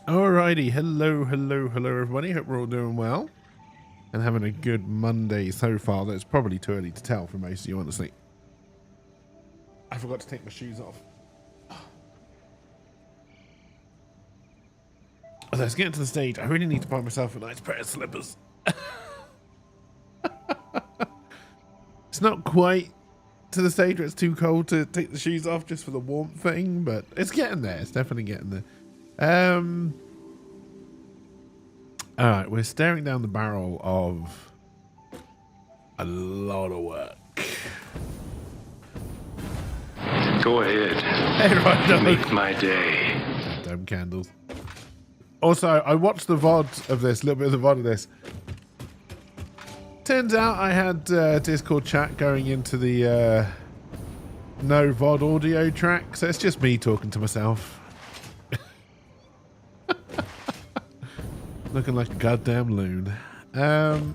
Alrighty, hello everybody. Hope we're all doing well and having a good Monday so far. That's probably too early to tell for most of you, honestly. I forgot to take my shoes off. Let's get to the stage. I really need to buy myself a nice pair of slippers. It's not quite to the stage where it's too cold to take the shoes off just for the warmth thing, but it's getting there. It's definitely getting there. All right, we're staring down the barrel of a lot of work. Go ahead. Hey, right, make my day. Damn candles. Also, I watched the VOD of this, a little bit of the VOD of this. Turns out I had Discord chat going into the no VOD audio track, so it's just me talking to myself. Looking like a goddamn loon. So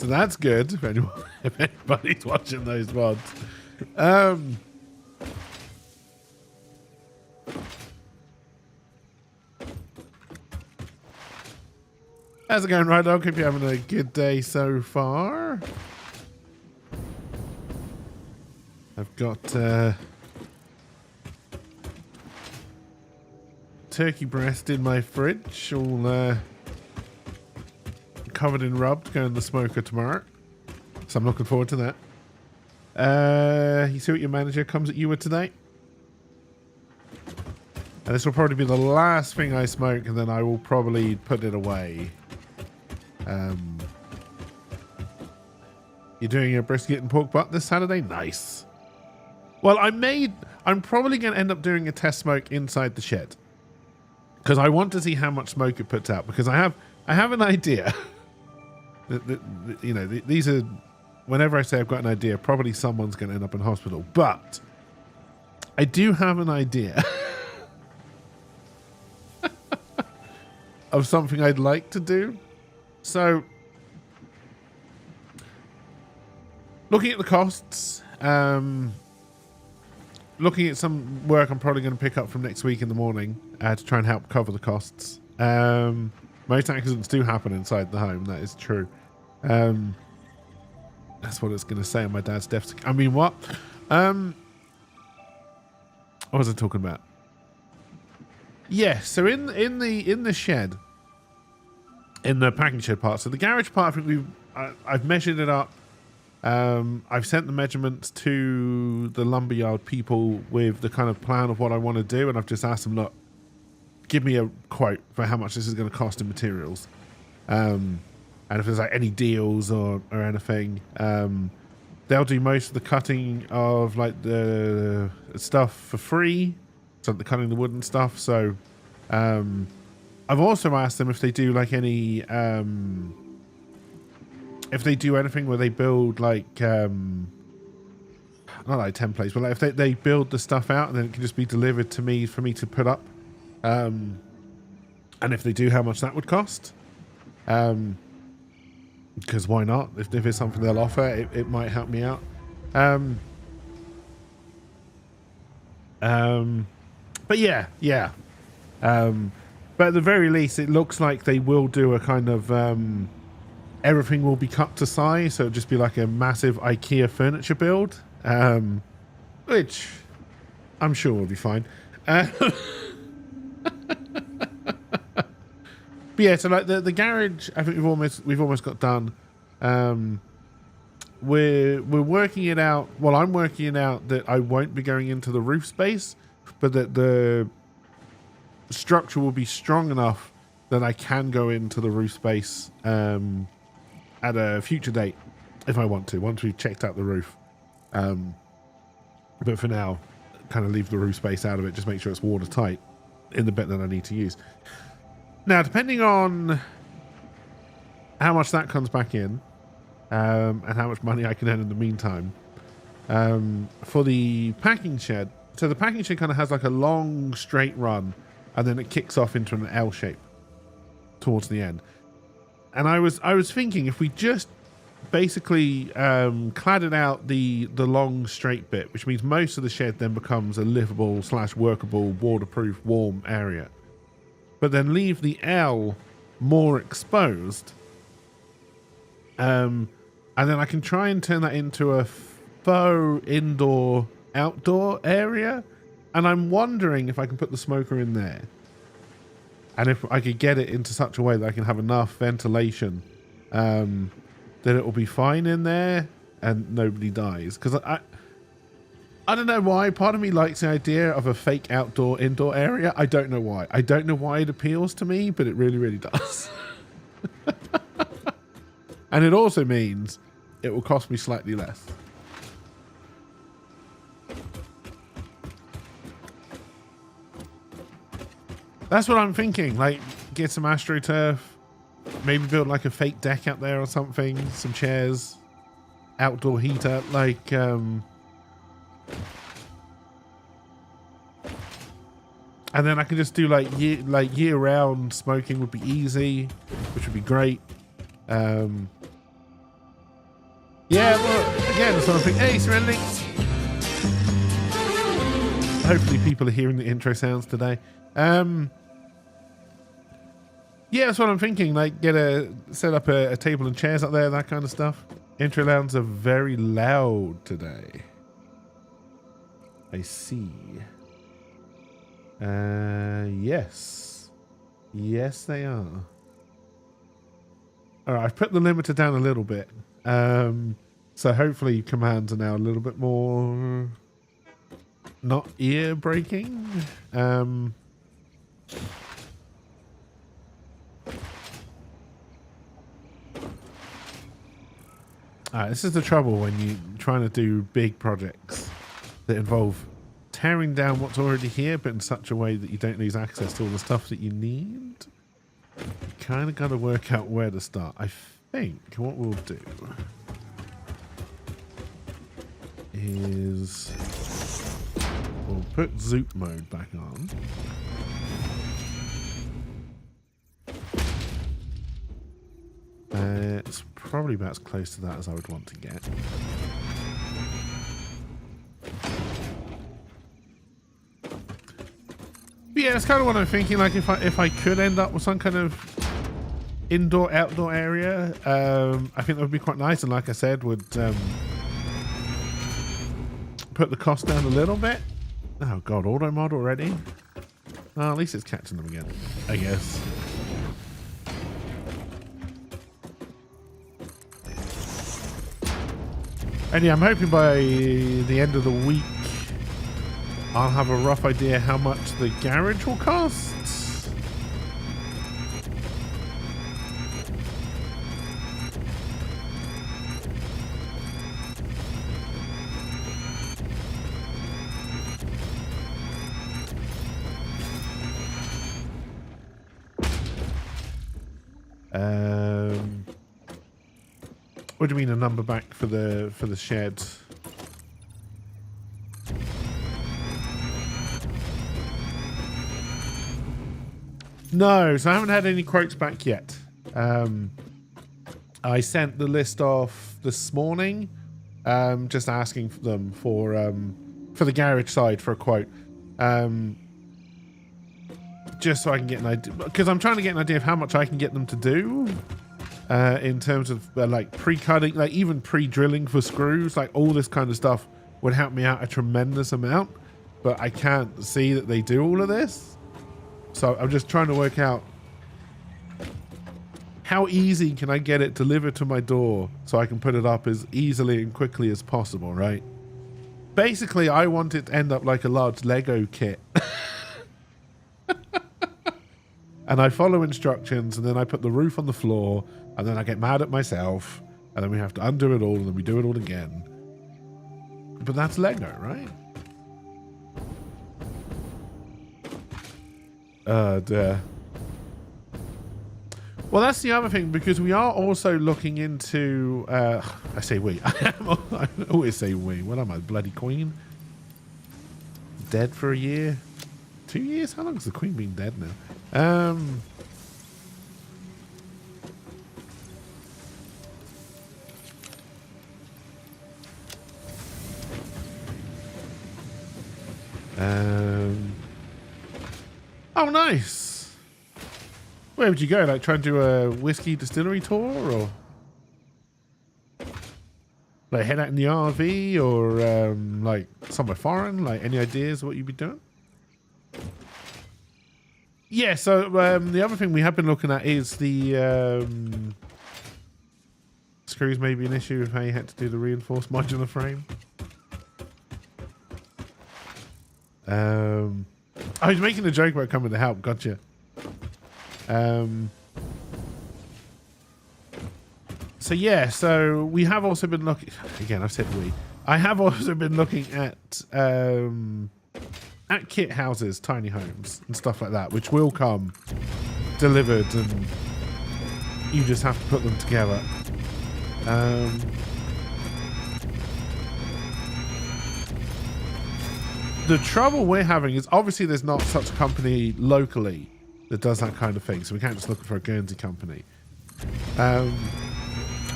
that's good if anybody's watching those VODs. How's it going, Right Dog? Hope you're having a good day so far. I've got turkey breast in my fridge, all covered in rub to go in the smoker tomorrow. So I'm looking forward to that. You see what your manager comes at you with today? And this will probably be the last thing I smoke, and then I will probably put it away. You're doing a brisket and pork butt this Saturday? Nice. Well, I'm probably going to end up doing a test smoke inside the shed. Because I want to see how much smoke it puts out. Because I have an idea. You know, these are... Whenever I say I've got an idea, probably someone's going to end up in hospital. But I do have an idea of something I'd like to do. So, looking at the costs, looking at some work I'm probably going to pick up from next week in the morning to try and help cover the costs. Most accidents do happen inside the home, that is true. That's what it's going to say on my dad's death. I mean, what? What was I talking about? Yeah, so in the shed, in the packing shed part. So the garage part, I think I've measured it up. I've sent the measurements to the lumberyard people with the kind of plan of what I want to do, and I've just asked them, look, give me a quote for how much this is going to cost in materials. And if there's like any deals or anything, they'll do most of the cutting of like the stuff for free. So the cutting the wooden stuff. So I've also asked them if they do like any if they do anything where they build like not like templates, but like if they build the stuff out and then it can just be delivered to me for me to put up. And if they do, how much that would cost. Because why not? If it's something they'll offer, it might help me out. But yeah. But at the very least, it looks like they will do a kind of everything will be cut to size, so it'll just be like a massive IKEA furniture build, which I'm sure will be fine. But yeah, so like the garage, I think we've almost got done. We're working it out. Well, I'm working it out that I won't be going into the roof space, but that the structure will be strong enough that I can go into the roof space at a future date if I want to, once we've checked out the roof. But for now, kind of leave the roof space out of it, just make sure it's watertight in the bit that I need to use. Now, depending on how much that comes back in and how much money I can earn in the meantime, for the packing shed, so the packing shed kind of has like a long straight run and then it kicks off into an L shape towards the end. And I was thinking if we just basically cladded out the long straight bit, which means most of the shed then becomes a livable / workable, waterproof, warm area. But then leave the L more exposed. And then I can try and turn that into a faux indoor outdoor area. And I'm wondering if I can put the smoker in there. And if I could get it into such a way that I can have enough ventilation that it will be fine in there and nobody dies. Because I don't know why. Part of me likes the idea of a fake outdoor indoor area. I don't know why. I don't know why it appeals to me, but it really, really does. And it also means it will cost me slightly less. That's what I'm thinking. Like, get some AstroTurf. Maybe build like a fake deck out there or something. Some chairs. Outdoor heater. Like, and then I can just do like year-round smoking would be easy, which would be great. Yeah, well, again, that's what I'm thinking. Hey, Serenity. Hopefully people are hearing the intro sounds today. Yeah, that's what I'm thinking. Like, set up a table and chairs up there, that kind of stuff. Intro sounds are very loud today. I see. Yes. Yes, they are. All right, I've put the limiter down a little bit. So hopefully commands are now a little bit more not ear breaking. This is the trouble when you're trying to do big projects that involve tearing down what's already here, but in such a way that you don't lose access to all the stuff that you need. You kind of got to work out where to start. I think what we'll do is we'll put Zoop mode back on. It's probably about as close to that as I would want to get. But yeah, that's kind of what I'm thinking. Like, if I could end up with some kind of indoor outdoor area, I think that would be quite nice. And like I said, would put the cost down a little bit. Oh god, auto mod already? Oh, at least it's catching them again, I guess. And yeah, I'm hoping by the end of the week I'll have a rough idea how much the garage will cost. What do you mean a number back for the shed? No, so I haven't had any quotes back yet. I sent the list off this morning, just asking them for the garage side for a quote, just so I can get an idea, because I'm trying to get an idea of how much I can get them to do. In terms of like pre-cutting, like even pre-drilling for screws, like all this kind of stuff would help me out a tremendous amount, but I can't see that they do all of this. So I'm just trying to work out how easy can I get it delivered to my door so I can put it up as easily and quickly as possible, right? Basically, I want it to end up like a large Lego kit. And I follow instructions, and then I put the roof on the floor, and then I get mad at myself, and then we have to undo it all, and then we do it all again. But that's Lego, right? Dear. Well, that's the other thing, because we are also looking into... I say we. I always say we. What am I, bloody queen? Dead for a year? 2 years? How long has the queen been dead now? Oh, nice. Where would you go? Like try and do a whiskey distillery tour, or like head out in the RV, or like somewhere foreign? Like any ideas what you'd be doing? Yeah. So the other thing we have been looking at is the screws may be an issue with how you had to do the reinforced modular frame. I was making a joke about coming to help. Gotcha. So yeah, so we have also been looking. Again, I've said we. I have also been looking at kit houses, tiny homes, and stuff like that, which will come delivered, and you just have to put them together. The trouble we're having is obviously there's not such a company locally that does that kind of thing, so we can't just look for a Guernsey company. But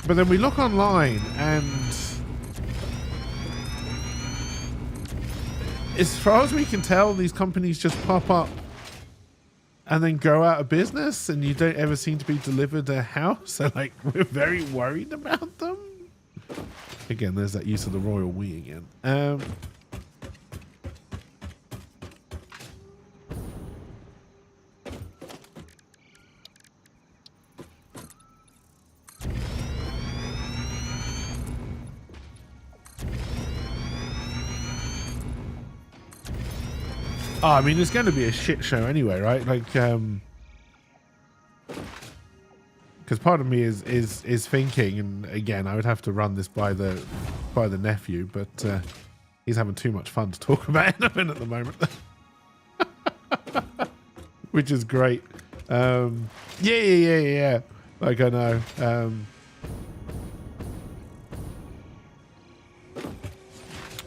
then we look online, and as far as we can tell, these companies just pop up and then go out of business, and you don't ever seem to be delivered a house. So like, we're very worried about them. Again, there's that use of the royal we again. Oh, I mean, it's going to be a shit show anyway, right? Like, because part of me is thinking, and again, I would have to run this by the nephew, but he's having too much fun to talk about at the moment, which is great. Yeah. Like, I know.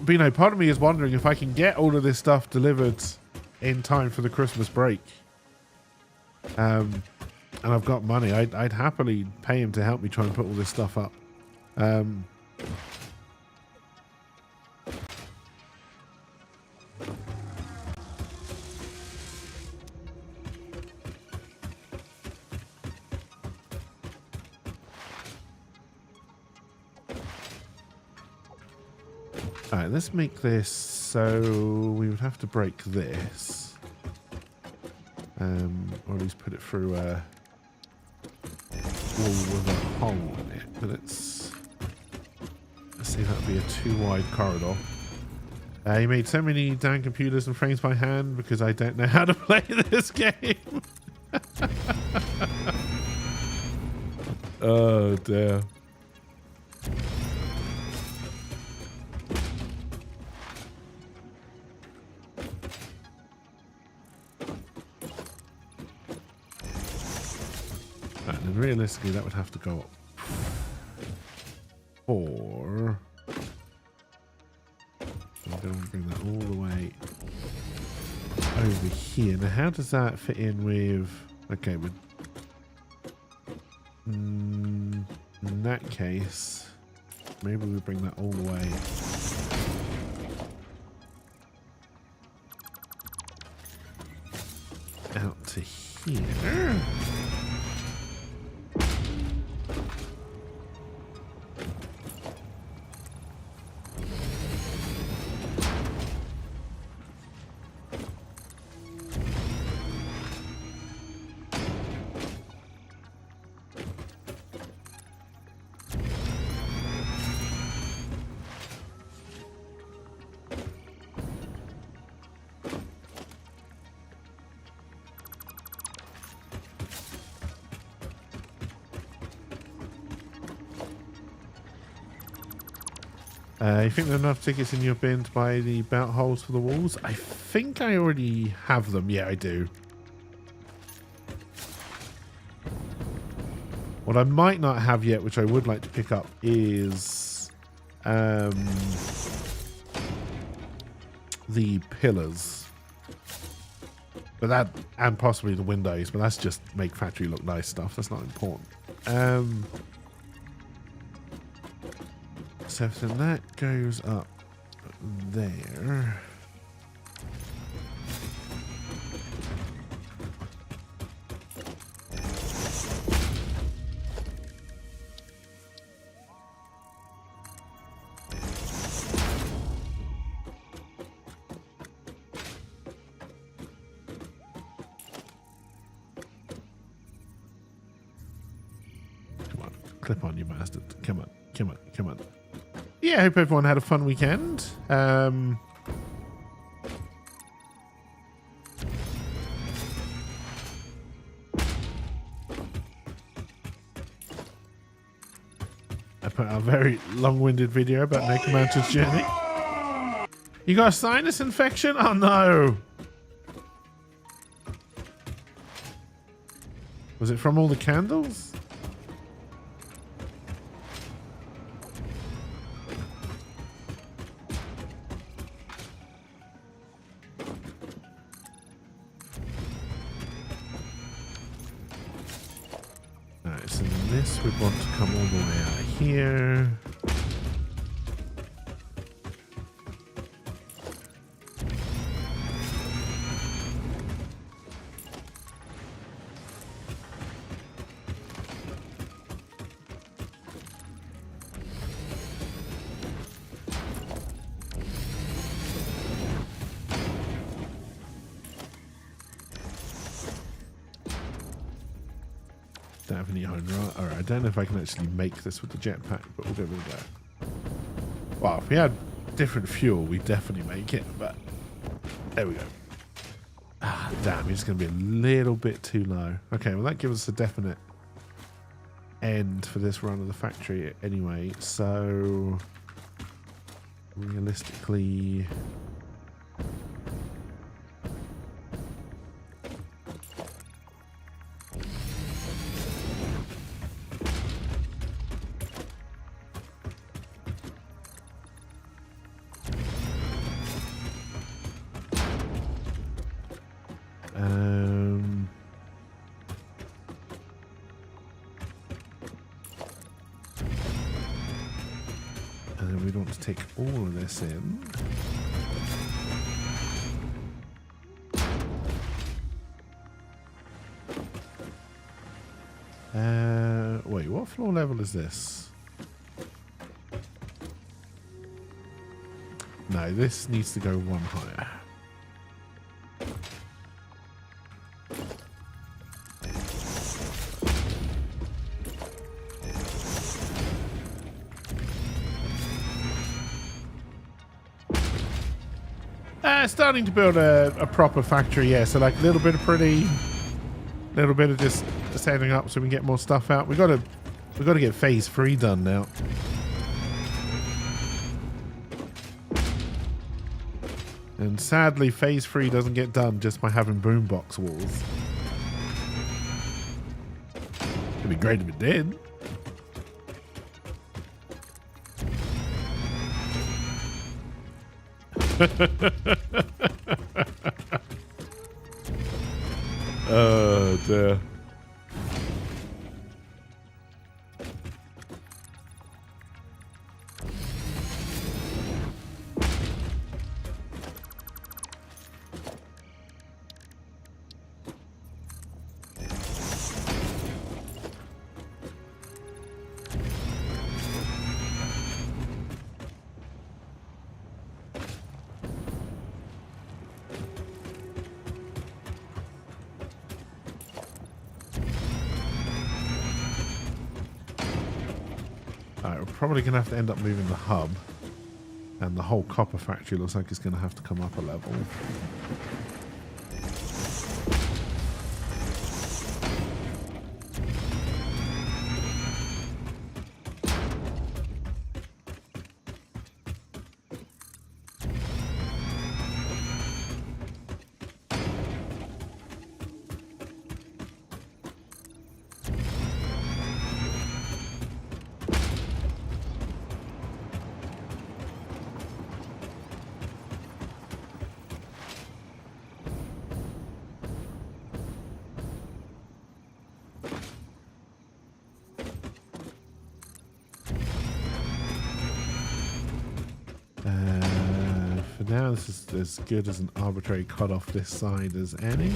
But you know, part of me is wondering if I can get all of this stuff delivered in time for the Christmas break. And I've got money. I'd happily pay him to help me try and put all this stuff up. Alright, let's make this so we would have to break this. Or at least put it through a wall with a hole in it. But let's see, that would be a too wide corridor. You made so many damn computers and frames by hand because I don't know how to play this game. Oh dear. And realistically, that would have to go up 4. I'm going to bring that all the way over here. Now, how does that fit in with... Okay, with... in that case, maybe we bring that all the way... out to here. You think there are enough tickets in your bin to buy the belt holes for the walls? I think I already have them. Yeah, I do. What I might not have yet, which I would like to pick up, is the pillars. But that, and possibly the windows, but that's just make factory look nice stuff. That's not important. So then that goes up there. Clip on, you bastard. Come on, come on, come on. Yeah, I hope everyone had a fun weekend. I put out a very long-winded video about Necromancer's Journey. You got a sinus infection? Oh no! Was it from all the candles? Alright, so this would want to come all the way out here. Don't have any iron rod. Alright, I don't know if I can actually make this with the jetpack, but we'll give it a go. Well, if we had different fuel, we'd definitely make it, but there we go. Ah, damn, it's going to be a little bit too low. Okay, well, that gives us a definite end for this run of the factory anyway, so realistically... and then we'd want to take all of this in. Wait, what floor level is this? No, this needs to go one higher. Starting to build a proper factory, yeah. So like a little bit of pretty, little bit of just setting up so we can get more stuff out. We got to get phase 3 done now. And sadly, phase 3 doesn't get done just by having boombox walls. It'd be great if it did. Oh dear. Alright, we're probably going to have to end up moving the hub. And the whole copper factory looks like it's going to have to come up a level. For now, this is as good as an arbitrary cut off this side as any.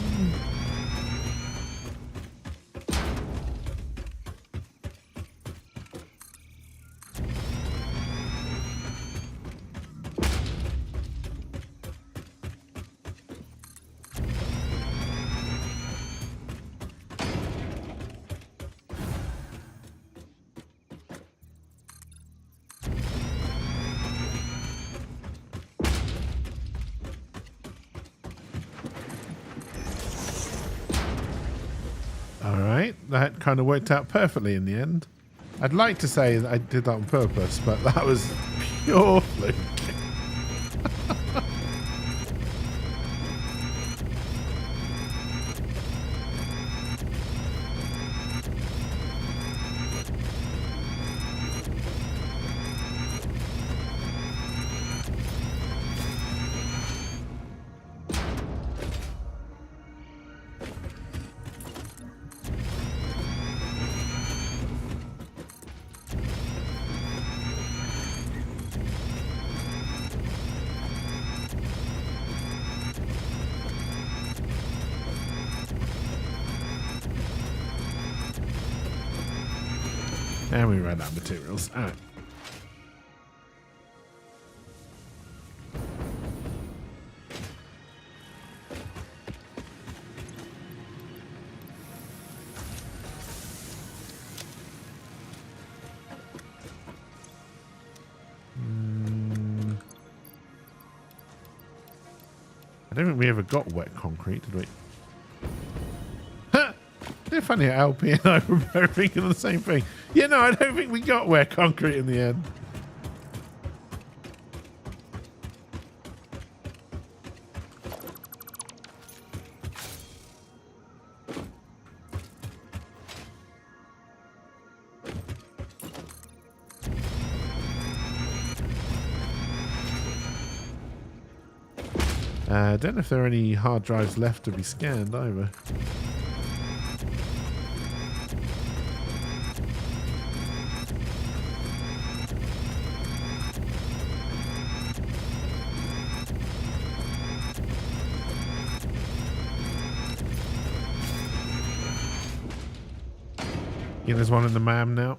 that kind of worked out perfectly in the end. I'd like to say that I did that on purpose, but that was pure fluke. And we ran out of materials. All right. I don't think we ever got wet concrete, did we? It's funny how LP and I were both thinking the same thing. Yeah, no, I don't think we got wet concrete in the end. I don't know if there are any hard drives left to be scanned either. Yeah, there's one in the MAM now.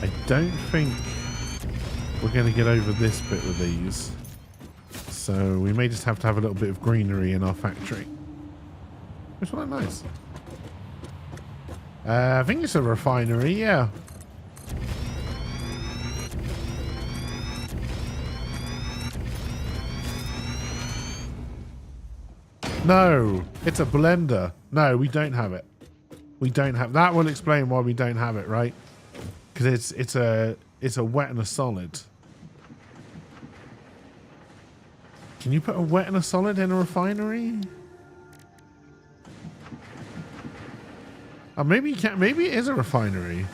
I don't think we're going to get over this bit with these. So we may just have to have a little bit of greenery in our factory. Which one nice? I think it's a refinery, yeah. No, it's a blender. No, we don't have it. We don't have that. Will explain why we don't have it, right? Because it's a wet and a solid. Can you put a wet and a solid in a refinery? Oh, maybe you can. Maybe it is a refinery.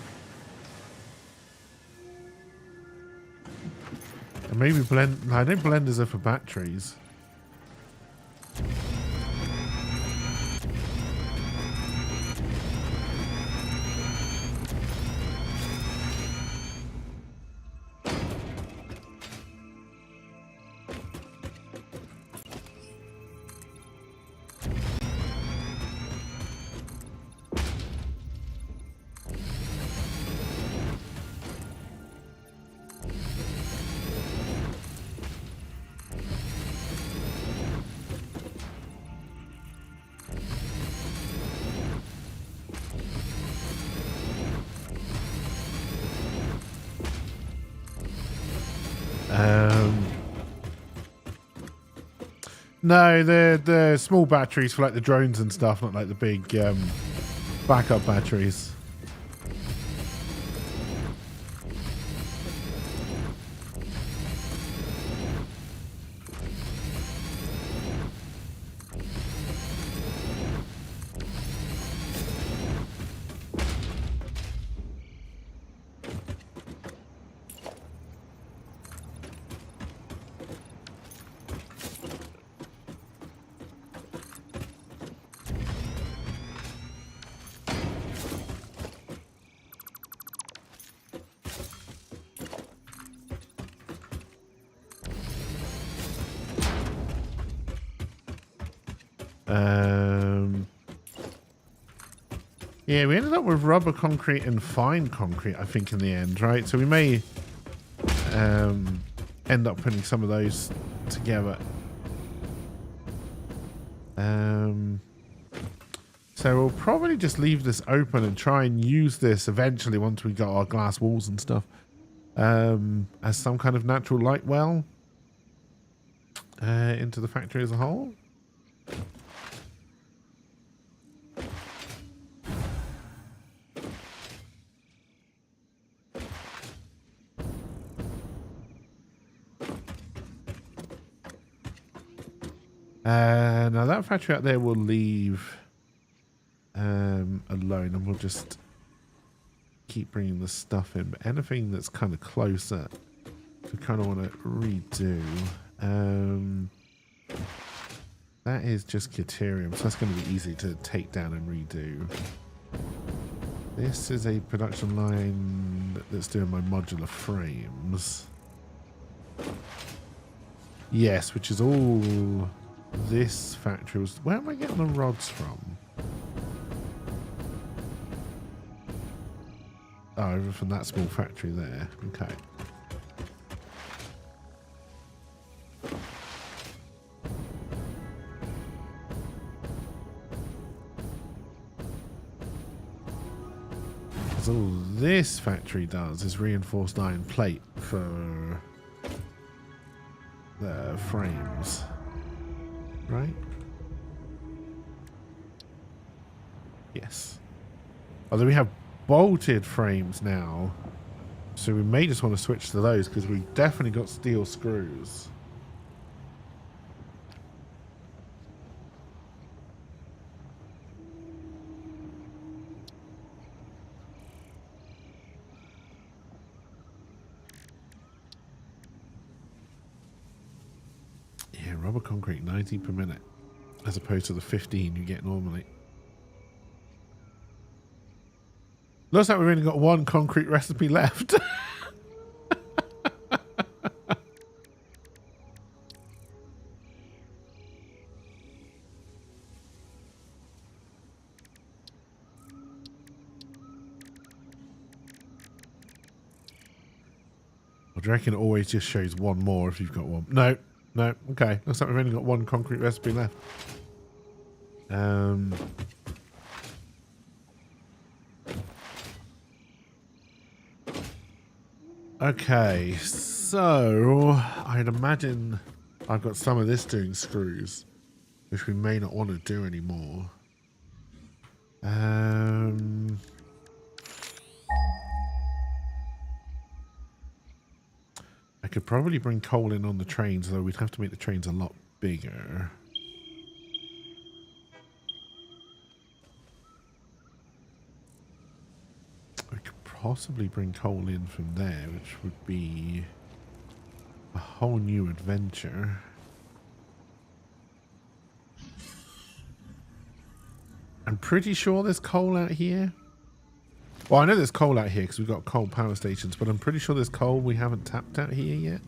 And maybe blend. I know blenders are for batteries. No, the small batteries for like the drones and stuff, not like the big backup batteries. Yeah, we ended up with rubber concrete and fine concrete, I think, in the end, right? So we may end up putting some of those together. So we'll probably just leave this open and try and use this eventually once we got our glass walls and stuff as some kind of natural light well into the factory as a whole. Now that factory out there we'll leave alone, and we'll just keep bringing the stuff in. But anything that's kind of closer, we kind of want to redo. That is just Caterium, so that's going to be easy to take down and redo. This is a production line that's doing my modular frames. Yes, which is all this factory was. Where am I getting the rods from? Oh, over from that small factory there. Okay. Because all this factory does is reinforced iron plate for the frames. Right? Yes. Although we have bolted frames now, so we may just want to switch to those because we definitely got steel screws. Yeah, rubber concrete 90 per minute as opposed to the 15 you get normally. Looks like we've only got one concrete recipe left. I reckon it always just shows one more if you've got one. No, no, okay. Looks like we've only got one concrete recipe left. Okay, so I'd imagine I've got some of this doing screws, which we may not want to do anymore. I could probably bring coal in on the trains, though we'd have to make the trains a lot bigger. I could possibly bring coal in from there, which would be a whole new adventure. I'm pretty sure there's coal out here. Well, I know there's coal out here because we've got coal power stations, but I'm pretty sure there's coal we haven't tapped out here yet.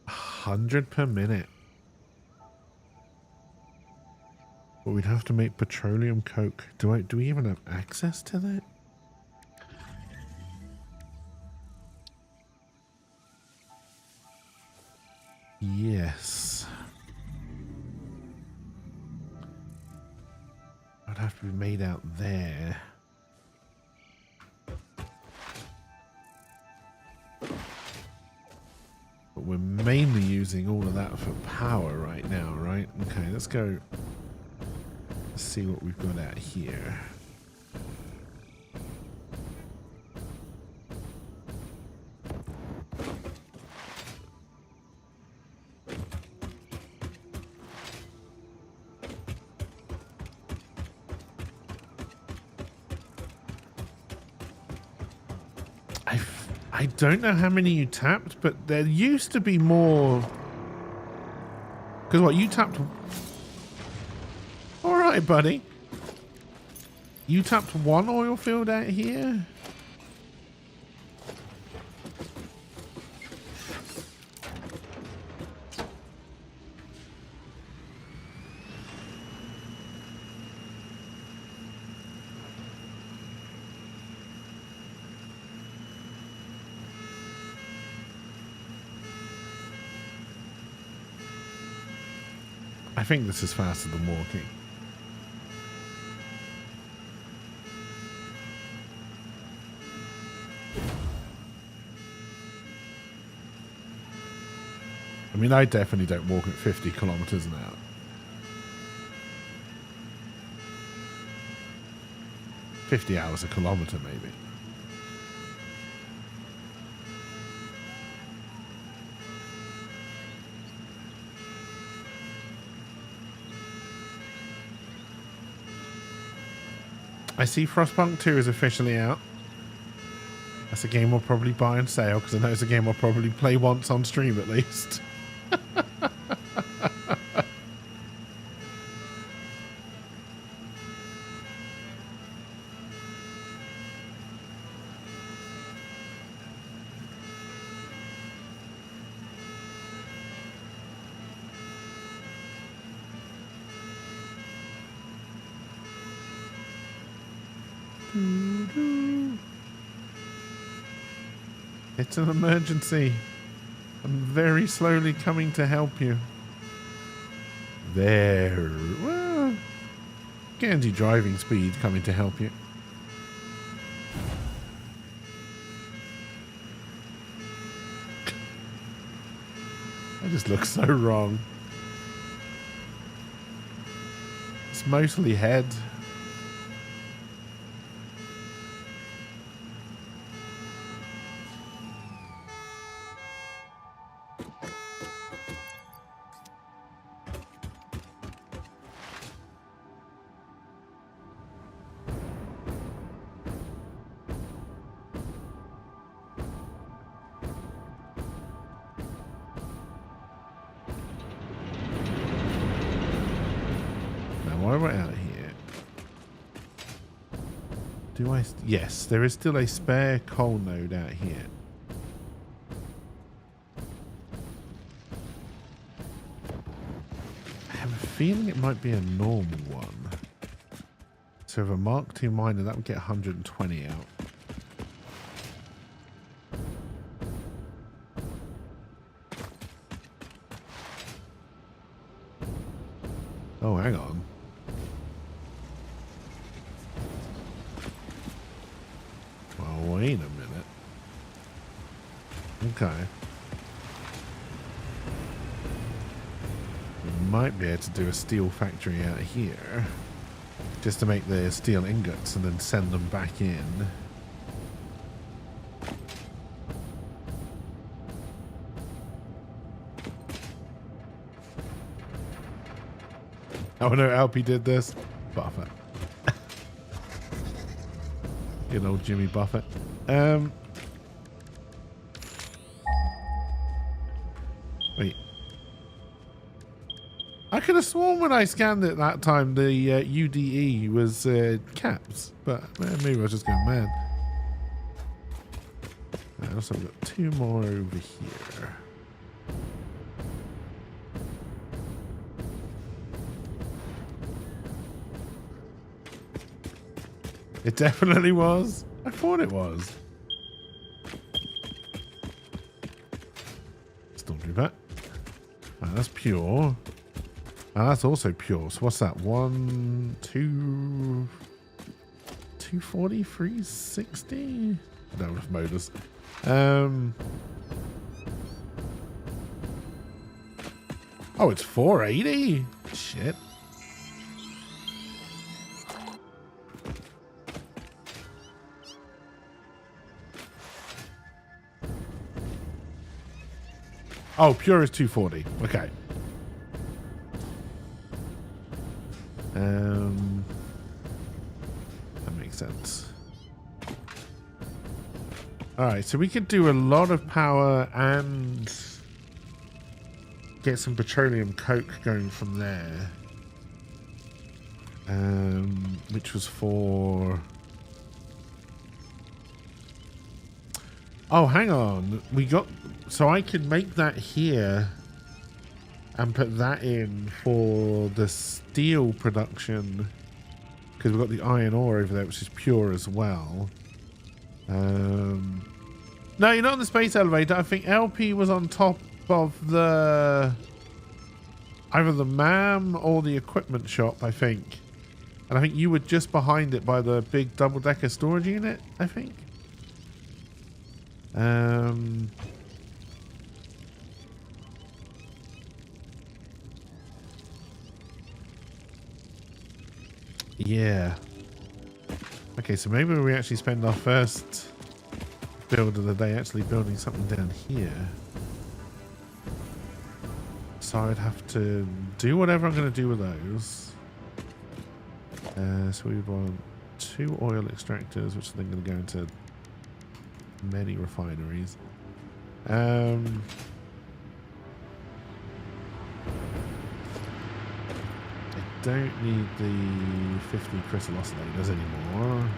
$100 per minute. But we'd have to make petroleum coke. Do we even have access to that? Yes. I'd have to be made out there. But we're mainly using all of that for power right now, right? Okay, let's go see what we've got out here. I don't know how many you tapped, but there used to be more. Because what, you tapped... Alright, buddy. You tapped one oil field out here? I think this is faster than walking. I mean, I definitely don't walk at 50 kilometers an hour. $50 hours a kilometer, maybe. I see Frostpunk 2 is officially out. That's a game we'll probably buy and sell, because I know it's a game I'll probably play once on stream at least. It's an emergency. I'm very slowly coming to help you. There. Well, Guernsey driving speed coming to help you. I just look so wrong. It's mostly head. While we're out here, do I? Yes, there is still a spare coal node out here. I have a feeling it might be a normal one. So with a Mark II miner, that would get 120 out. Oh, hang on. Wait a minute. Okay. We might be able to do a steel factory out here. Just to make the steel ingots and then send them back in. Oh no, Alpy did this. Buffett. Good old Jimmy Buffett. Wait. I could have sworn when I scanned it that time the UDE was caps, but maybe I was just going mad. Also, I've got two more over here. It definitely was. I thought it was. Still do that. That's pure. That's also pure. So what's that? 1, 2, 240, 360? I don't know if motors. Oh, it's 480? Shit. Oh, pure is 240. Okay. That makes sense. All right, so we could do a lot of power and get some petroleum coke going from there. Which was for... Oh, hang on. We got... So I could make that here and put that in for the steel production. Because we've got the iron ore over there, which is pure as well. No, you're not on the space elevator. I think LP was on top of the... either the MAM or the equipment shop, I think. And I think you were just behind it by the big double-decker storage unit, I think. Yeah. Okay, so maybe we actually spend our first build of the day actually building something down here. So I'd have to do whatever I'm going to do with those. So we want 2 oil extractors, which are then going to go into many refineries. I don't need the 50 crystal oscillators anymore.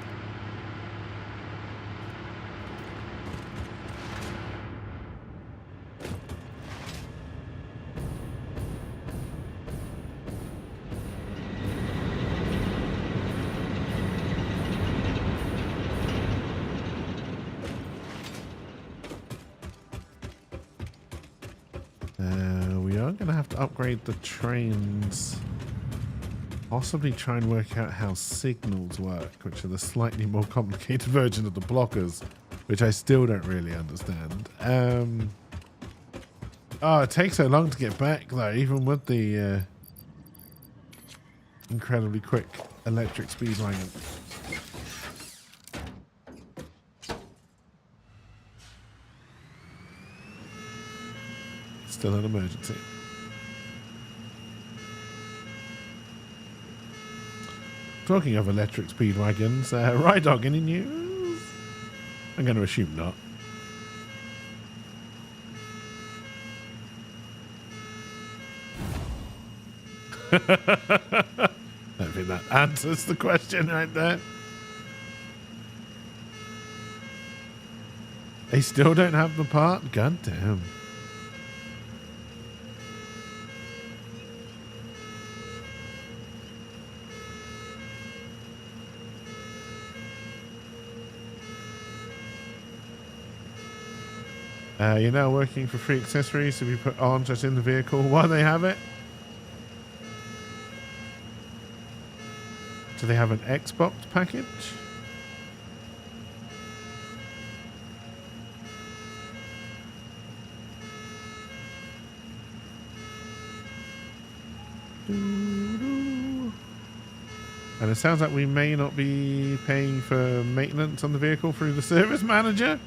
We are going to have to upgrade the trains. Possibly try and work out how signals work, which are the slightly more complicated version of the blockers, which I still don't really understand. Oh, it takes so long to get back though, even with the incredibly quick electric speed wagon. Still an emergency. Talking of electric speed wagons, Rydog, any news? I'm going to assume not. I think that answers the question right there. They still don't have the part? God damn. You're now working for free accessories to be put on just in the vehicle while they have it. Do they have an Xbox package? And it sounds like we may not be paying for maintenance on the vehicle through the service manager.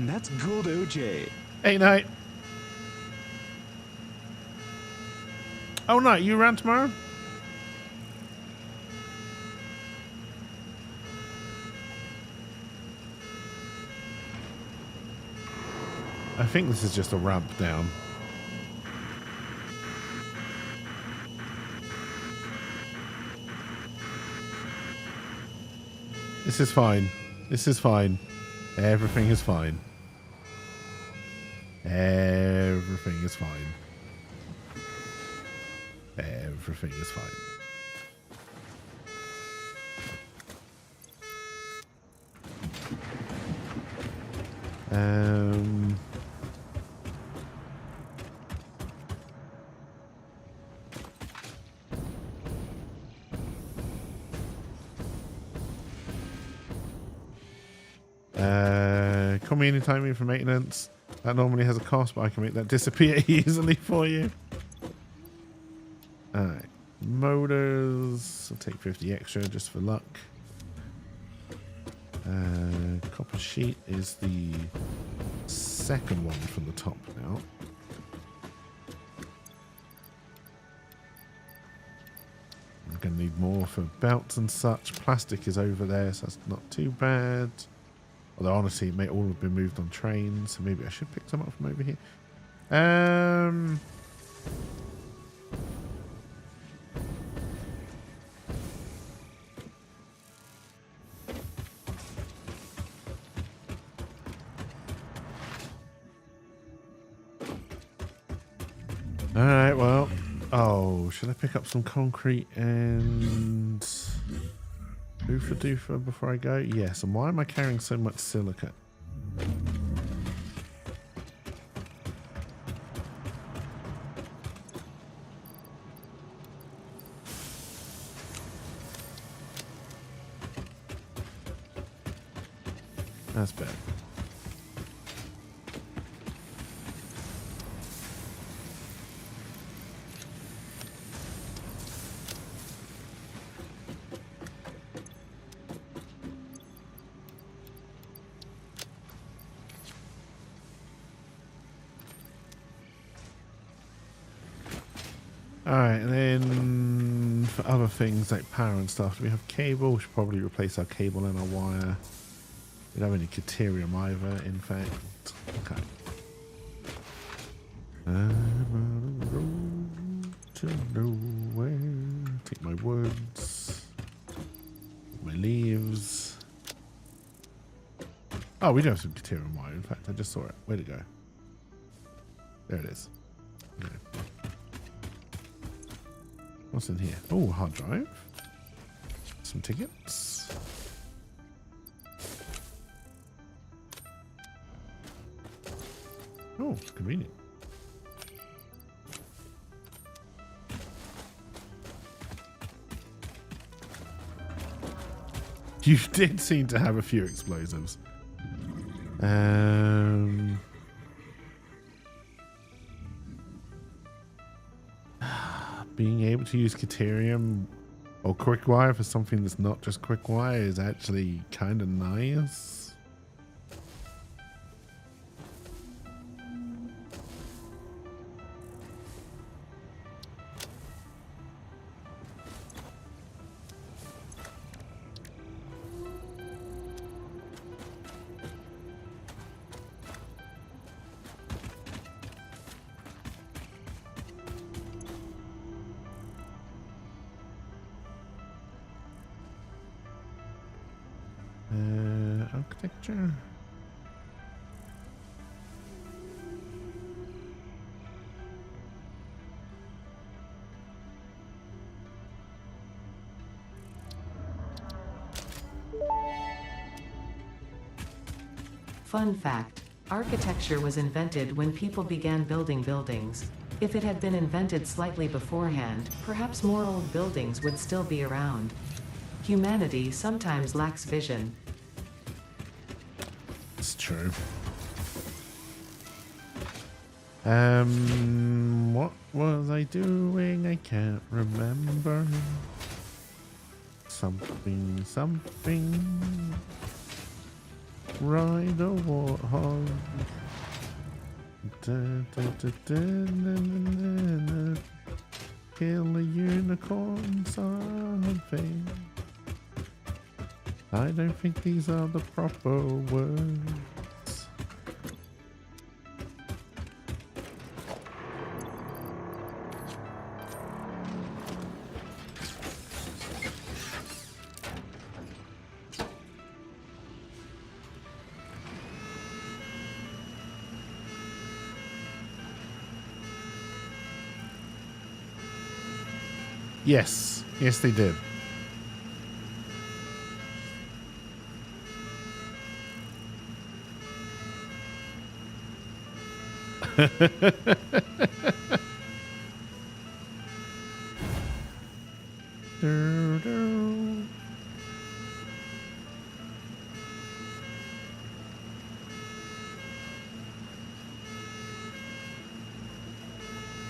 That's good, OJ. Hey, Knight. Oh, Knight, you around tomorrow? I think this is just a ramp down. This is fine. This is fine. Everything is fine. Everything is fine. Everything is fine. Call me anytime for maintenance. That normally has a cost, but I can make that disappear easily for you. Alright. Motors. I'll take 50 extra just for luck. Copper sheet is the second one from the top now. I'm going to need more for belts and such. Plastic is over there, so that's not too bad. Although honestly, it may all have been moved on trains, so maybe I should pick some up from over here. Alright, well. Oh, should I pick up some concrete and oofa doofa before I go? Yes, and why am I carrying so much silica? That's bad. Alright, and then for other things like power and stuff, do we have cable? We should probably replace our cable and our wire. We don't have any Caterium either, in fact. Okay. I'm on a road to nowhere. Take my woods. My leaves. Oh, we do have some Caterium wire. In fact, I just saw it. Where to go? There it is. Okay. What's in here? Oh, hard drive. Some tickets. Oh, convenient. You did seem to have a few explosives. Being able to use Caterium or Quickwire for something that's not just Quickwire is actually kind of nice. Architecture. Fun fact: architecture was invented when people began building buildings. If it had been invented slightly beforehand, perhaps more old buildings would still be around. Humanity sometimes lacks vision. It's true. What was I doing? I can't remember. Something. Ride a warthog. Kill a unicorn. Something. I don't think these are the proper words. Yes. Yes, they did.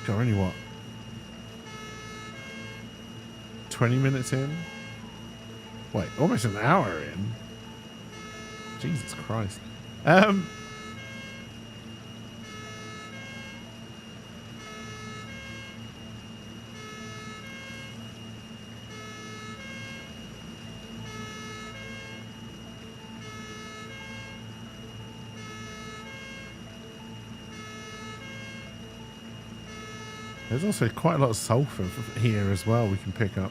Currently what? 20 minutes in. Wait, almost an hour in. Jesus Christ. There's also quite a lot of sulfur here as well we can pick up.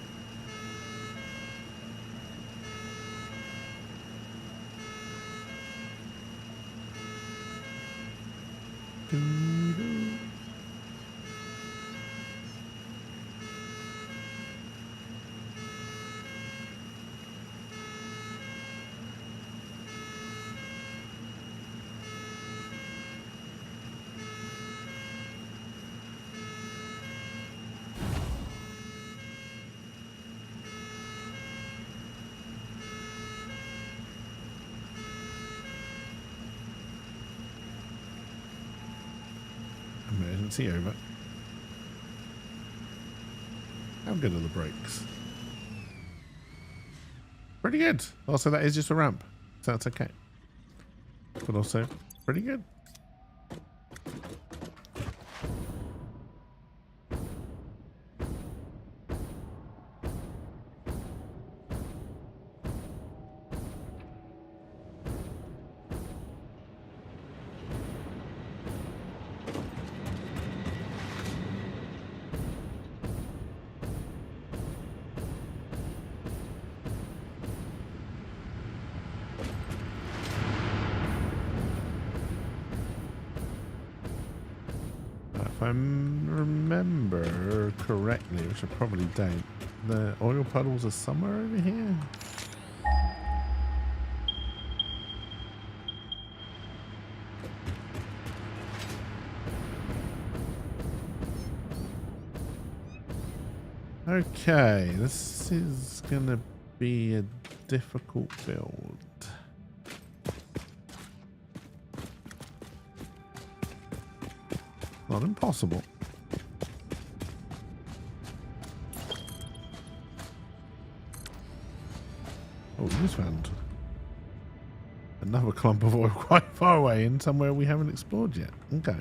Emergency over. How good are the brakes? Pretty good. Also, that is just a ramp, so that's okay. But also, pretty good. If I remember correctly, which I probably don't, the oil puddles are somewhere over here. Okay, this is gonna be a difficult build. Not impossible. Oh, we just found another clump of oil quite far away in somewhere we haven't explored yet. Okay.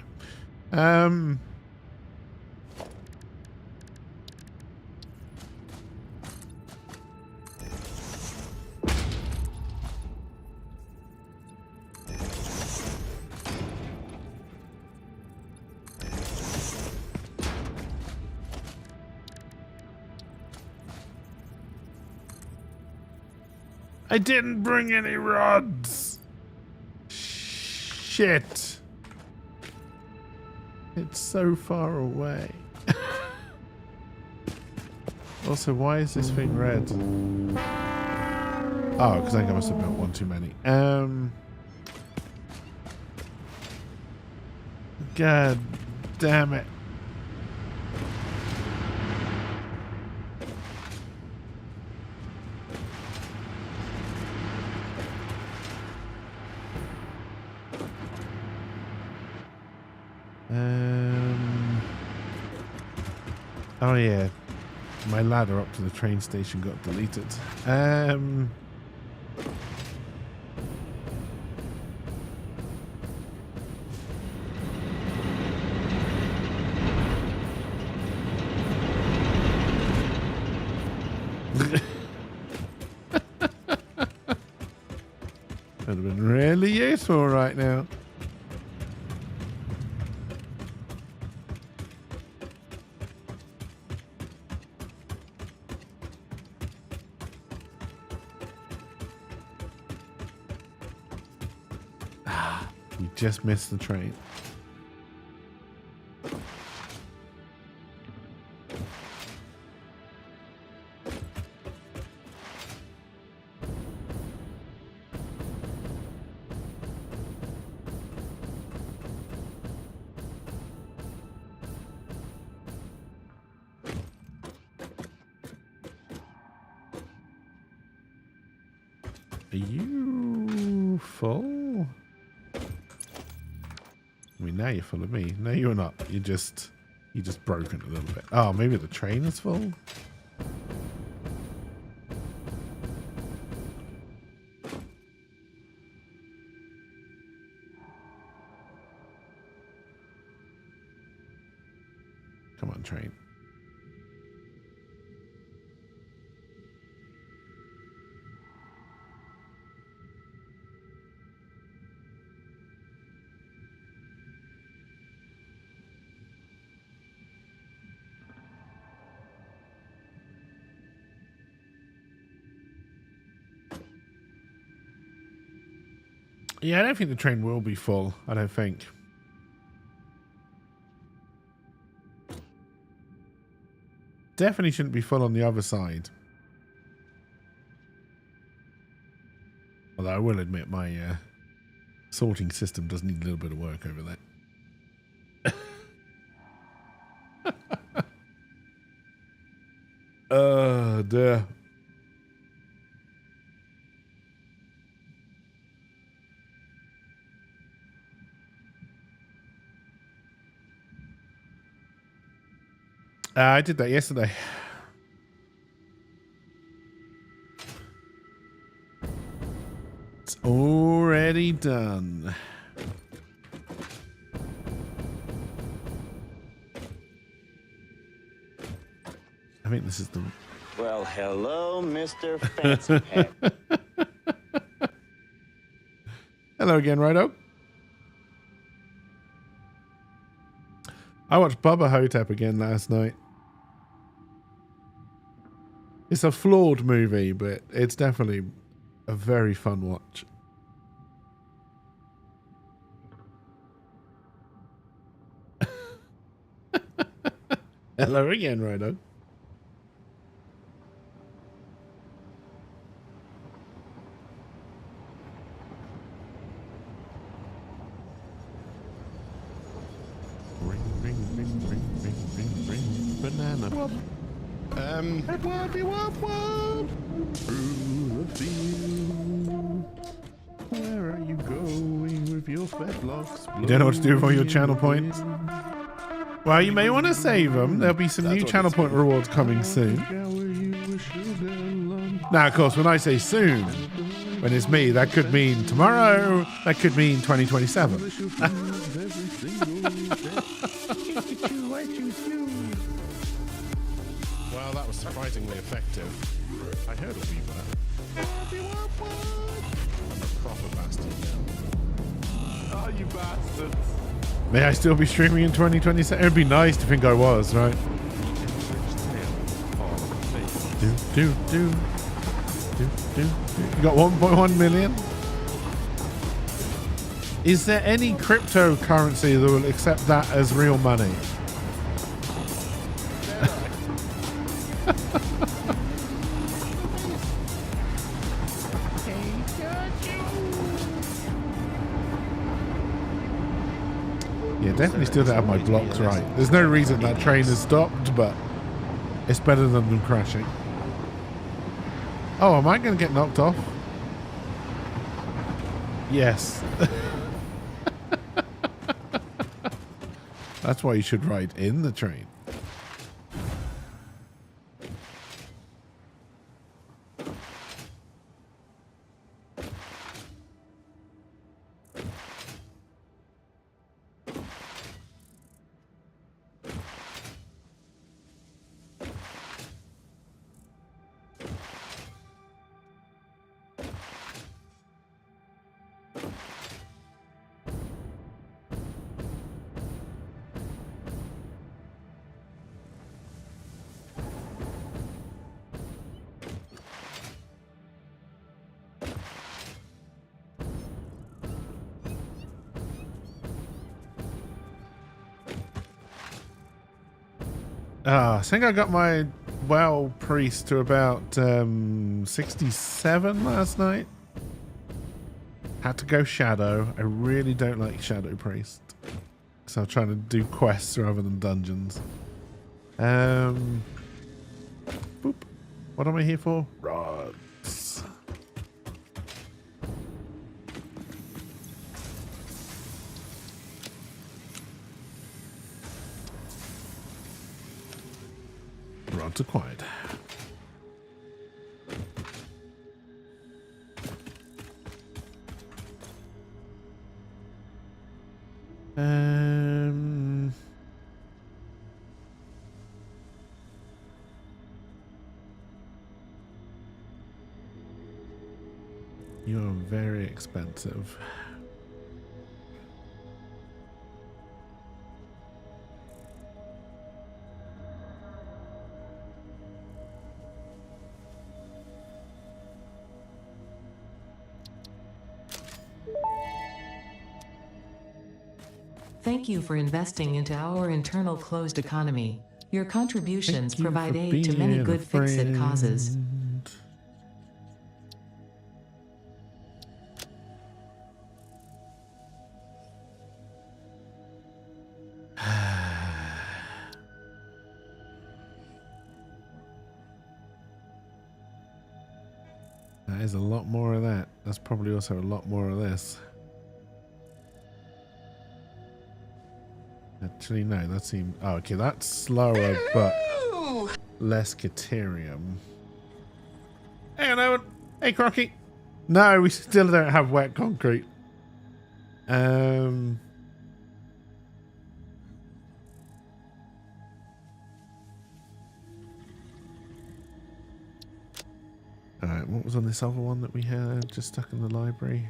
I didn't bring any rods. Shit. It's so far away. Also, why is this thing red? Oh, because I think I must have built one too many. God damn it. Oh yeah, my ladder up to the train station got deleted. Would have been really useful right now. We just missed the train. Are you full? I mean, now you're full of me. No, you're not. You just broken a little bit. Oh, maybe the train is full? Come on, train. Yeah, I don't think the train will be full. I don't think. Definitely shouldn't be full on the other side. Although I will admit my sorting system does need a little bit of work over there. Oh, dear. I did that yesterday. It's already done. I think this is the... Well, hello, Mr. Fancy Pants. Hello again, Righto. I watched Bubba Hotep again last night. It's a flawed movie, but it's definitely a very fun watch. Hello again, Righto. Ring, ring, ring, ring, ring, ring, ring, banana. Wop. Woppy wop wop. Through the field. Where are you going with your fetlocks? You don't know what to do with all your channel points? Well, you may want to save them. There'll be some new channel point rewards coming soon. Now, of course, when I say soon, when it's me, that could mean tomorrow. That could mean 2027. Well, that was surprisingly effective. I heard a wee bit. I'm a proper bastard now. Oh, you bastards. May I still be streaming in 2027? It'd be nice to think I was, right? Do. You got 1.1 million? Is there any cryptocurrency that will accept that as real money? Yeah, definitely still don't have my blocks right. There's no reason that train has stopped, but it's better than them crashing. Oh, am I going to get knocked off? Yes. That's why you should ride in the train. I think I got my WoW priest to about 67 last night. Had to go Shadow. I really don't like Shadow Priest. So I'm trying to do quests rather than dungeons. Boop. What am I here for? Rods. Rods acquired. You are very expensive. Thank you for investing into our internal closed economy. Your contributions Thank you provide for aid to being many a good fix-it causes. friend. That is a lot more of that. That's probably also a lot more of this. Actually, no, that seems... Oh, okay, that's slower, but less Caterium. Hang on, Owen. Hey, Crocky. No, we still don't have wet concrete. Alright, what was on this other one that we had just stuck in the library?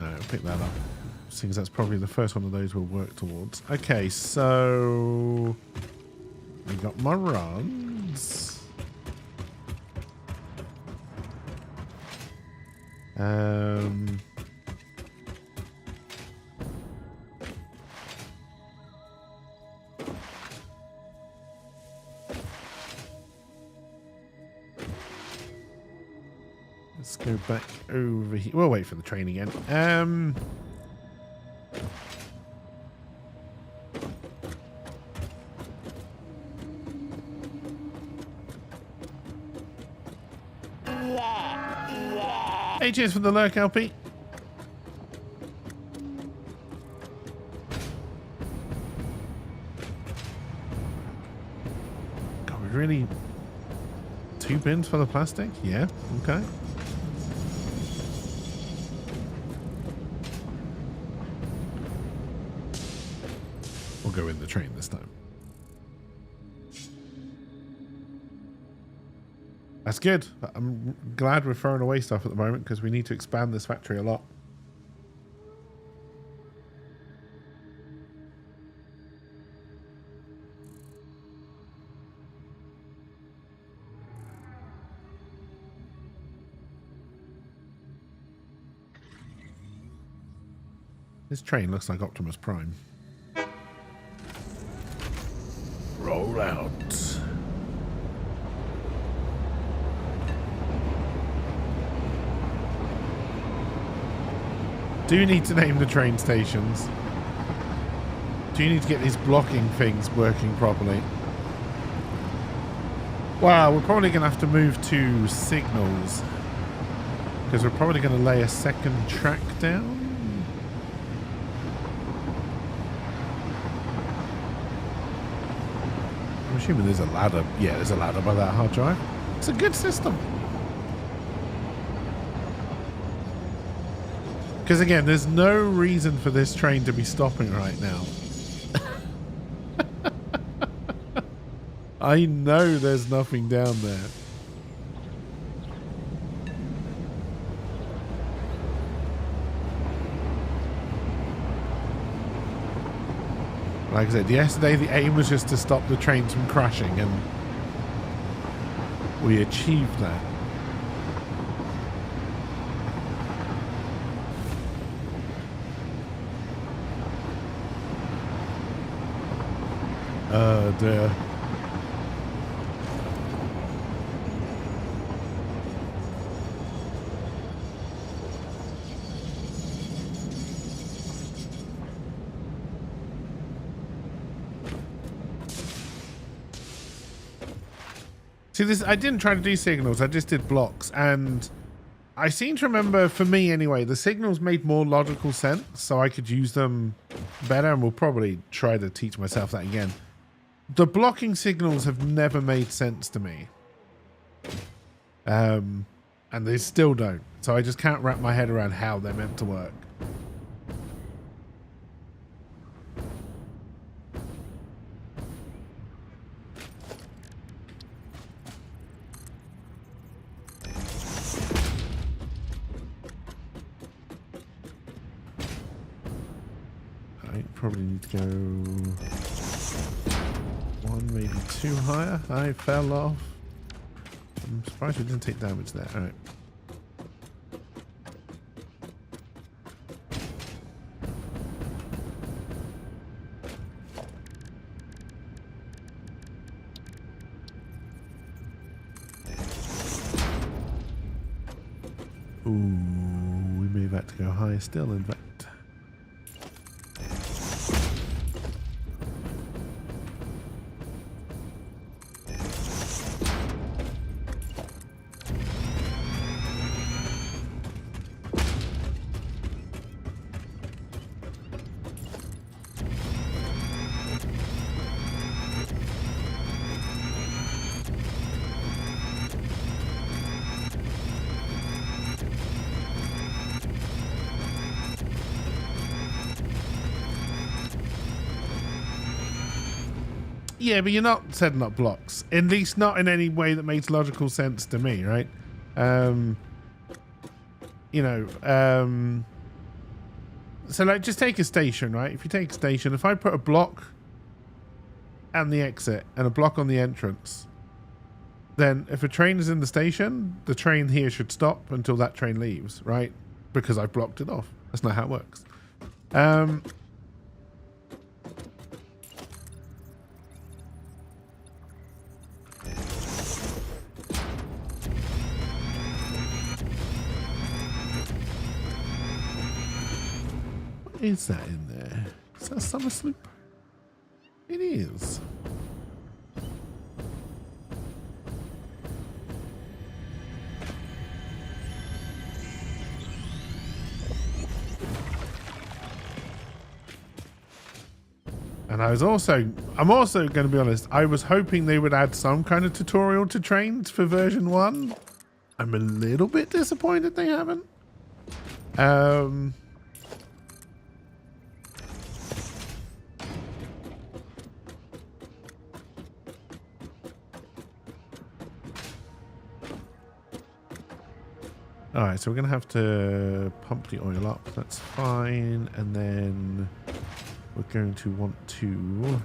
Alright, I'll pick that up. Seeing as that's probably the first one of those we'll work towards. Okay, so... we got my rods. Let's go back over here. We'll wait for the train again. Hey, cheers for the lurk, LP. God, we really... 2 bins for the plastic? Yeah, okay. We'll go in the train this time. That's good. I'm glad we're throwing away stuff at the moment because we need to expand this factory a lot. This train looks like Optimus Prime. Roll out. Do you need to name the train stations? Do you need to get these blocking things working properly? Wow, we're probably going to have to move to signals. Because we're probably going to lay a second track down. I'm assuming there's a ladder. Yeah, there's a ladder by that hard drive. It's a good system. Because again, there's no reason for this train to be stopping right now. I know there's nothing down there. Like I said, yesterday the aim was just to stop the trains from crashing, and we achieved that. Oh dear. See, this, I didn't try to do signals, I just did blocks, and I seem to remember, for me anyway, the signals made more logical sense, so I could use them better, and we'll probably try to teach myself that again. The blocking signals have never made sense to me. And they still don't, so I just can't wrap my head around how they're meant to work. Right, probably need to go 1, maybe 2 higher. I fell off. I'm surprised we didn't take damage there. All right. Ooh, we may have had to go higher still, in fact. Yeah, but you're not setting up blocks. At least not in any way that makes logical sense to me, right? So like just take a station, right? If you take a station, if I put a block and the exit and a block on the entrance, then if a train is in the station, the train here should stop until that train leaves, right? Because I've blocked it off. That's not how it works. What is that in there? Is that a summer sloop? It is. And I'm also going to be honest, I was hoping they would add some kind of tutorial to trains for version 1. I'm a little bit disappointed they haven't. Alright, so we're going to have to pump the oil up. That's fine. And then we're going to want to...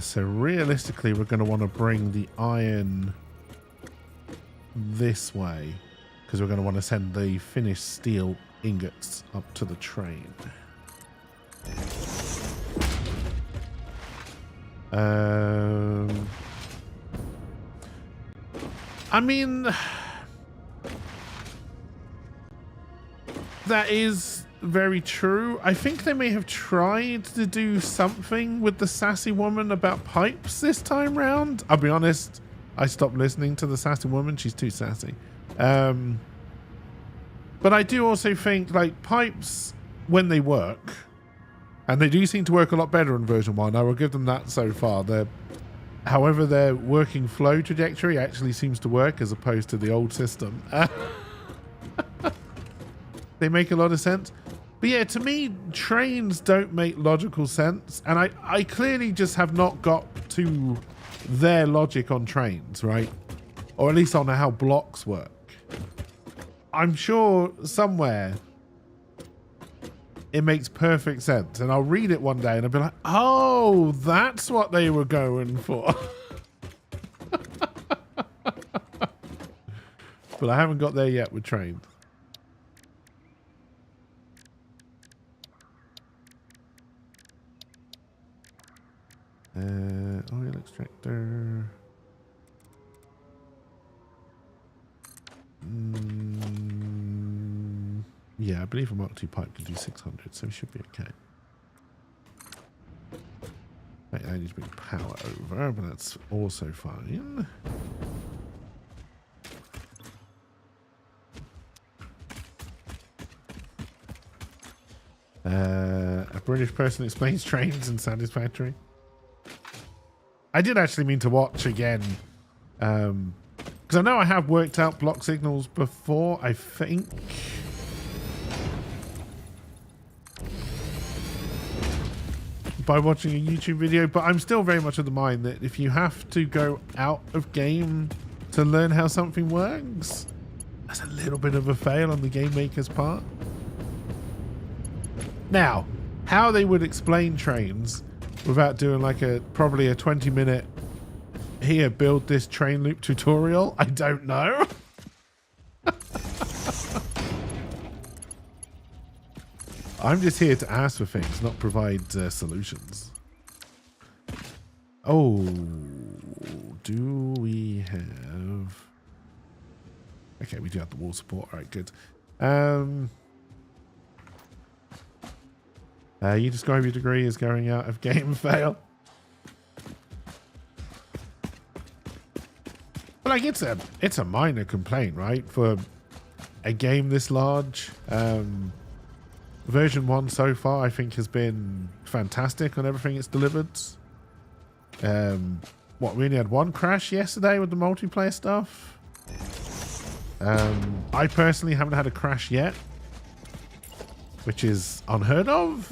so realistically, we're going to want to bring the iron this way because we're going to want to send the finished steel ingots up to the train. I mean, that is very true. I think they may have tried to do something with the sassy woman about pipes this time round. I'll be honest, I stopped listening to the sassy woman. She's too sassy. But I do also think, like, pipes, when they work, and they do seem to work a lot better in version 1, I will give them that so far. However, their working flow trajectory actually seems to work as opposed to the old system. They make a lot of sense. But yeah, to me, trains don't make logical sense. And I clearly just have not got to their logic on trains, right? Or at least on how blocks work. I'm sure somewhere it makes perfect sense. And I'll read it one day and I'll be like, oh, that's what they were going for. But I haven't got there yet with trains. Oil extractor. Yeah, I believe a Mark II pipe can do 600, so we should be okay. Right, I need to bring power over, but that's also fine. A British person explains trains in Satisfactory. I did actually mean to watch again Because I know I have worked out block signals before, I think. By watching a YouTube video, but I'm still very much of the mind that if you have to go out of game to learn how something works, that's a little bit of a fail on the game maker's part. Now, how they would explain trains without doing like probably a 20-minute here, build this train loop tutorial, I don't know. I'm just here to ask for things, not provide solutions. Oh, do we have... Okay, we do have the wall support. All right, good. You describe your degree as going out of game fail. But like, it's a minor complaint, right? For a game this large. Version 1 so far, I think, has been fantastic on everything it's delivered. What, we only had one crash yesterday with the multiplayer stuff. I personally haven't had a crash yet, which is unheard of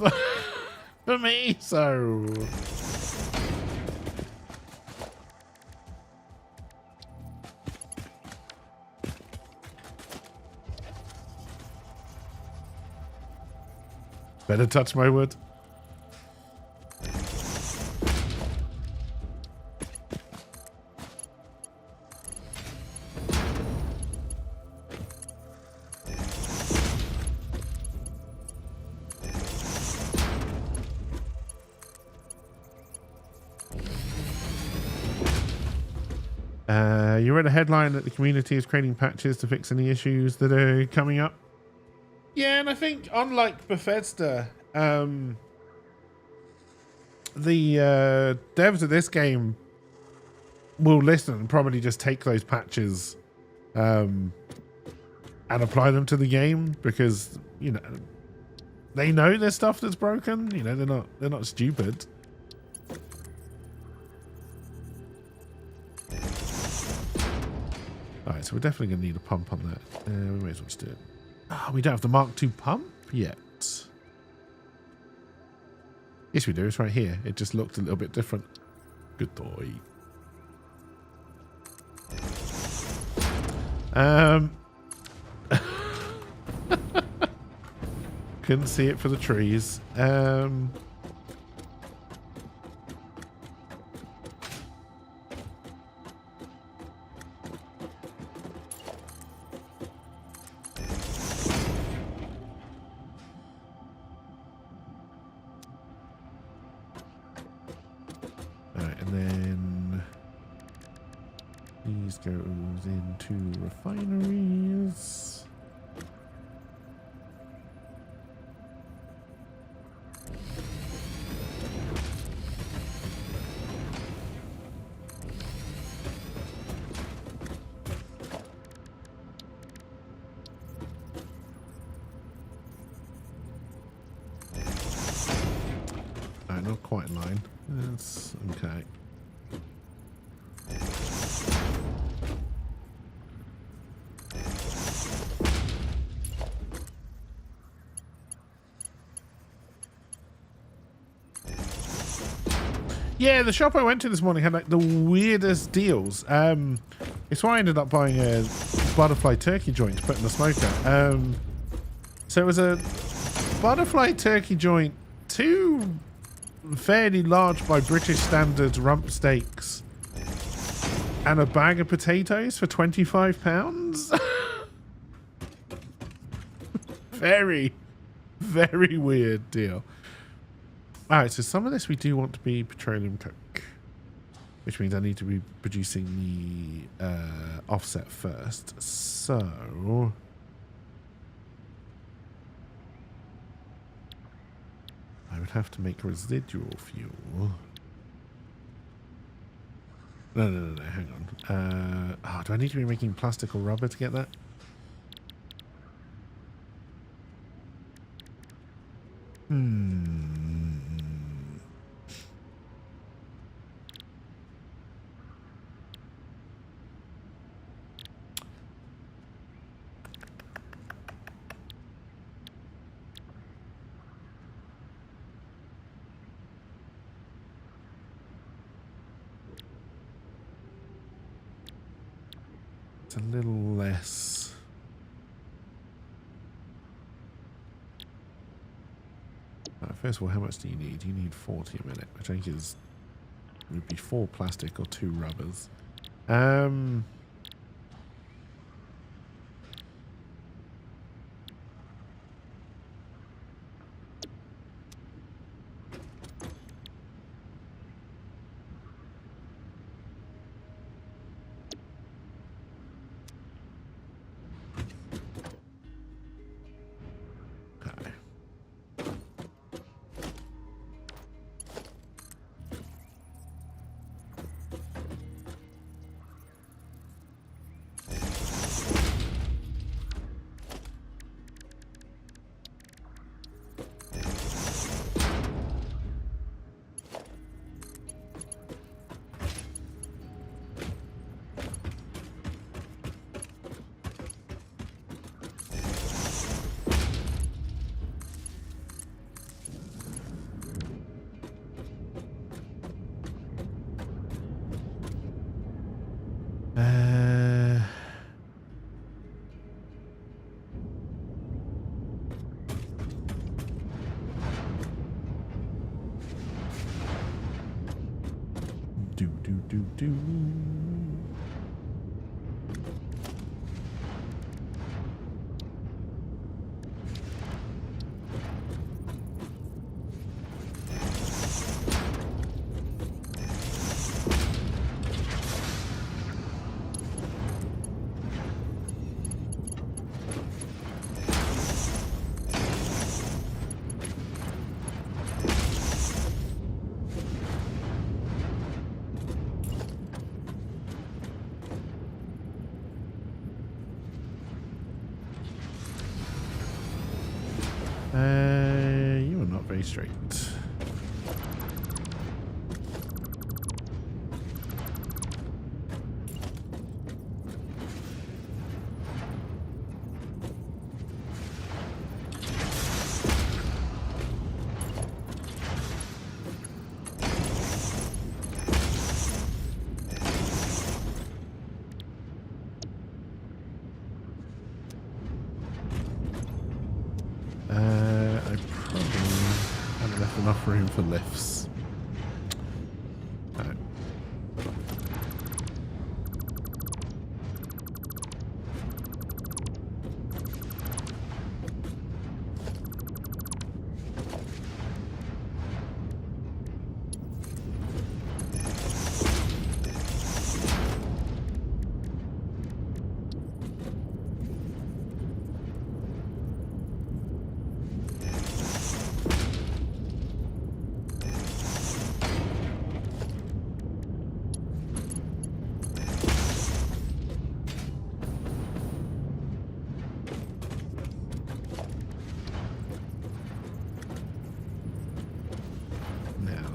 for me, so... Better touch my wood. You read a headline that the community is creating patches to fix any issues that are coming up. Yeah, and I think unlike Bethesda, the devs of this game will listen and probably just take those patches and apply them to the game because, you know, they know there's stuff that's broken. You know, they're not stupid. All right, so we're definitely going to need a pump on that. We may as well just do it. Oh, we don't have the Mark II pump yet. Yes, we do. It's right here. It just looked a little bit different. Good boy. Couldn't see it for the trees. Goes into refineries. Not quite in line. That's okay. Yeah, the shop I went to this morning had like the weirdest deals. It's why I ended up buying a butterfly turkey joint to put in the smoker. So it was a butterfly turkey joint, 2 fairly large by British standards rump steaks, and a bag of potatoes for £25. Very, very weird deal. All right, so some of this we do want to be petroleum coke, which means I need to be producing the offset first. So I would have to make residual fuel. No, hang on. Oh, do I need to be making plastic or rubber to get that? a little less. First of all, how much do you need? You need 40 a minute, which I think is would be 4 plastic or 2 rubbers. Okay. Do. You are not very straight. I probably haven't left enough room for lifts. No.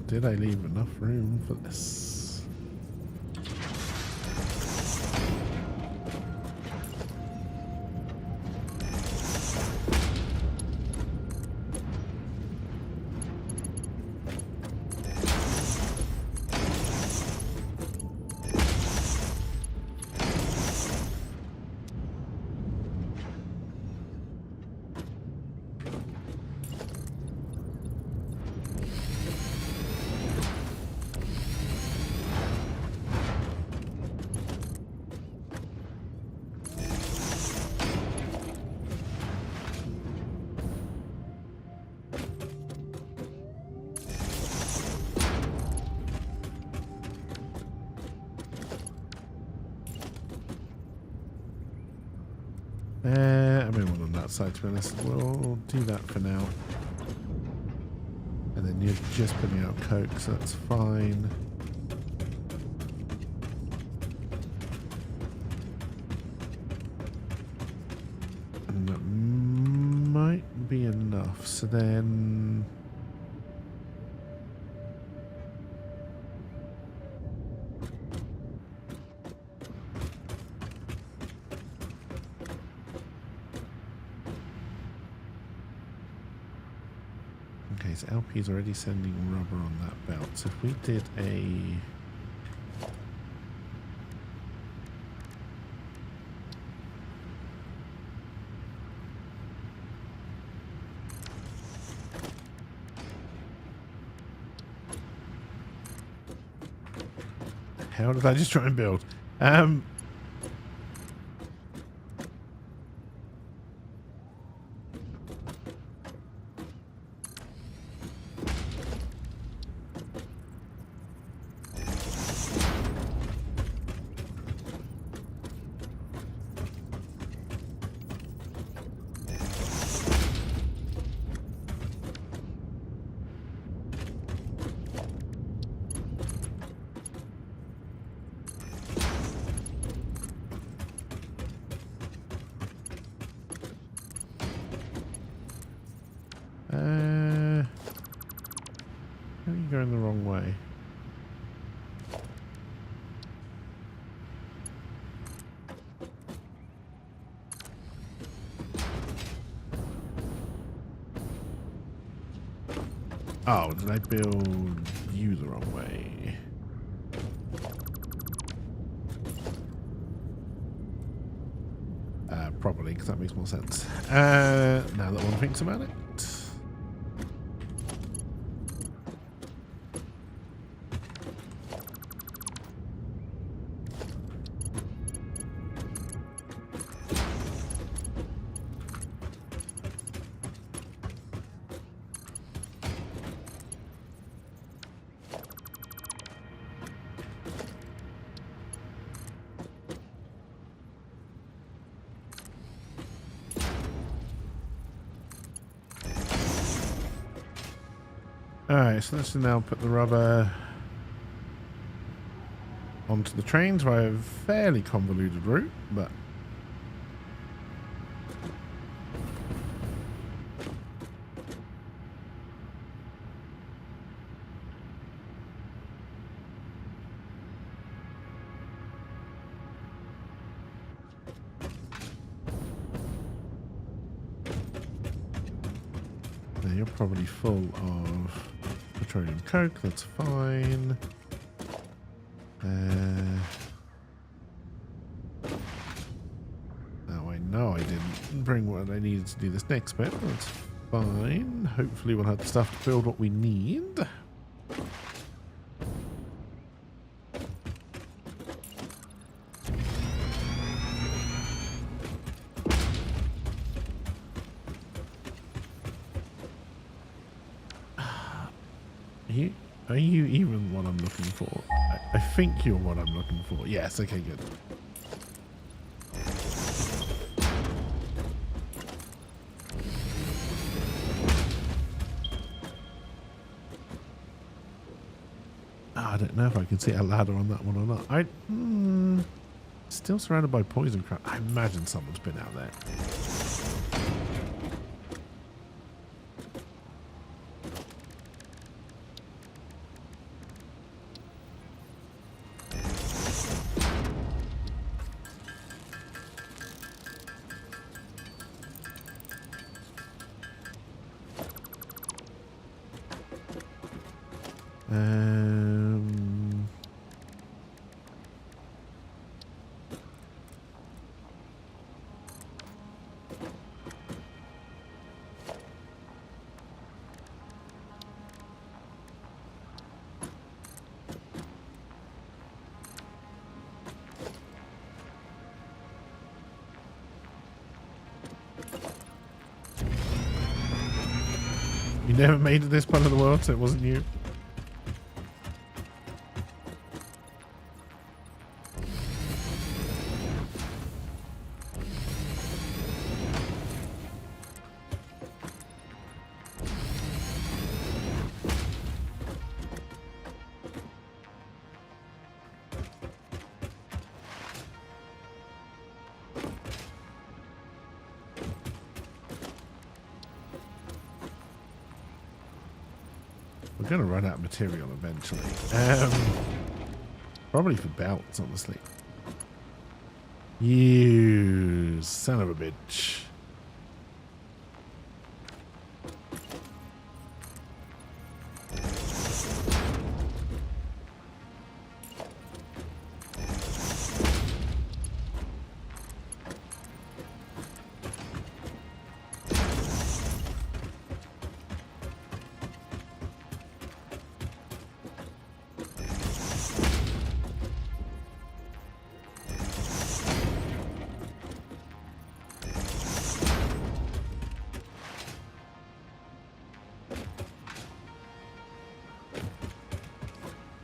Did I leave enough room for this? I mean, one on that side, to be honest. We'll do that for now. And then you're just putting out coke, so that's fine. And that might be enough. So then... Okay, so LP is already sending rubber on that belt. So if we did a... hell did I just try and build? Are you going the wrong way? Oh, did I build you the wrong way? Probably, because that makes more sense. Now that one thinks about it. Alright, so let's now put the rubber onto the trains by a fairly convoluted route, but now you're probably full of petroleum coke, that's fine. Now I know I didn't bring what I needed to do this next bit, but that's fine. Hopefully we'll have the stuff to build what we need. Are you even what I'm looking for? I think you're what I'm looking for. Yes, okay, good. I don't know if I can see a ladder on that one or not. Still surrounded by poison crap. I imagine someone's been out there. You never made it this part of the world, so it wasn't you. We're going to run out of material eventually. Probably for belts, honestly. You son of a bitch.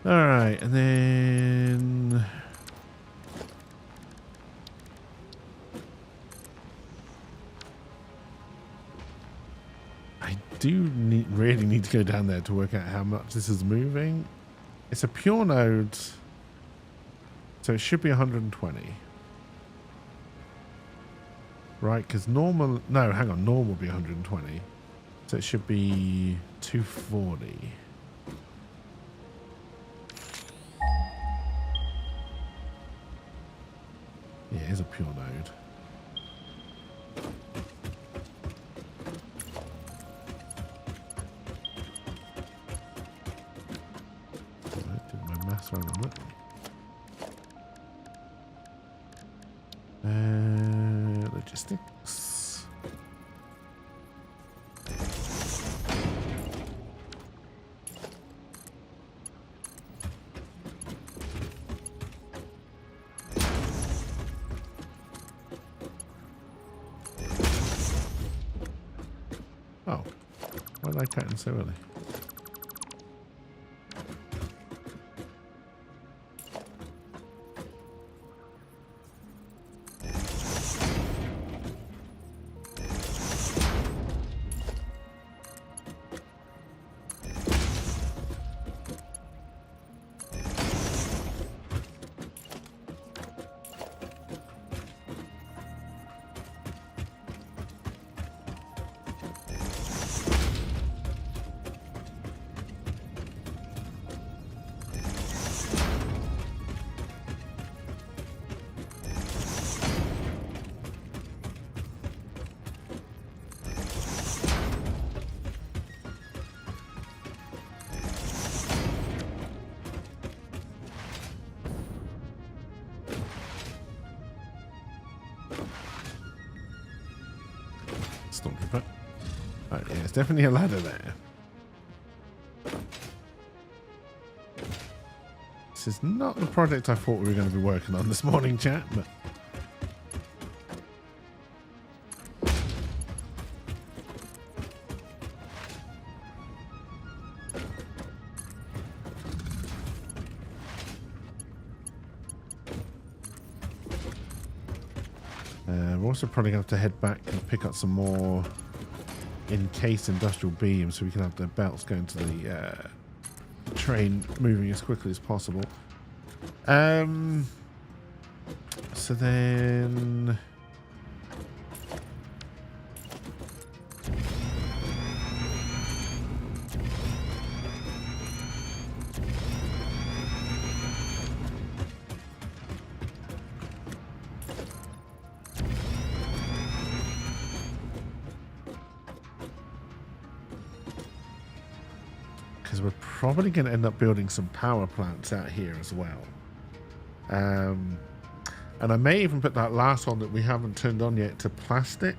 All right, and then I do really need to go down there to work out how much this is moving. It's a pure node, so it should be 120. Right, because normal... No, hang on. Normal will be 120. So it should be 240. Yeah, it is a pure node. Right, did my maths right on that. Logistics. Oh, why did I cut in so early? Stormtrooper. Right, yeah, it's definitely a ladder there. This is not the project I thought we were going to be working on this morning, chat, but... we're also probably going to have to head back and pick up some more encased industrial beams so we can have the belts going to the train moving as quickly as possible. So then... because we're probably going to end up building some power plants out here as well. And I may even put that last one that we haven't turned on yet to plastic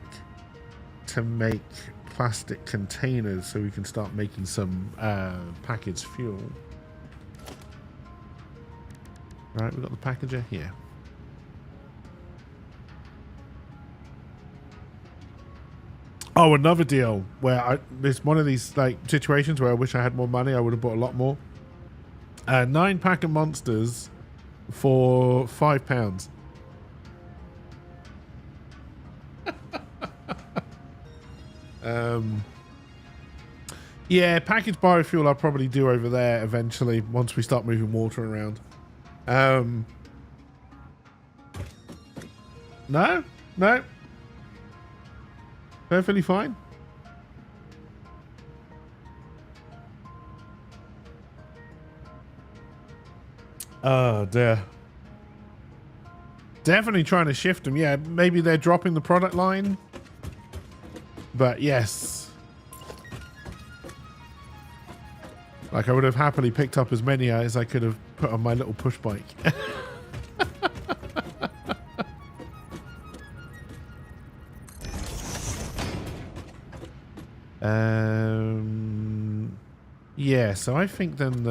to make plastic containers so we can start making some packaged fuel. Right, we've got the packager here. Oh, another deal where there's one of these like situations where I wish I had more money. I would have bought a lot more. 9 pack of monsters for £5. Yeah, packaged biofuel I'll probably do over there eventually once we start moving water around. No. Perfectly fine. Oh dear. Definitely trying to shift them. Yeah, maybe they're dropping the product line. But yes. Like I would have happily picked up as many as I could have put on my little push bike. Yeah, so I think then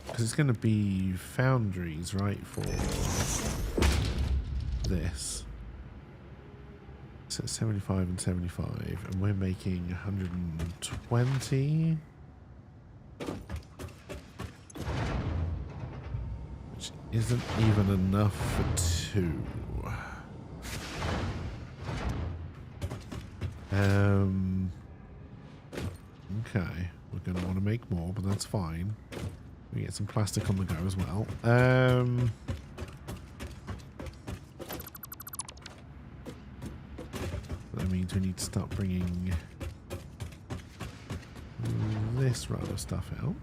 because it's going to be foundries, right, for this. So it's 75 and 75, and we're making 120. isn't even enough for 2. Okay, we're going to want to make more, but that's fine. We get some plastic on the go as well. That means we need to start bringing this rather stuff out.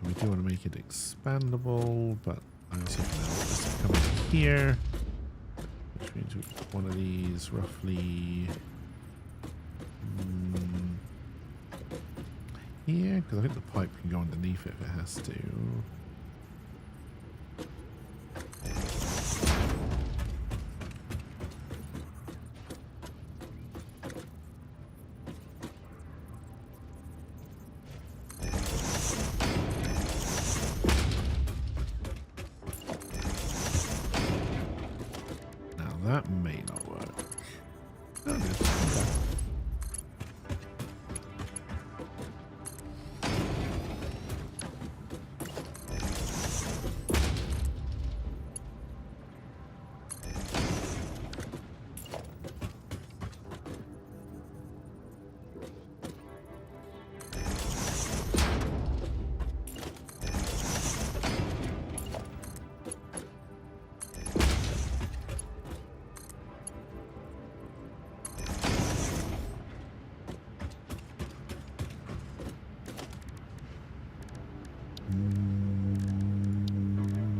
We do want to make it expandable, but I also can have this come in here, which means one of these roughly here, because I think the pipe can go underneath it if it has to. That may not work. Oh, good. Okay.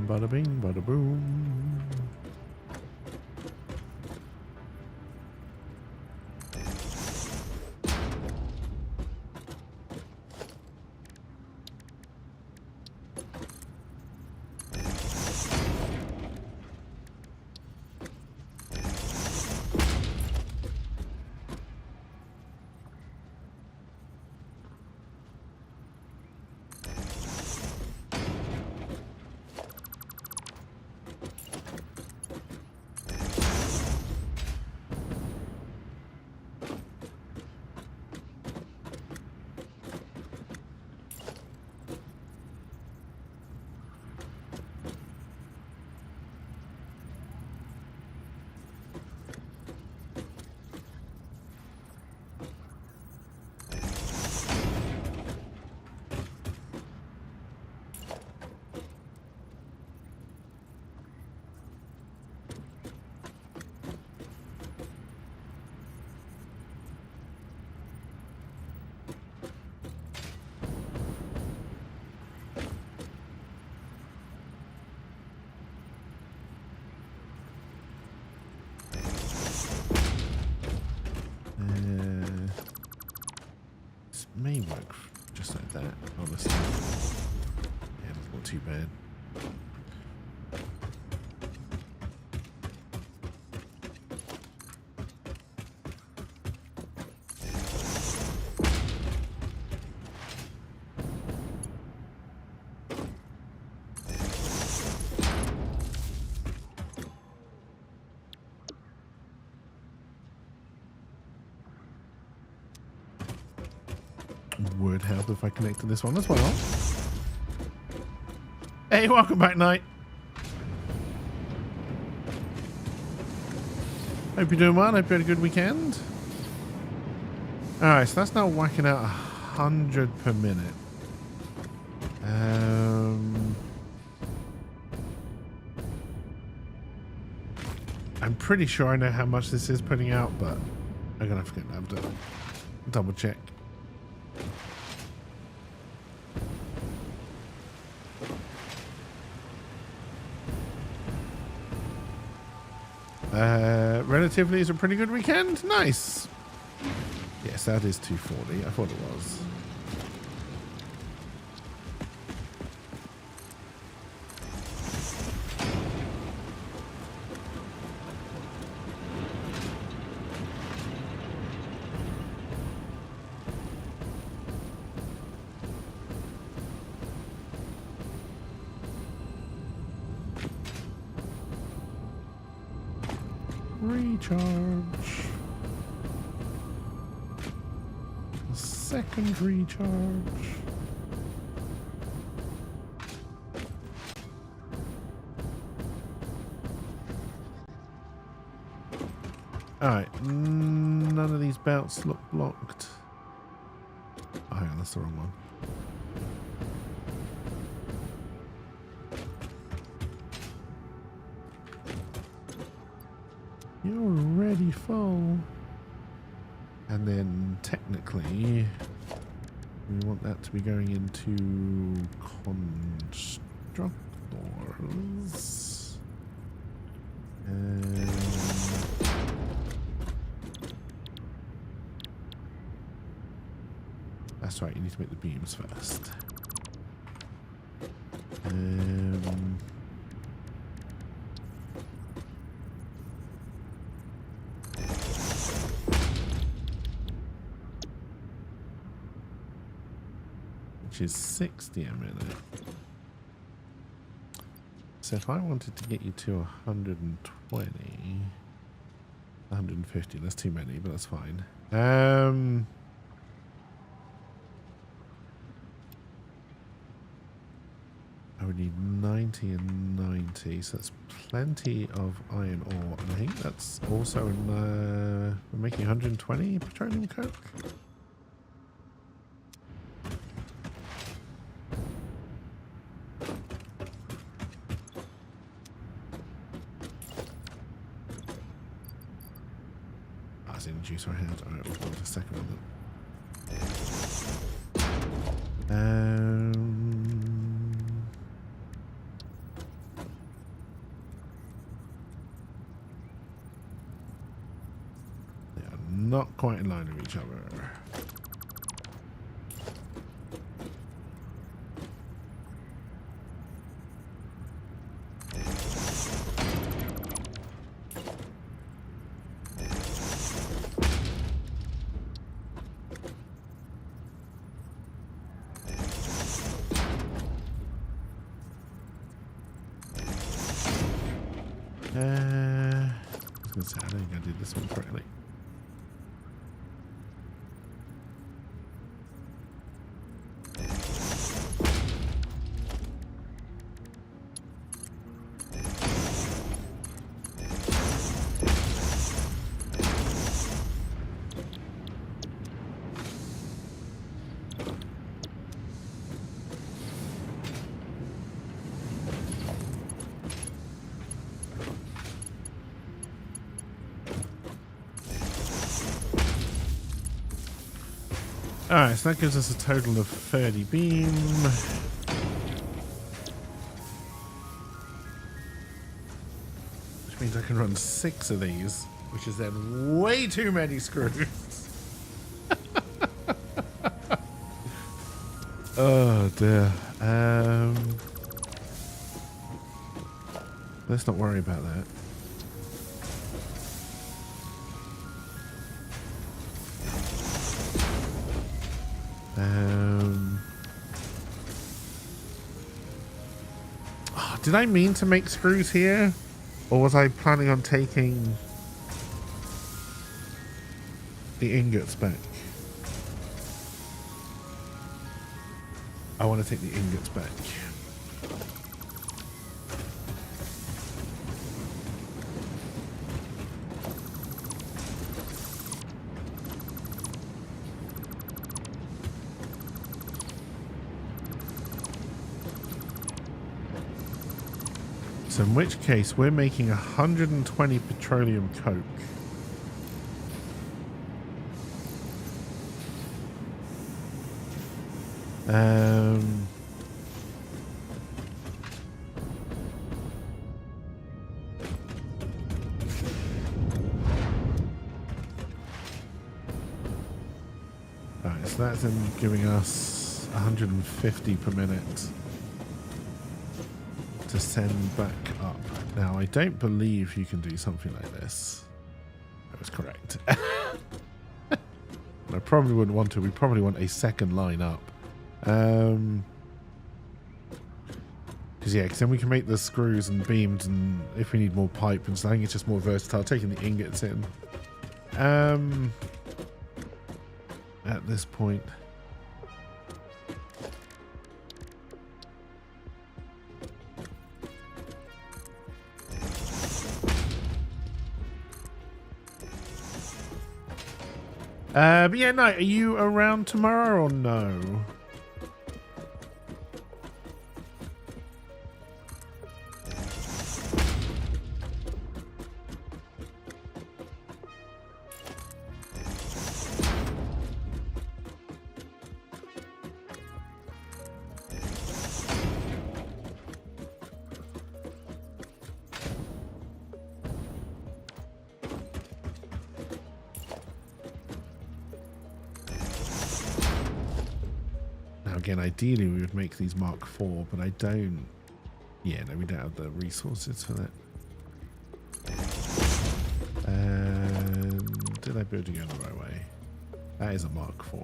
Bada bing, bada boom. May work just like that, honestly. Yeah, it's not too bad. Would help if I connected this one as well. Hey, welcome back, Knight. Hope you're doing well. Hope you had a good weekend. Alright, so that's now whacking out 100 per minute. I'm pretty sure I know how much this is putting out, but I'm gonna have to double check. Relatively is a pretty good weekend. Nice. Yes, that is 240. I thought it was. Recharge. A second recharge. Alright, none of these belts look blocked. Oh, hang on, that's the wrong one. You're already full. And then technically, we want that to be going into constructors. And that's right, you need to make the beams first. Which is 60 a minute. So if I wanted to get you to 120, 150, that's too many, but that's fine. I would need 90 and 90, so that's plenty of iron ore. And I think that's also we're making 120 petroleum coke. That's in juice I had. Alright, we'll go to the second one then. Not quite in line with each other. I was going to say, I don't think I did this one correctly. Alright, so that gives us a total of 30 beam. Which means I can run 6 of these, which is then way too many screws. Oh dear. Let's not worry about that. Oh, did I mean to make screws here? Or was I planning on taking the ingots back? I want to take the ingots back. So in which case, we're making 120 petroleum coke. Alright, so that's in giving us 150 per minute to send back up. Now, I don't believe you can do something like this. That was correct. I probably wouldn't want to. We probably want a second line up. Because Because yeah, because then we can make the screws and beams, and if we need more pipe and stuff, I think it's just more versatile. Taking the ingots in. At this point. But yeah, no, are you around tomorrow or no? Again, ideally we would make these Mark IV, but I don't. Yeah, no, we don't have the resources for that. Did I build it the right way? That is a Mark IV.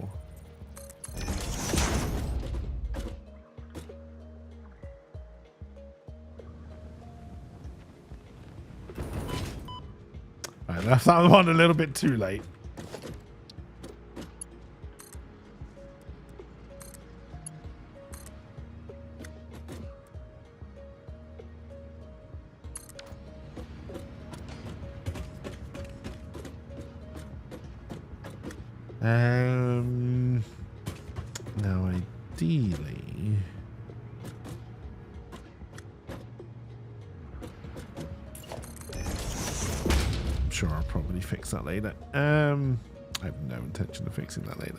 Right, that's that one a little bit too late. Now ideally, I'm sure I'll probably fix that later. I have no intention of fixing that later.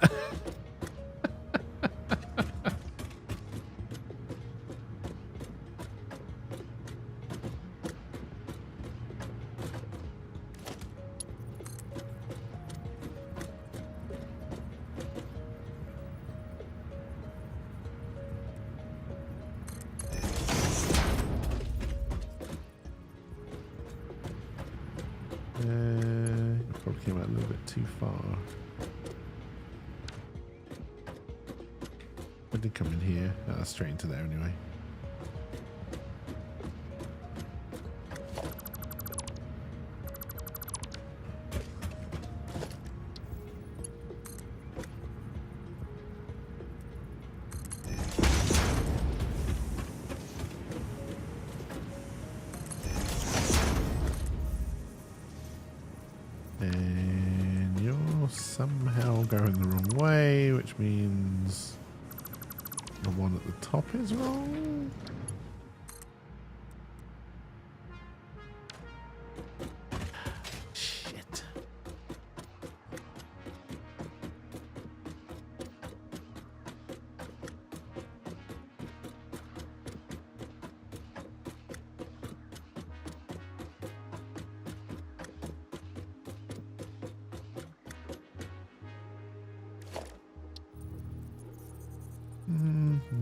Probably came out a little bit too far. I did come in here. No, that's straight into there anyway. And you're somehow going the wrong way, which means the one at the top is wrong. Shit.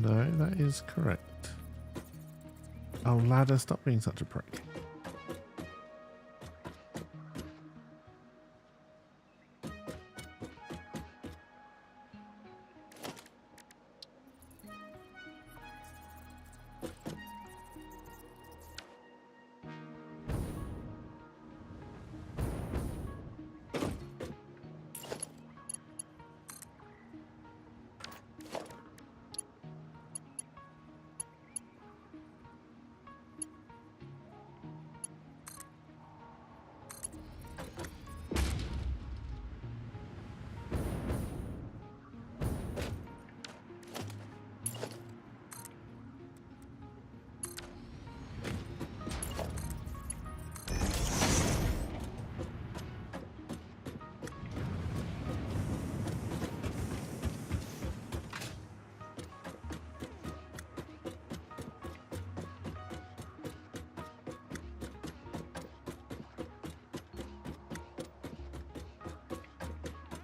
No, that is correct. Oh, ladder, stop being such a prick.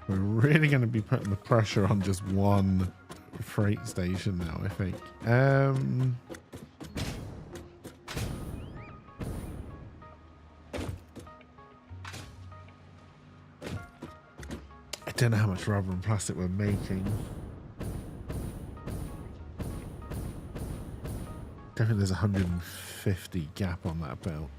We're really going to be putting the pressure on just one freight station now, I think. I don't know how much rubber and plastic we're making. Definitely there's 150 gap on that belt.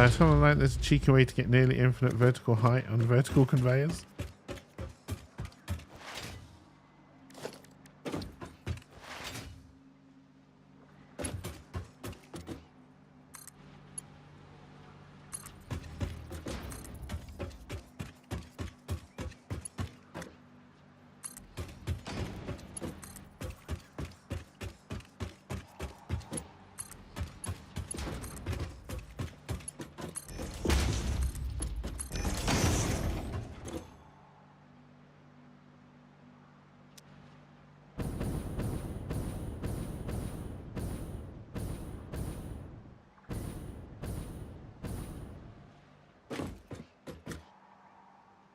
Something like there's a cheeky way to get nearly infinite vertical height on vertical conveyors.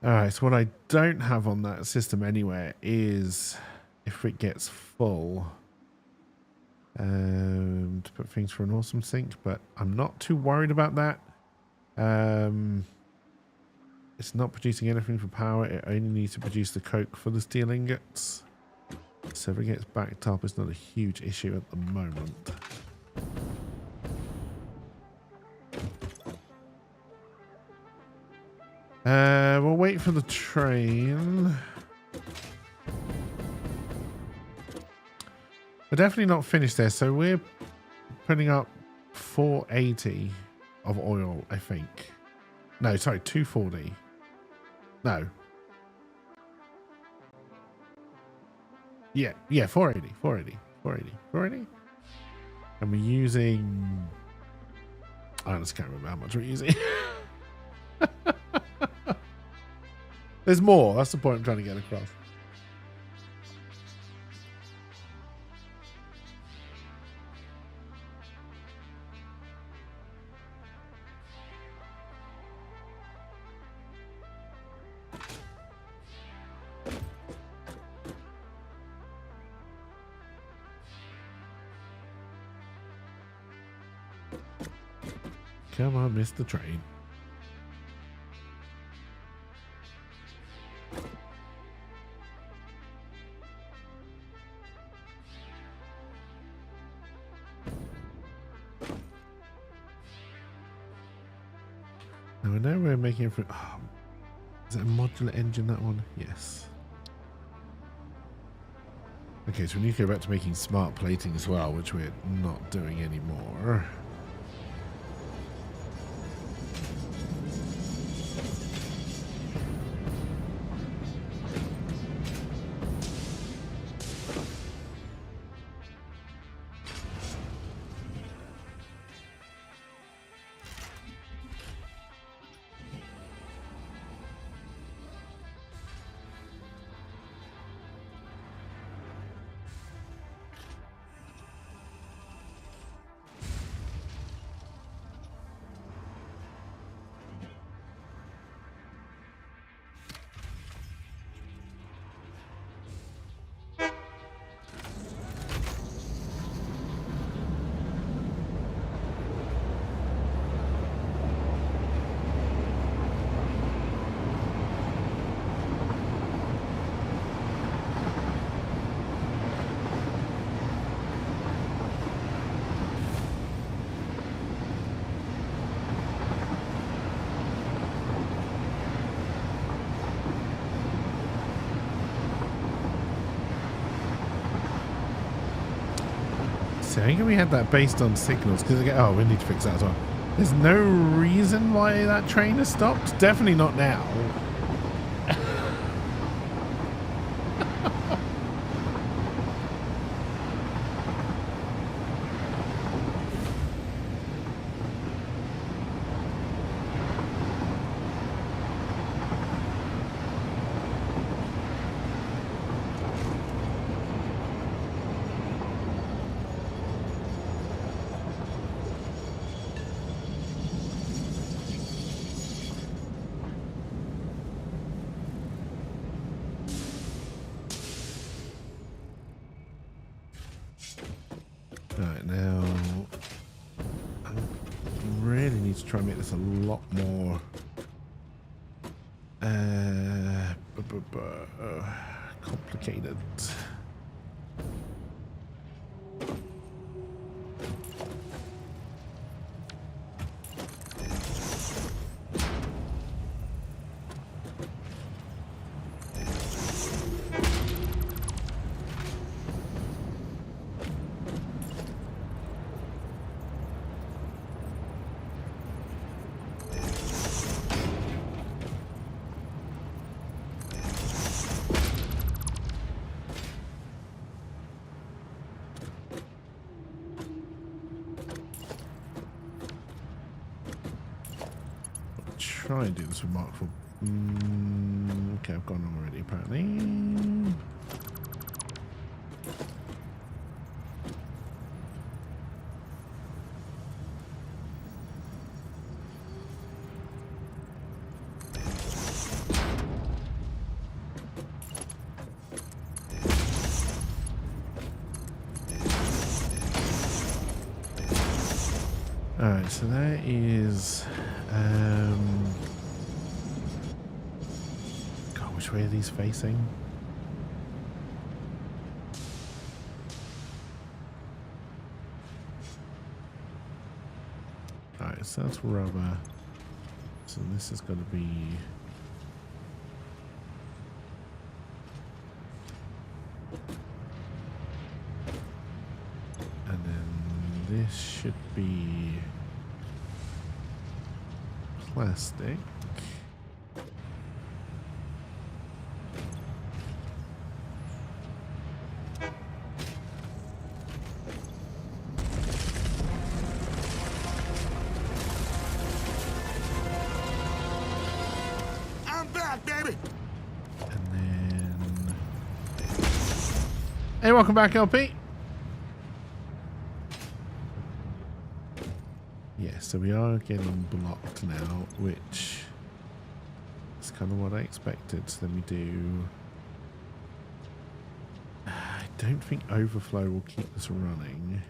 Alright, so what I don't have on that system anywhere is if it gets full to put things for an awesome sink, but I'm not too worried about that. It's not producing anything for power, it only needs to produce the coke for the steel ingots. So if it gets backed up, it's not a huge issue at the moment. We'll wait for the train. We're definitely not finished there, so we're putting up 480 of oil, I think. No, sorry, 240. No. Yeah, 480. And we're using... I just can't remember how much we're using. There's more. That's the point I'm trying to get across. Come on, miss the train. Now I know we're making it for... Oh, is it a modular engine, that one? Yes. Okay, so we need to go back to making smart plating as well, which we're not doing anymore. So I think we had that based on signals because oh, we need to fix that as well. There's no reason why that train has stopped. Definitely not now. need to try and make this a lot more complicated. Try and do this remarkable. Okay, I've gone wrong already, apparently. Alright, so that is God, which way are these facing? Alright, so that's rubber. So this is gonna be and then this should be plastic. I'm back, baby. And then hey, welcome back, LP. Yeah, so we are getting blocked now, which is kind of what I expected. So then we do. I don't think overflow will keep this running.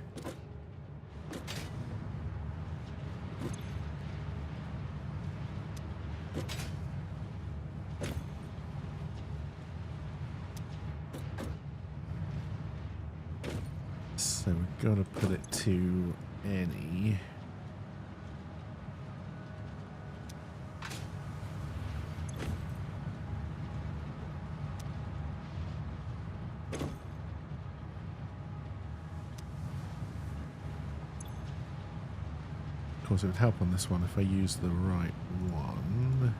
So we've got to put it to any. Of course, it would help on this one if I use the right one.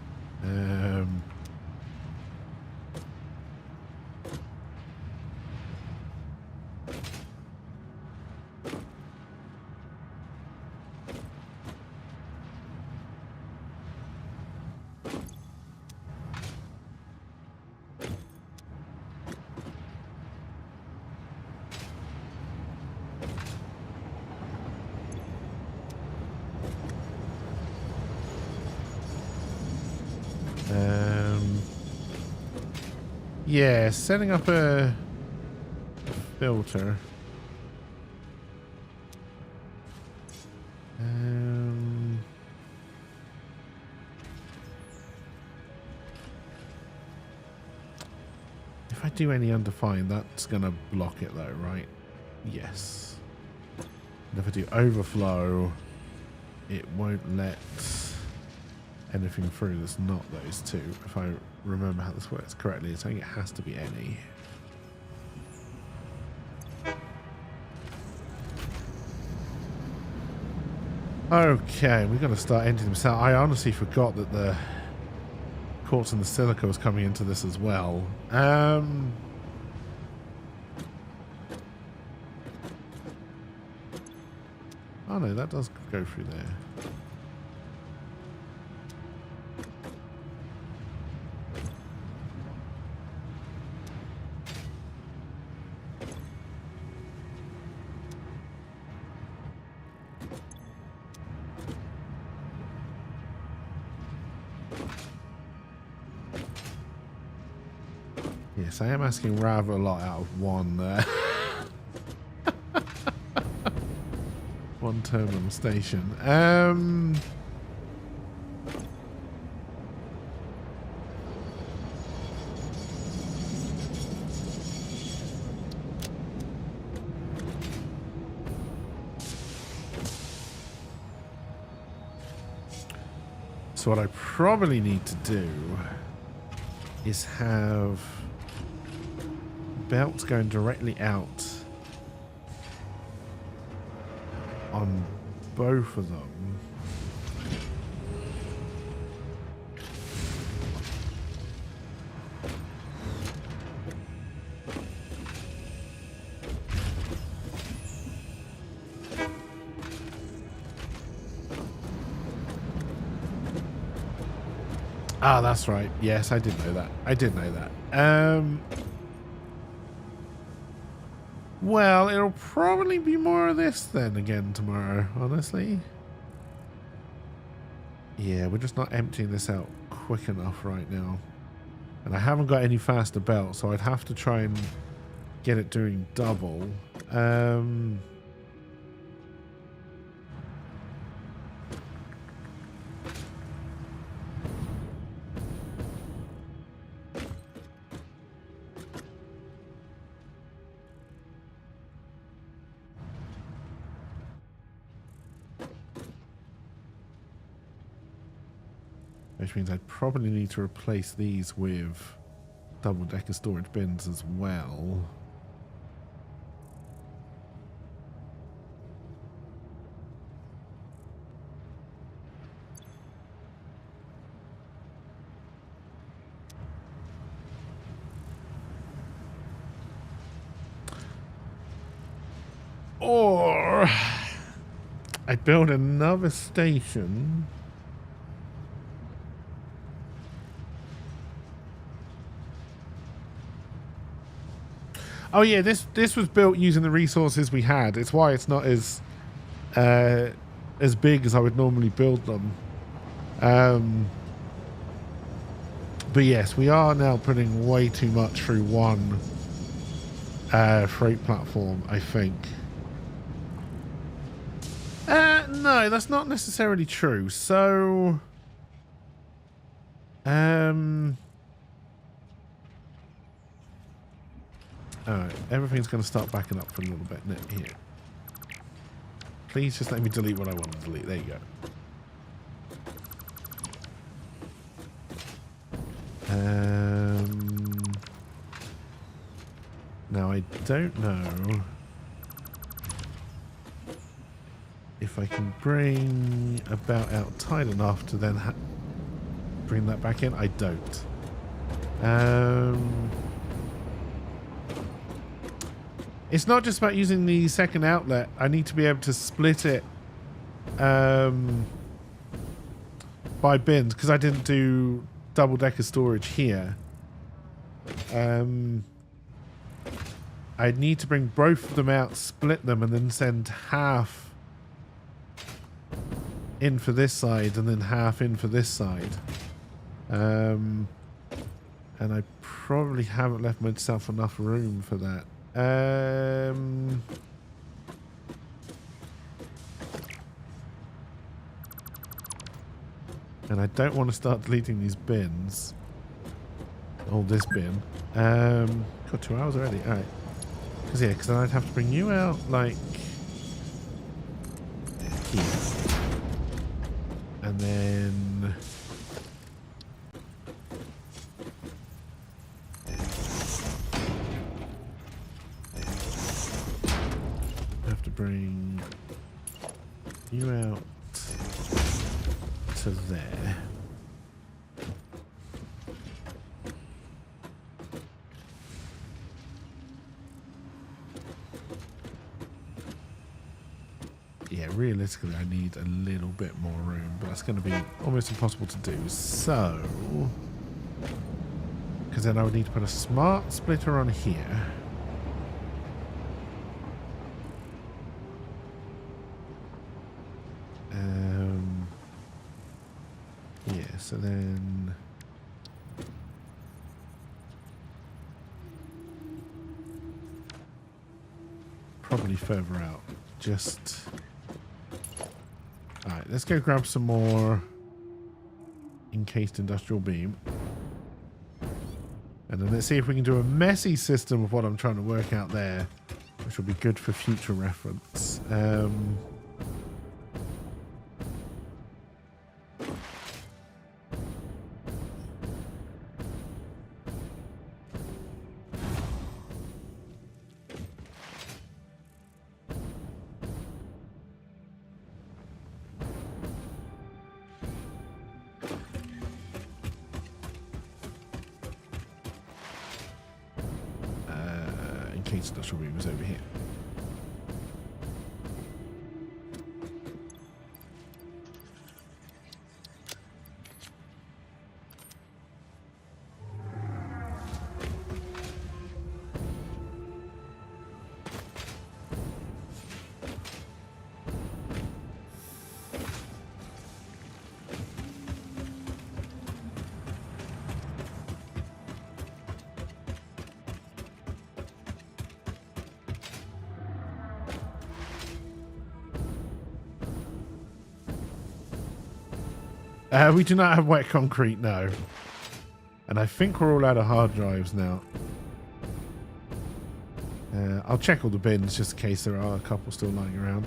Yeah, setting up a filter. If I do any undefined, that's going to block it though, right? Yes. And if I do overflow, it won't let anything through that's not those two. If I remember how this works correctly, I think it has to be any. Okay, we're going to start emptying them out. I honestly forgot that the quartz and the silica was coming into this as well. Oh no, that does go through there. Yes, I am asking rather a lot out of one one terminal station. So what I probably need to do is have belts going directly out on both of them. Ah, that's right. Yes, I did know that. I did know that. Well, it'll probably be more of this then again tomorrow, honestly. Yeah, we're just not emptying this out quick enough right now. And I haven't got any faster belts, so I'd have to try and get it doing double. Which means I'd probably need to replace these with double-decker storage bins as well. Or I'd build another station. Oh yeah, this was built using the resources we had. It's why it's not as big as I would normally build them. But yes, we are now putting way too much through one freight platform, I think. No, that's not necessarily true. So, alright, everything's going to start backing up for a little bit here. Please just let me delete what I want to delete. There you go. Now, I don't know if I can bring about out tight enough to then bring that back in. I don't. It's not just about using the second outlet. I need to be able to split it by bins because I didn't do double-decker storage here. I'd need to bring both of them out, split them, and then send half in for this side and then half in for this side. And I probably haven't left myself enough room for that. And I don't want to start deleting these bins. Oh, this bin. Got 2 hours already. Alright. Because, yeah, because then I'd have to bring you out, like, here. And then have to bring you out to there. Yeah, realistically I need a little bit more room, but that's going to be almost impossible to do. So, because then I would need to put a smart splitter on here. Yeah, so then probably further out. Just alright, let's go grab some more encased industrial beam. And then let's see if we can do a messy system of what I'm trying to work out there, which will be good for future reference. Case Industrial Room is over here. We do not have wet concrete, no. And I think we're all out of hard drives now. I'll check all the bins just in case there are a couple still lying around.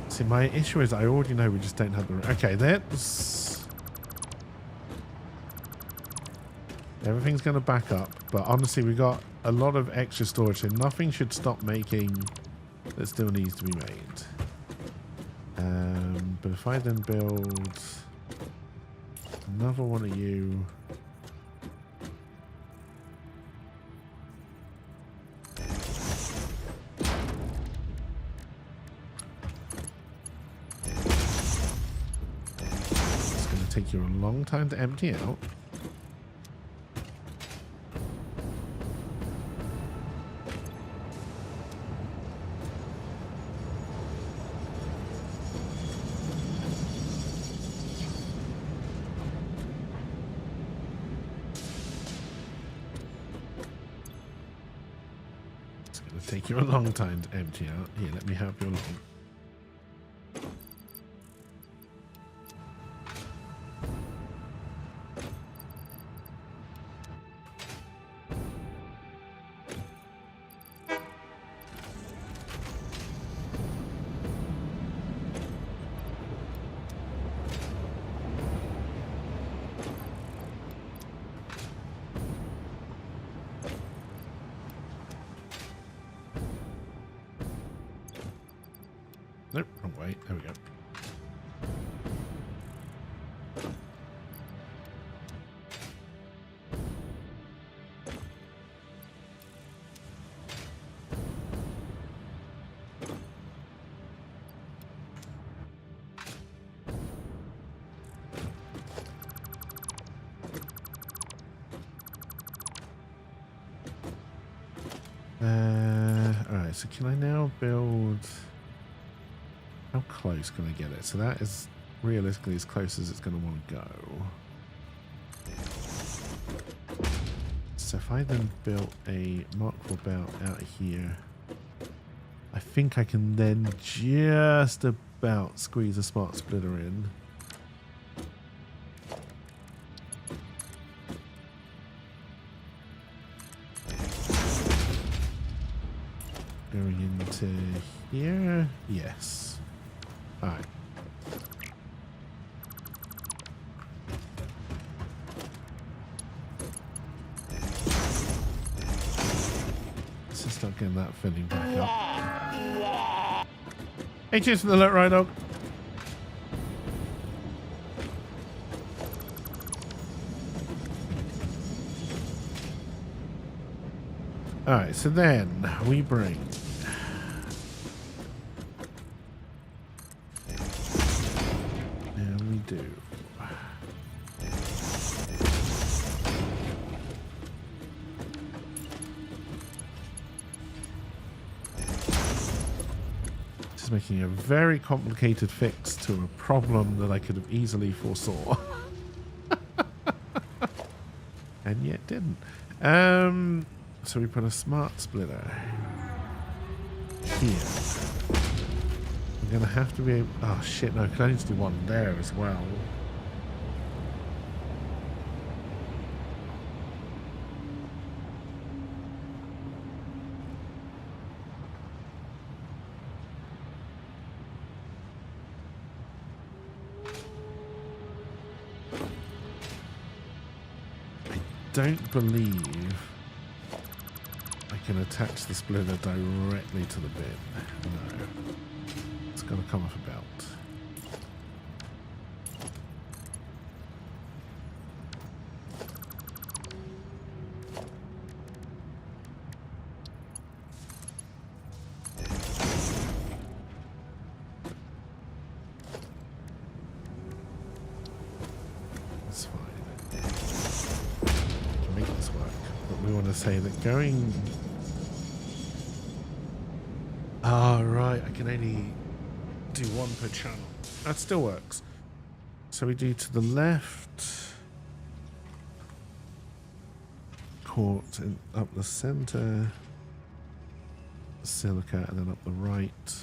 See, my issue is I already know we just don't have the... Okay, that's... Everything's going to back up, but honestly, we got a lot of extra storage, so nothing should stop making that still needs to be made. But if I then build another one of you... Take you a long time to empty out. It's going to take you a long time to empty out. Here, let me help you along. Nope, wrong way. There we go. Alright, so can I now build... How close can I get it? So that is realistically as close as it's going to want to go. So if I then built a Mark IV belt out here, I think I can then just about squeeze a smart splitter in. Going into here, yes. All right. Let's just start getting that filling back up. Hey, cheers for the alert, Ride Dog. All right, so then we bring... do. This is making a very complicated fix to a problem that I could have easily foresaw. And yet didn't. So we put a smart splitter here. I'm gonna have to be able... Oh shit, no, I need to do one there as well. I don't believe can attach the splitter directly to the bin. No. It's got to come off a belt. That's fine. Can make this work. But we want to say that going... Ah, right. I can only do one per channel. That still works. So we do to the left. Quartz in, up the center. Silica, and then up the right.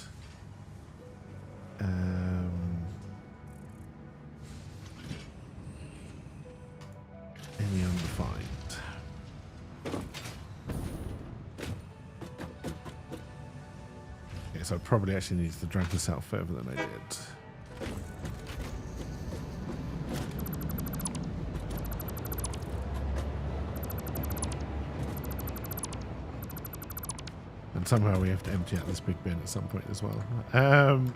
Any undefined. Okay, so I probably actually need to drag this out further than I did. And somehow we have to empty out this big bin at some point as well. God,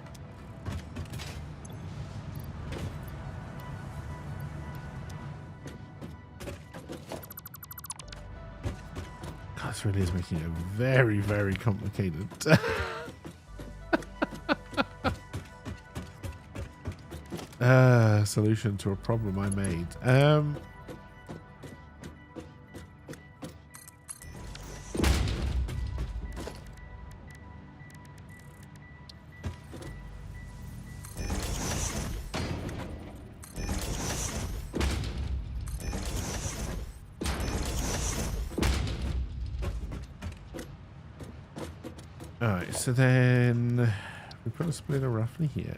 this really is making it very, very complicated. Solution to a problem I made. Alright, so then we put a splitter roughly here.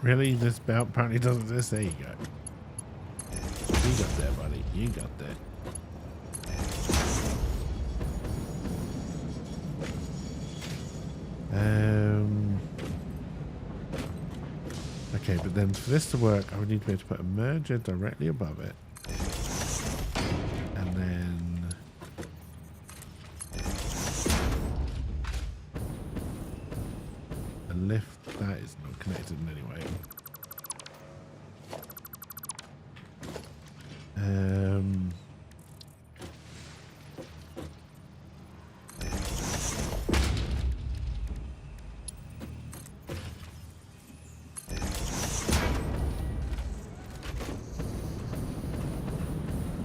Really? This belt apparently doesn't exist? There you go. You got that, buddy. You got that. Okay, but then for this to work, I would need to be able to put a merger directly above it. And then... a lift that is not connected in any way.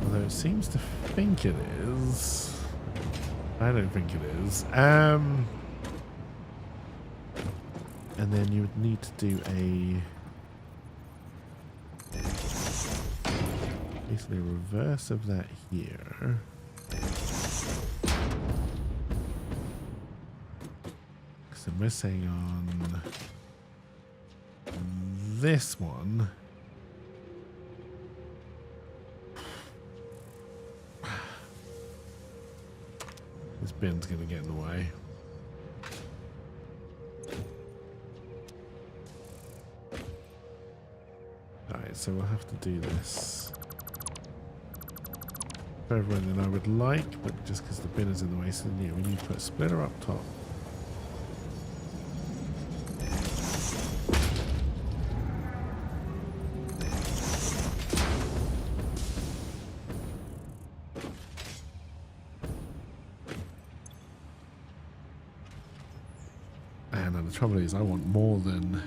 Although it seems to think it is. I don't think it is. And then you would need to do a basically a reverse of that here. Because I'm missing on this one. This bin's gonna get in the way. Alright, so we'll have to do this further in than I would like, but just because the bin is in the way, so yeah, we need to put a splitter up top. And the trouble is, I want more than...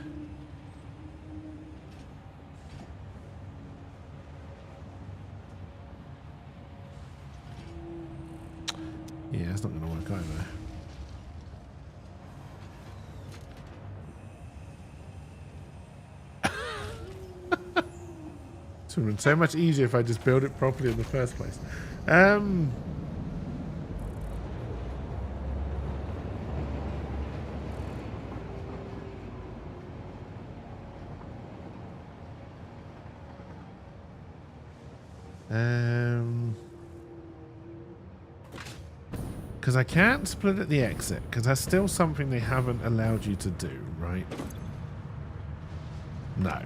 Yeah, it's not going to work either. It would have been so much easier if I just built it properly in the first place. Because I can't split at the exit, because that's still something they haven't allowed you to do, right? No.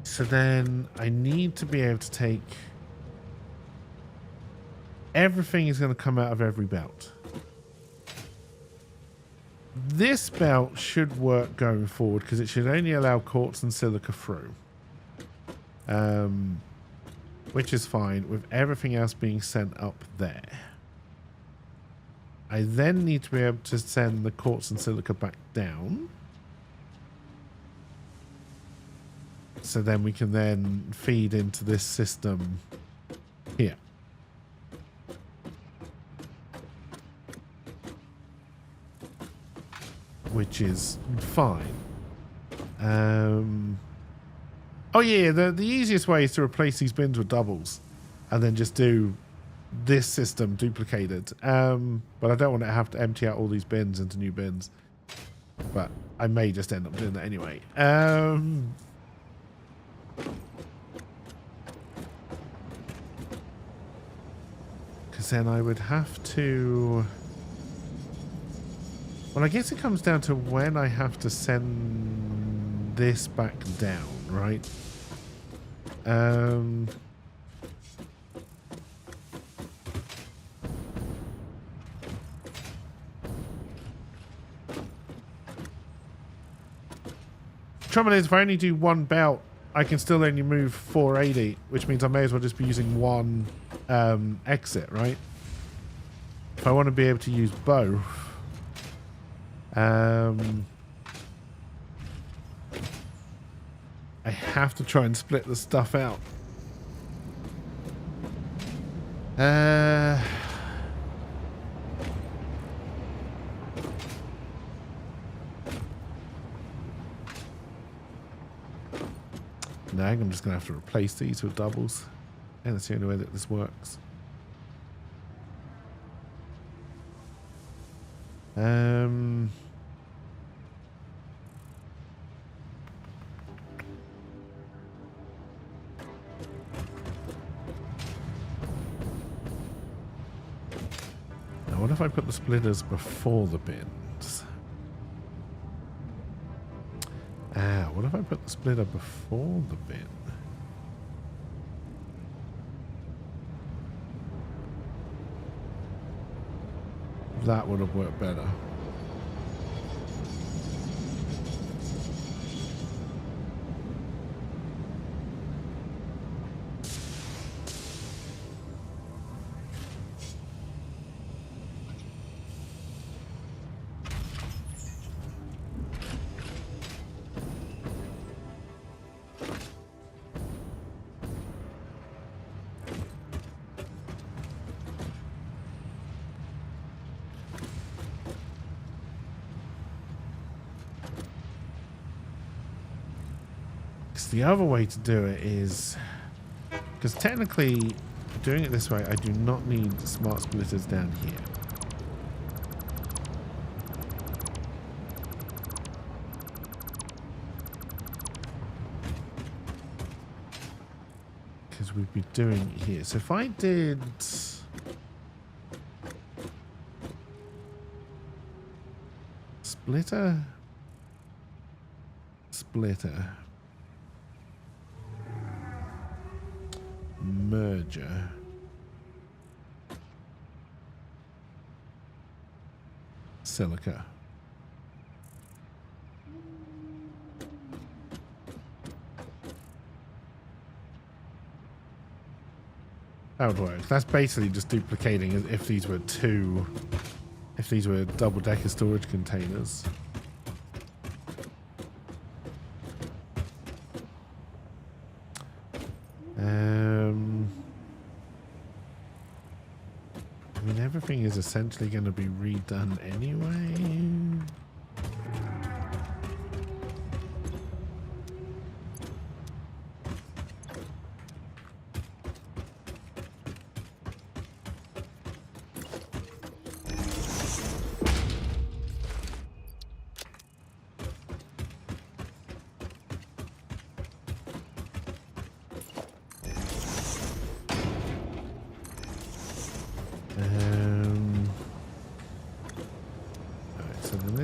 So then I need to be able to take... Everything is going to come out of every belt. This belt should work going forward because it should only allow quartz and silica through. Which is fine with everything else being sent up there. I then need to be able to send the quartz and silica back down. So then we can then feed into this system here. Which is fine. Oh yeah, the easiest way is to replace these bins with doubles and then just do this system duplicated. But I don't want to have to empty out all these bins into new bins. But I may just end up doing that anyway. Because then I would have to... Well, I guess it comes down to when I have to send this back down, right? Trouble is, if I only do one belt, I can still only move 480, which means I may as well just be using one exit, right? If I want to be able to use both... I have to try and split the stuff out. Nag, I'm just going to have to replace these with doubles. And that's the only way that this works. Now, what if I put the splitters before the bins? What if I put the splitter before the bin? That would have worked better. The other way to do it is, because technically doing it this way, I do not need smart splitters down here. Because we'd be doing it here. So if I did... Splitter... Splitter... Merger. Silica. That would work. That's basically just duplicating if these were double-decker storage containers. I mean, everything is essentially going to be redone anyway.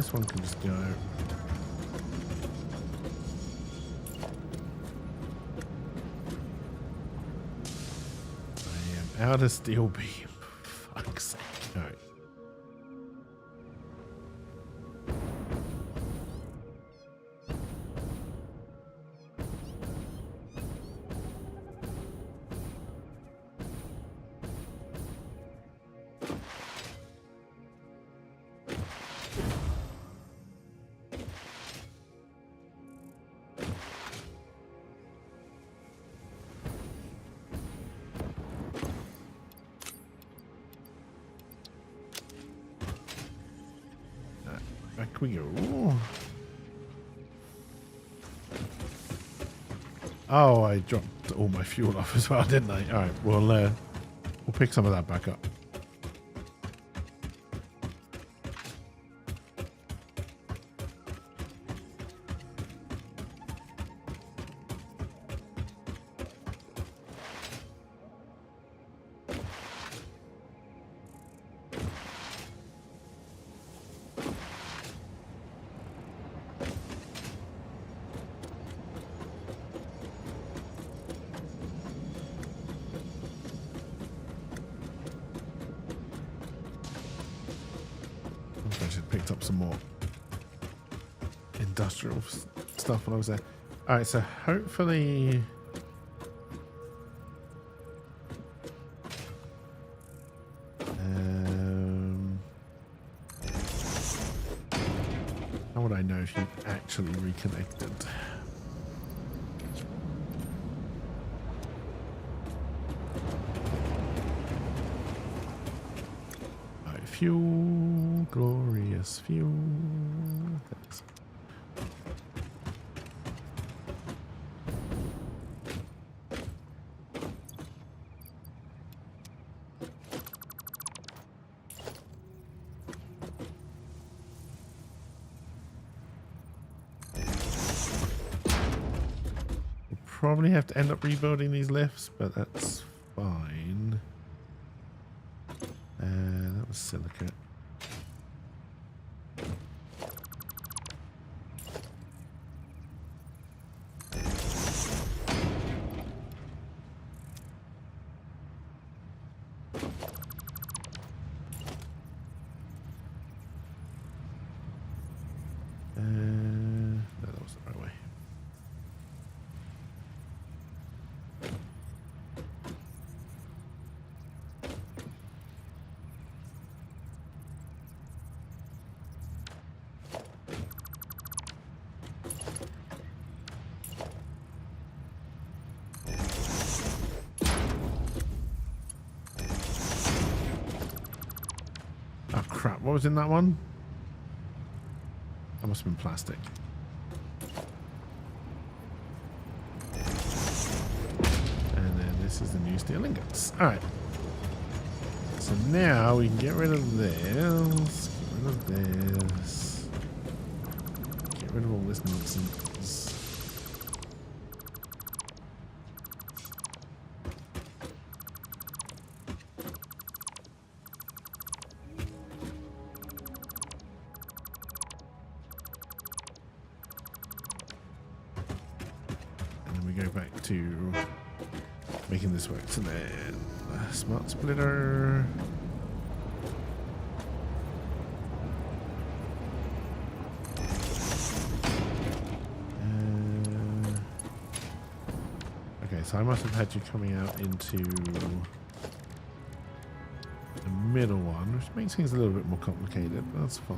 this one can just go. I am out of steel beam. Fuck's sake. Alright. Back we go. Oh, I dropped all my fuel off as well, didn't I? Alright, we'll pick some of that back up. I should have picked up some more industrial stuff when I was there. Alright, so hopefully... how would I know if you actually reconnected? Alright, fuel, glorious fuel. Thanks. Probably have to end up rebuilding these lifts, but that's fine. That was silicate. No, that was the right way. Oh crap, what was in that one? That must have been plastic. And then this is the new steel ingots. Alright. So now we can get rid of this. Get rid of this. Get rid of all this nonsense. Go back to making this work. So then, smart splitter. Okay, so I must have had you coming out into the middle one, which makes things a little bit more complicated, but that's fine.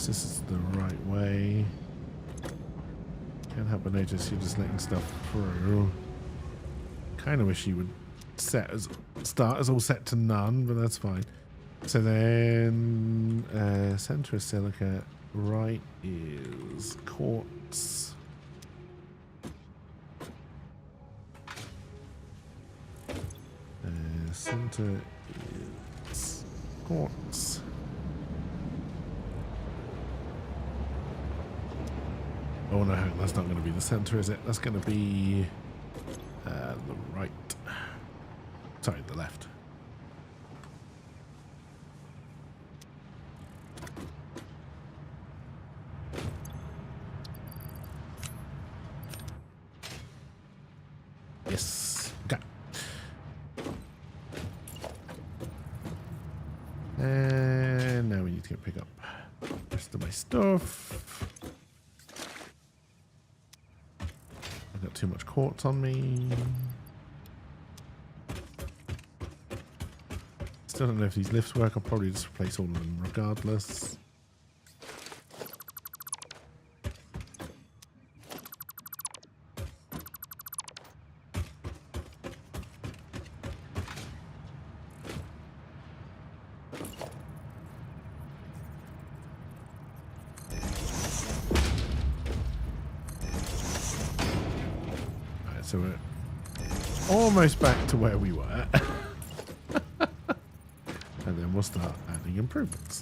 This is the right way. Can't help but notice you're just letting stuff through. Kind of wish you would start as all set to none, but that's fine. So then, center is silica, right is quartz. Center is quartz. Oh no, that's not going to be the center, is it? That's going to be the right. Sorry, the left. Yes. Okay. And now we need to go pick up the rest of my stuff. I've got too much quartz on me. Still don't know if these lifts work. I'll probably just replace all of them regardless. Alright, so we're almost back to where we were. And then we'll start adding improvements.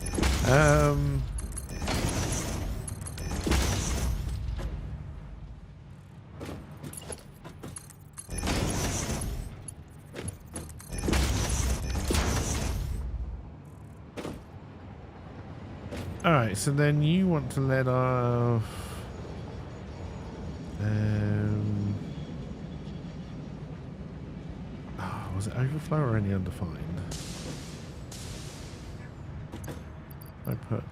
Alright, so then you want to let off... was it overflow or any undefined? I put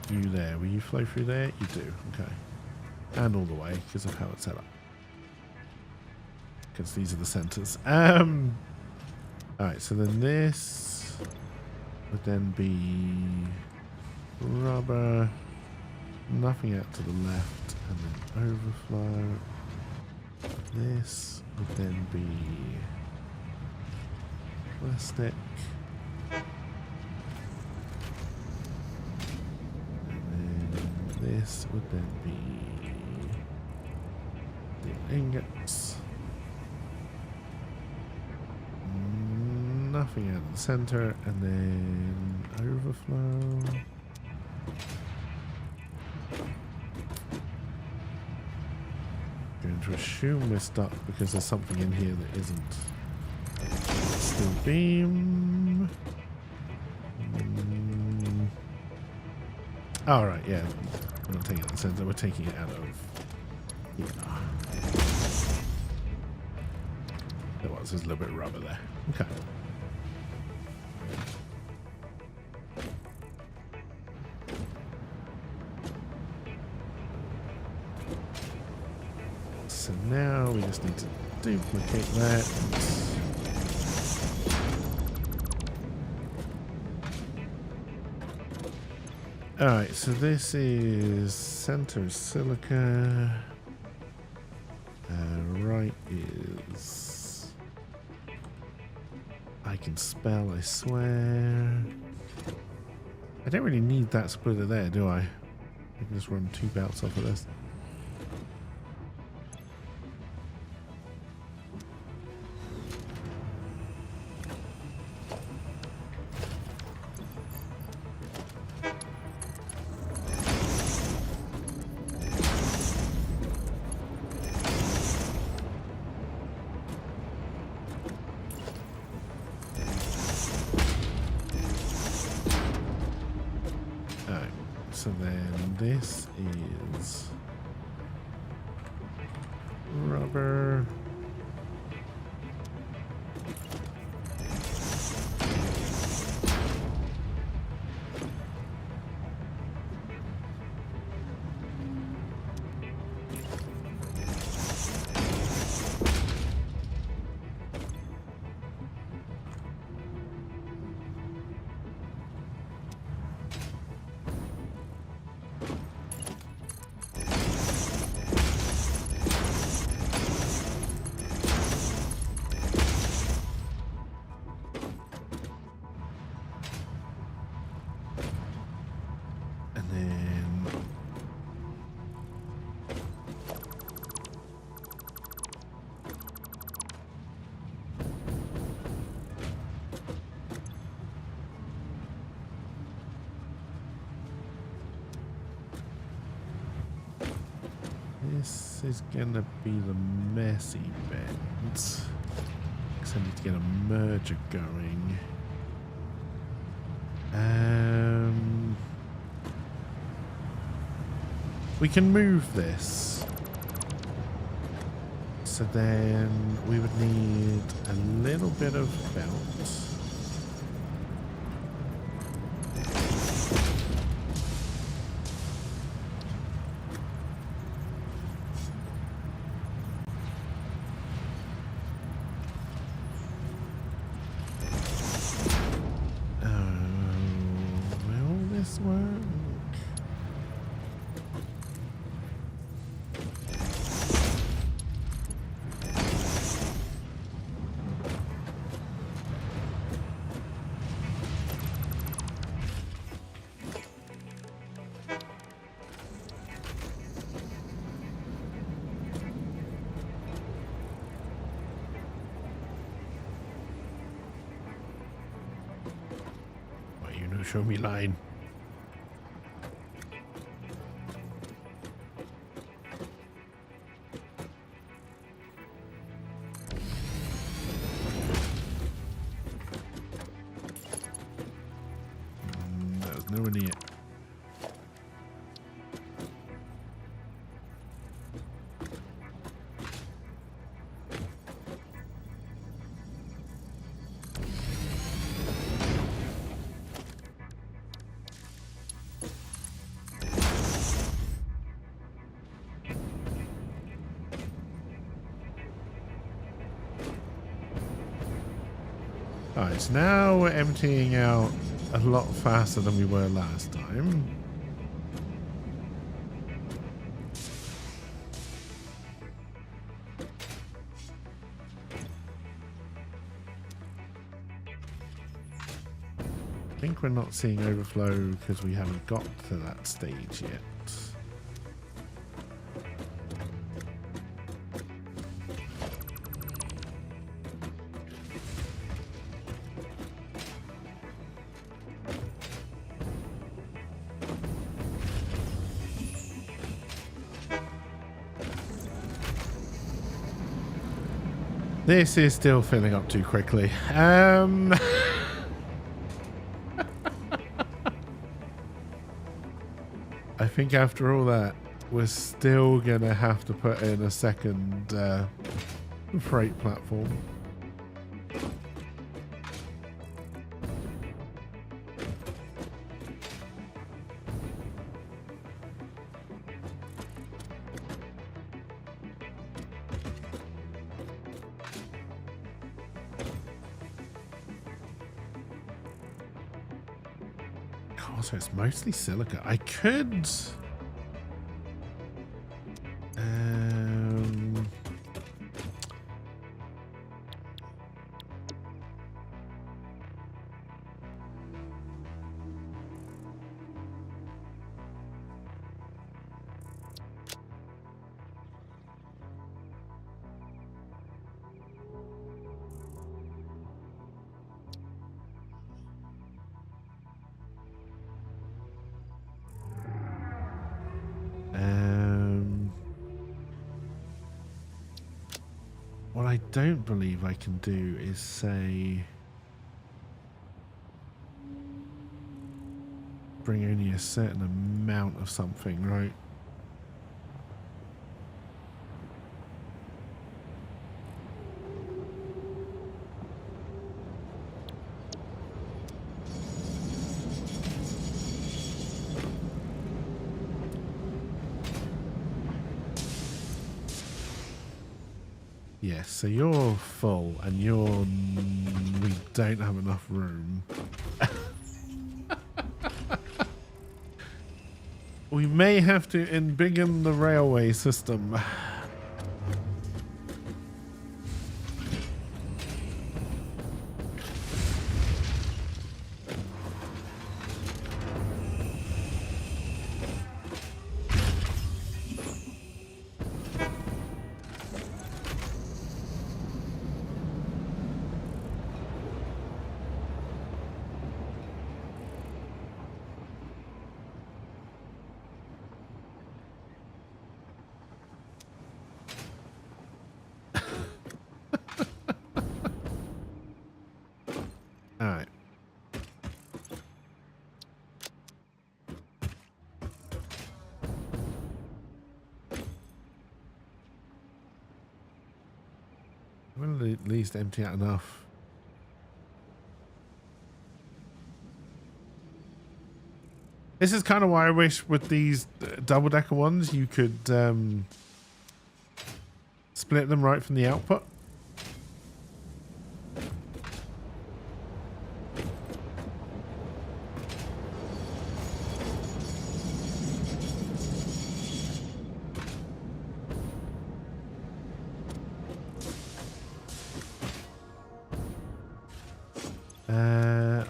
you there. Will you flow through there? You do. Okay. And all the way because of how it's set up. Because these are the centers. Alright, so then this would then be rubber. Nothing out to the left. And then overflow. This would then be plastic. This would then be the ingots. Nothing out of the center, and then overflow. Going to assume we're stuck because there's something in here that isn't. Steel beam. All right, yeah. We're not taking it out of the center, we're taking it out of here. There was, there's a little bit of rubber there. Okay. So now we just need to duplicate that. Alright, so this is center silica. Right is... I can spell, I swear. I don't really need that splitter there, do I? I can just run 2 belts off of this. So then this is rubber. This is gonna be the messy bit. Because I need to get a merger going. We can move this. So then we would need a little bit of belt. Will this work? Why you no show me line? That was nowhere near it. Alright, so now we're emptying out a lot faster than we were last time. I think we're not seeing overflow because we haven't got to that stage yet. This is still filling up too quickly. I think after all that, we're still gonna have to put in a second freight platform. Oh, so it's mostly silica. I could... What I don't believe I can do is say bring only a certain amount of something, right? Yes, so you're full and we don't have enough room. We may have to embiggen the railway system. We'll at least empty out enough. This is kind of why I wish with these double-decker ones you could split them right from the output.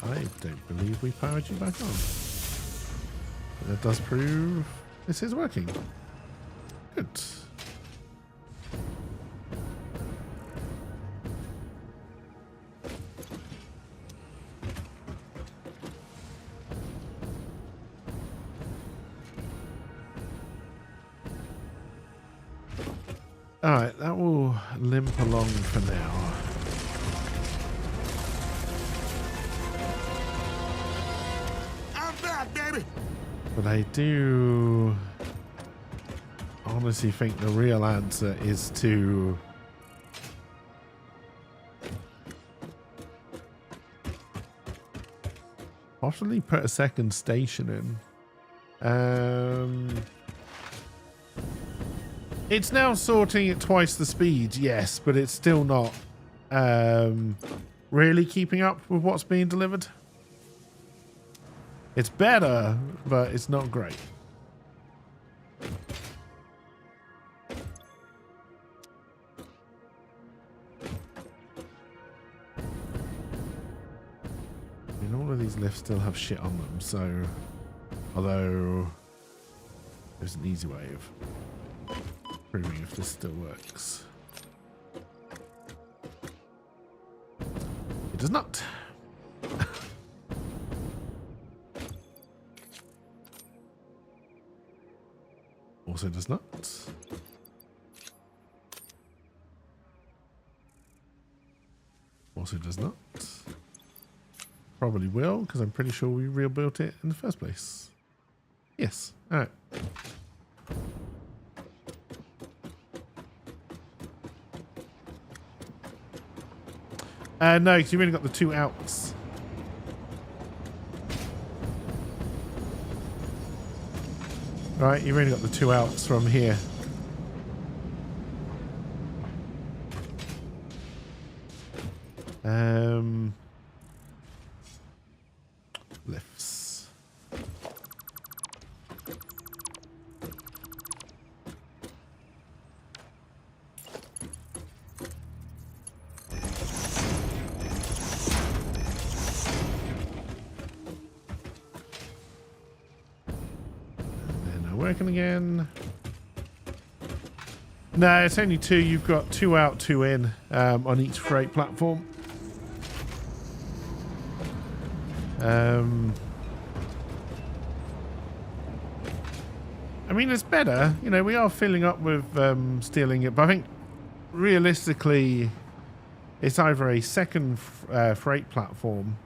I don't believe we powered you back on. That does prove this is working. Good. Alright, that will limp along for now. But I do honestly think the real answer is to possibly put a second station in. It's now sorting at twice the speed, yes, but it's still not really keeping up with what's being delivered. It's better, but it's not great. I mean, all of these lifts still have shit on them, so... Although... There's an easy way of proving if this still works. It does not. Also does not. Also does not. Probably will, because I'm pretty sure we rebuilt it in the first place. Yes. Alright. No, because you've only got the two outs. Right, you've only got the two outs from here. Lifts. Working again. No, it's only two. You've got two out, two in on each freight platform. I mean, it's better. You know, we are filling up with stealing it, but I think realistically, it's either a second freight platform,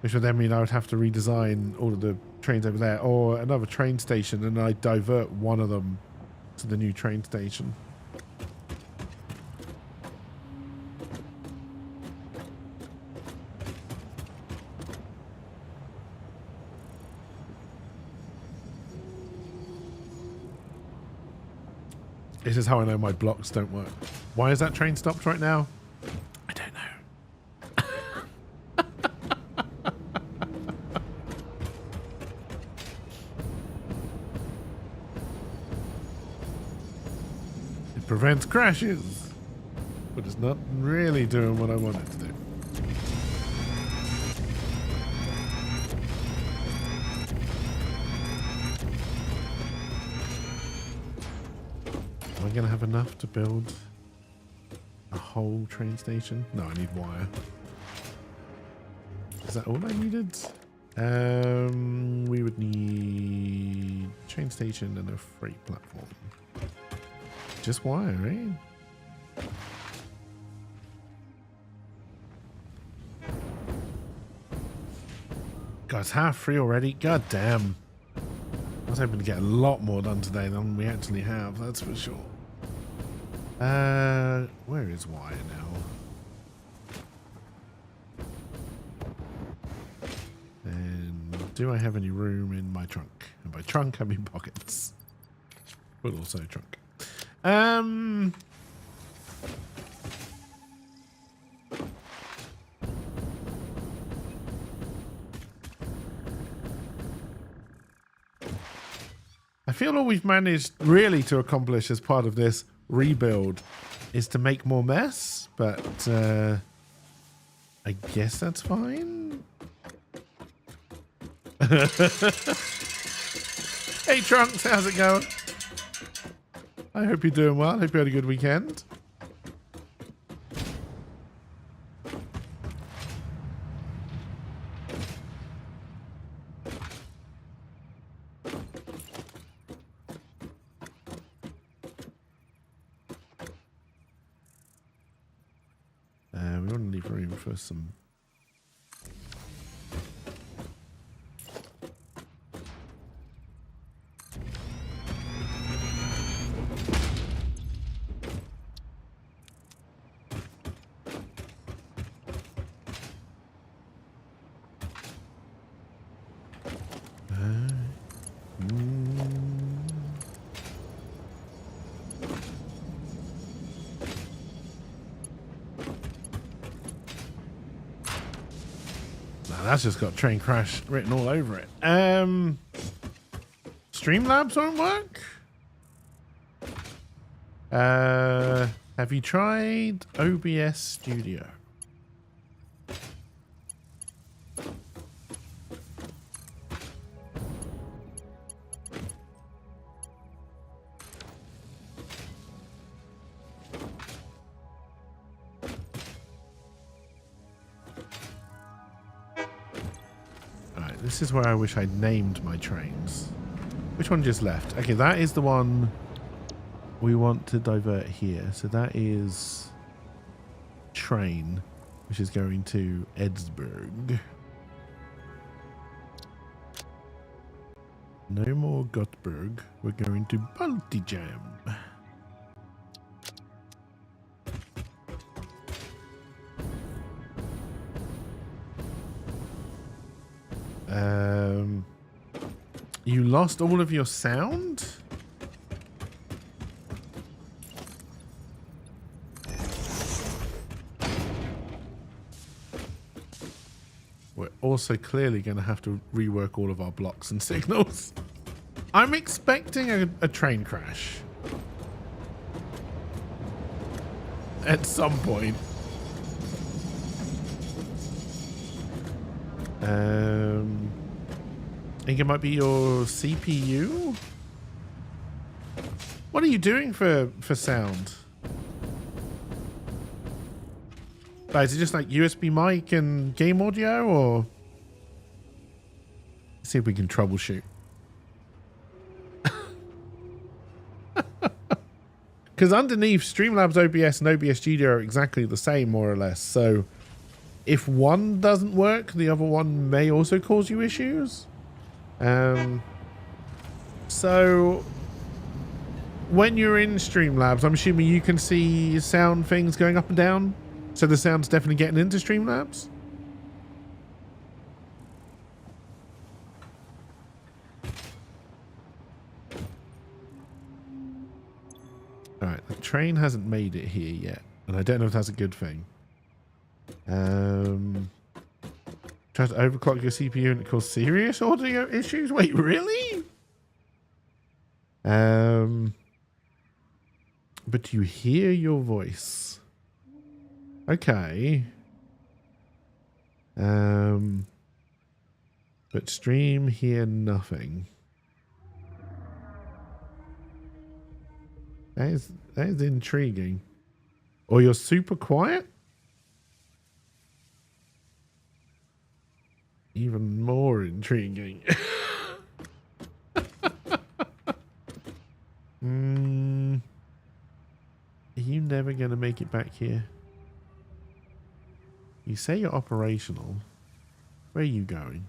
which would then mean I would have to redesign all of the trains over there, or another train station, and I divert one of them to the new train station. This is how I know my blocks don't work. Why is that train stopped right now? I don't know. It prevents crashes, but it's not really doing what I want it to do. Am I going to have enough to build a whole train station? No, I need wire. Is that all I needed? We would need train station and a freight platform. Just wire, right? God, it's 3:30 already. God damn. I was hoping to get a lot more done today than we actually have, that's for sure. Where is wire now? And do I have any room in my trunk? And by trunk, I mean pockets. But also trunk. I feel all we've managed really to accomplish as part of this rebuild is to make more mess, but I guess that's fine. Hey Trunks, how's it going? I hope you're doing well. Hope you had a good weekend. We want to leave room for some. That's just got train crash written all over it. Streamlabs won't work? Have you tried OBS Studio? This is where I wish I'd named my trains. Which one just left? Okay, that is the one we want to divert here. So that is train, which is going to Edsburg. No more Göteborg. We're going to Baltijam. You lost all of your sound? We're also clearly going to have to rework all of our blocks and signals. I'm expecting a train crash. At some point. I think it might be your CPU. What are you doing for sound? Is it just like USB mic and game audio, or let's see if we can troubleshoot? Because underneath Streamlabs OBS and OBS Studio are exactly the same, more or less. So if one doesn't work, the other one may also cause you issues. So when you're in Streamlabs, I'm assuming you can see sound things going up and down. So the sound's definitely getting into Streamlabs. All right, the train hasn't made it here yet, and I don't know if that's a good thing. Try to overclock your CPU and it causes serious audio issues? Wait, really? But you hear your voice. Okay. But stream hear nothing. That is intriguing. Or you're super quiet? Even more intriguing. Are you never going to make it back here? You say you're operational. Where are you going?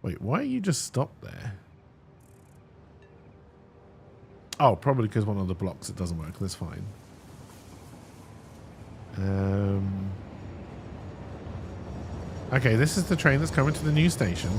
Wait, why are you just stopped there? Oh, probably because one of the blocks it doesn't work. That's fine. Okay, this is the train that's coming to the new station.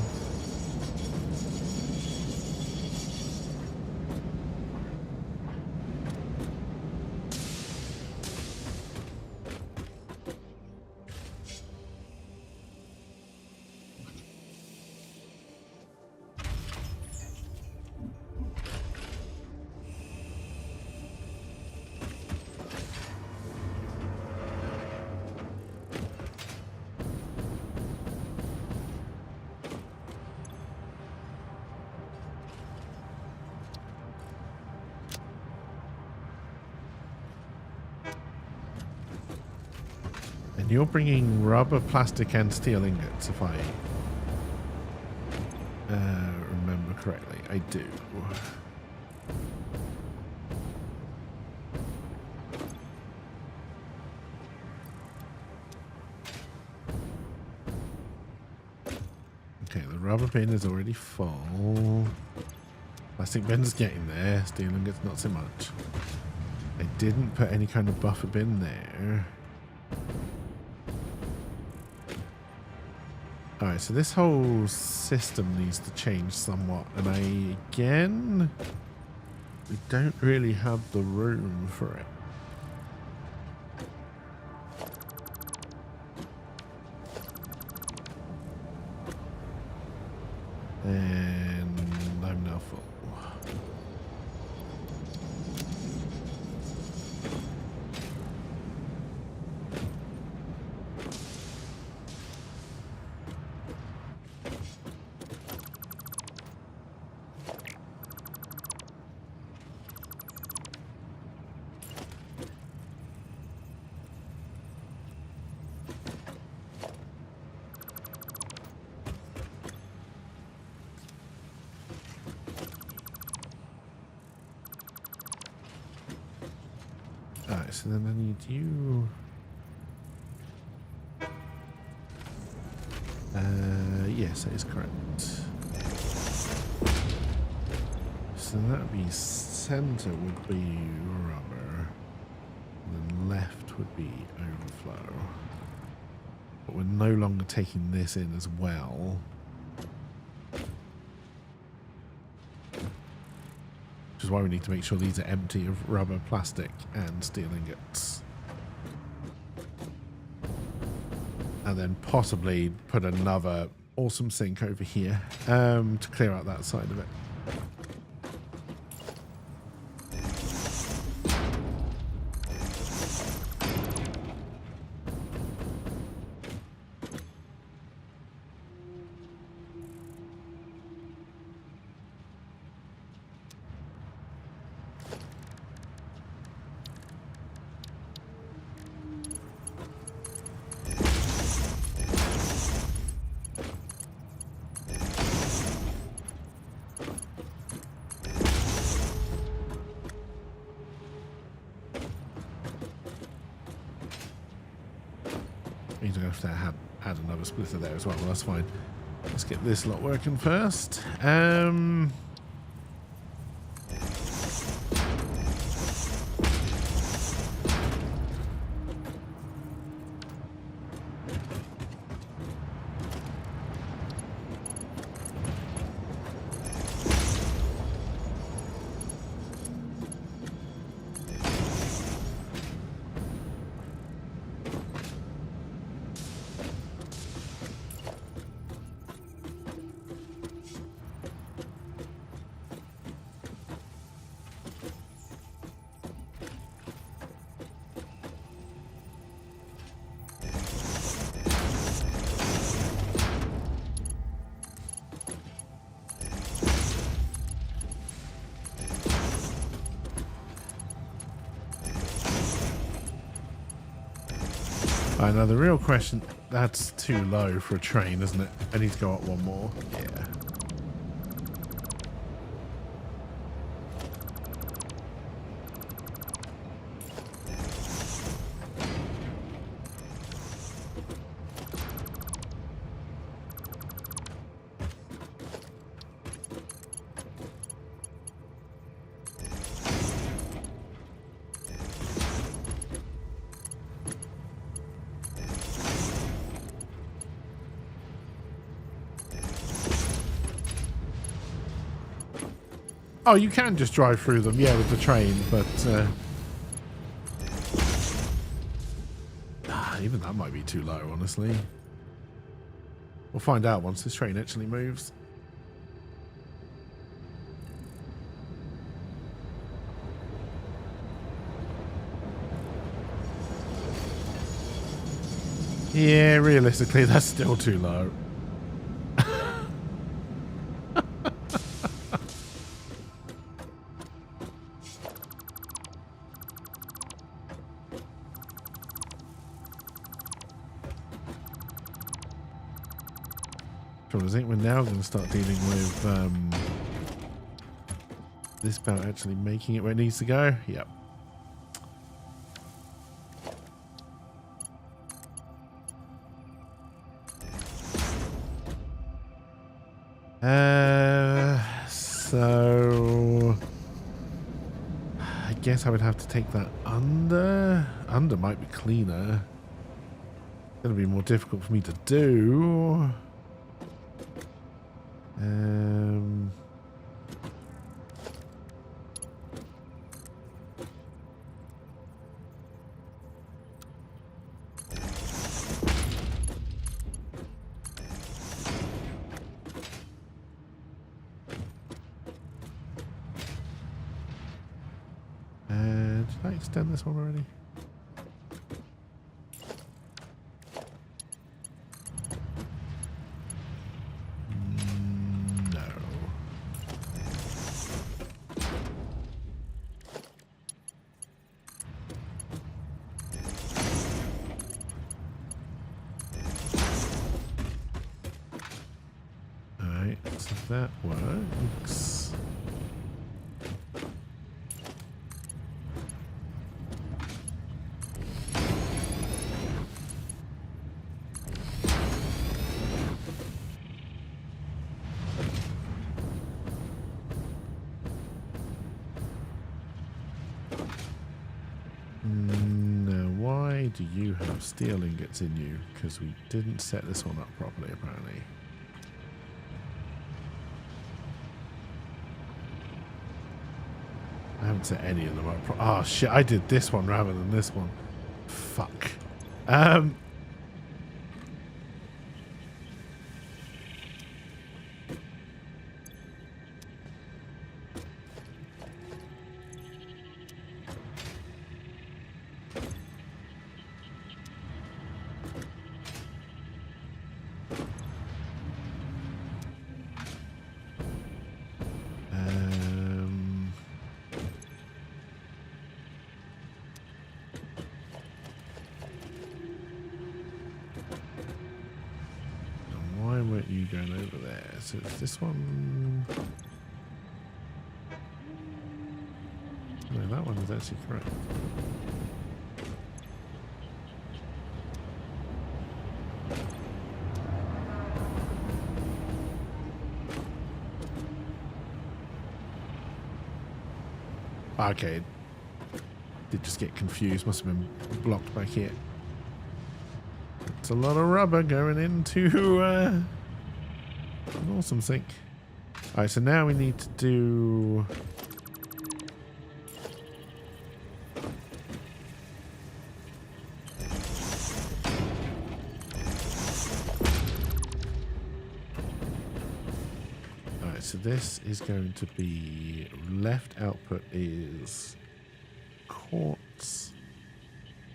And you're bringing rubber, plastic, and steel ingots, if I remember correctly. I do. Okay, the rubber bin is already full. Plastic bin's getting there. Steel ingots, not so much. I didn't put any kind of buffer bin there. Alright, so this whole system needs to change somewhat, and we don't really have the room for it. And I'm now full. Alright, so then I need you. Yes, that is correct. So that would be center would be rubber, and then left would be overflow. But we're no longer taking this in as well. Which is why we need to make sure these are empty of rubber, plastic, and steel ingots. And then possibly put another awesome sink over here to clear out that side of it. Means I'm going to have to add another splitter there as well. Well, that's fine. Let's get this lot working first. Now the real question, that's too low for a train, isn't it? I need to go up one more. Yeah. Oh, you can just drive through them, yeah, with the train, but even that might be too low, honestly. We'll find out once this train actually moves. Yeah, realistically, that's still too low. I think we're now going to start dealing with this belt actually making it where it needs to go. Yep. So I guess I would have to take that under. Under might be cleaner. It's going to be more difficult for me to do. Did I extend this one already? No. Alright, so that works. Do you have steel ingots in you? Because we didn't set this one up properly, apparently. I haven't set any of them up. Oh shit! I did this one rather than this one. Fuck. Going over there. So is this one? No, that one is actually correct. Okay. Did just get confused. Must have been blocked back here. It's a lot of rubber going into an awesome sink. Alright, so now we need to do... Alright, so this is going to be... Left output is quartz.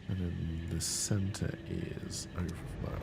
And then the center is overflow.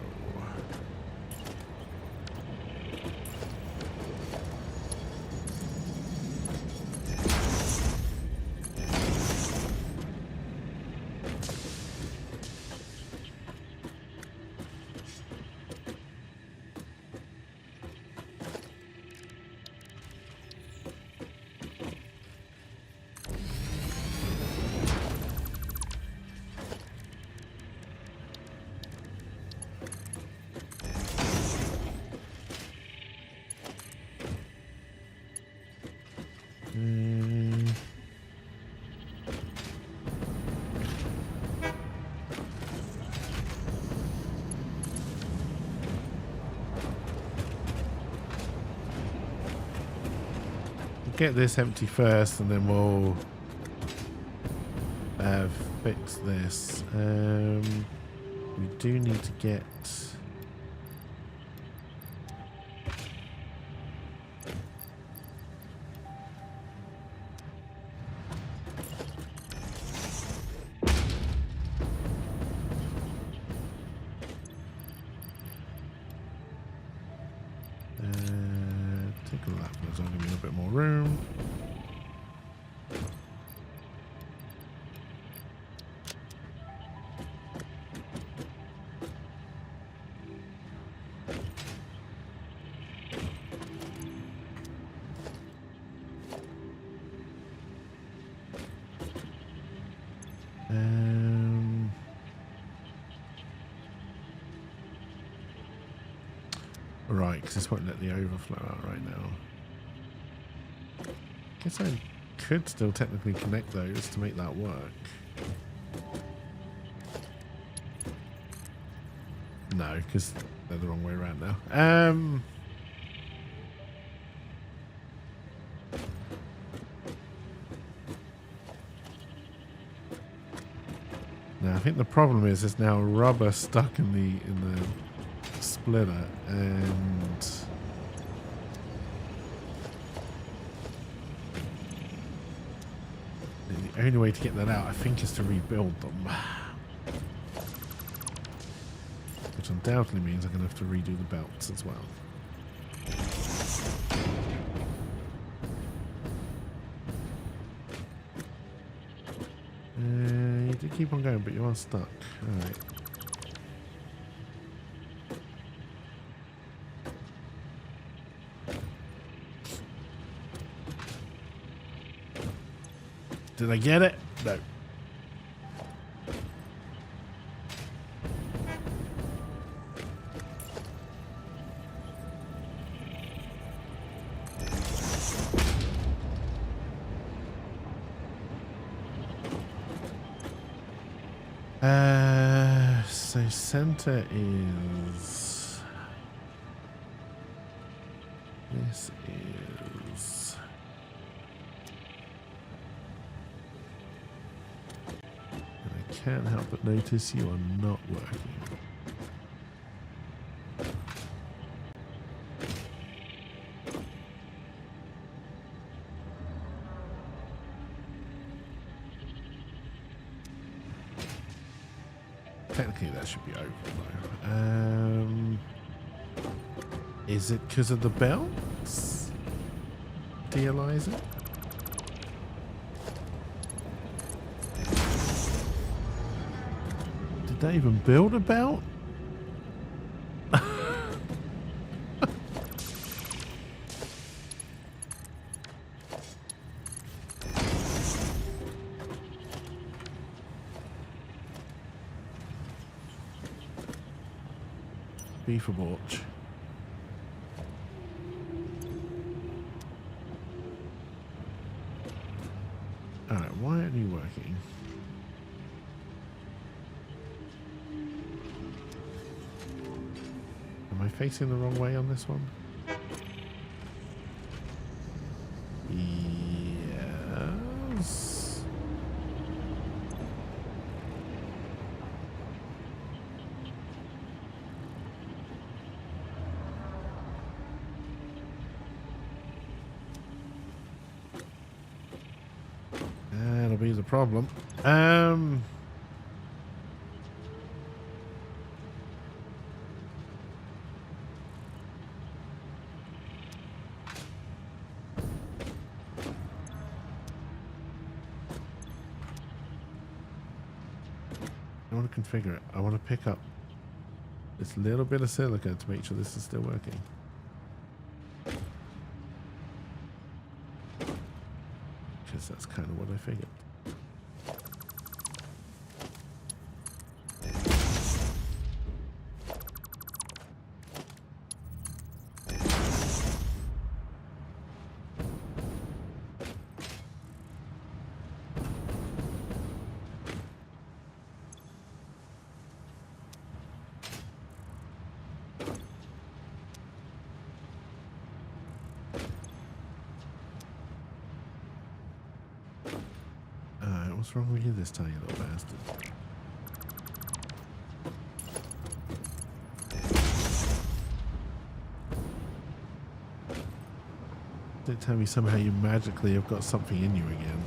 get this empty first, and then we'll fix this. We do need to get. Take a lap. There's only a bit more room. Right, because this won't let the overflow out right now. Guess I could still technically connect those to make that work. No, because they're the wrong way around now. Now I think the problem is there's now rubber stuck in the splitter, and the only way to get that out, I think, is to rebuild them, which undoubtedly means I'm going to have to redo the belts as well. You do keep on going, but you are stuck. All right. Did I get it? No. So center is... This is... Can't help but notice you are not working. Technically that should be over though. Is it because of the belts? Dealize it? Did they even build a belt? Beef or borch? Alright, why aren't you working? Am I facing the wrong way on this one? Yes. That'll be the problem. I want to configure it. I want to pick up this little bit of silica to make sure this is still working. Because that's kind of what I figured. What's wrong with you this tiny little bastard? Don't tell me somehow you magically have got something in you again.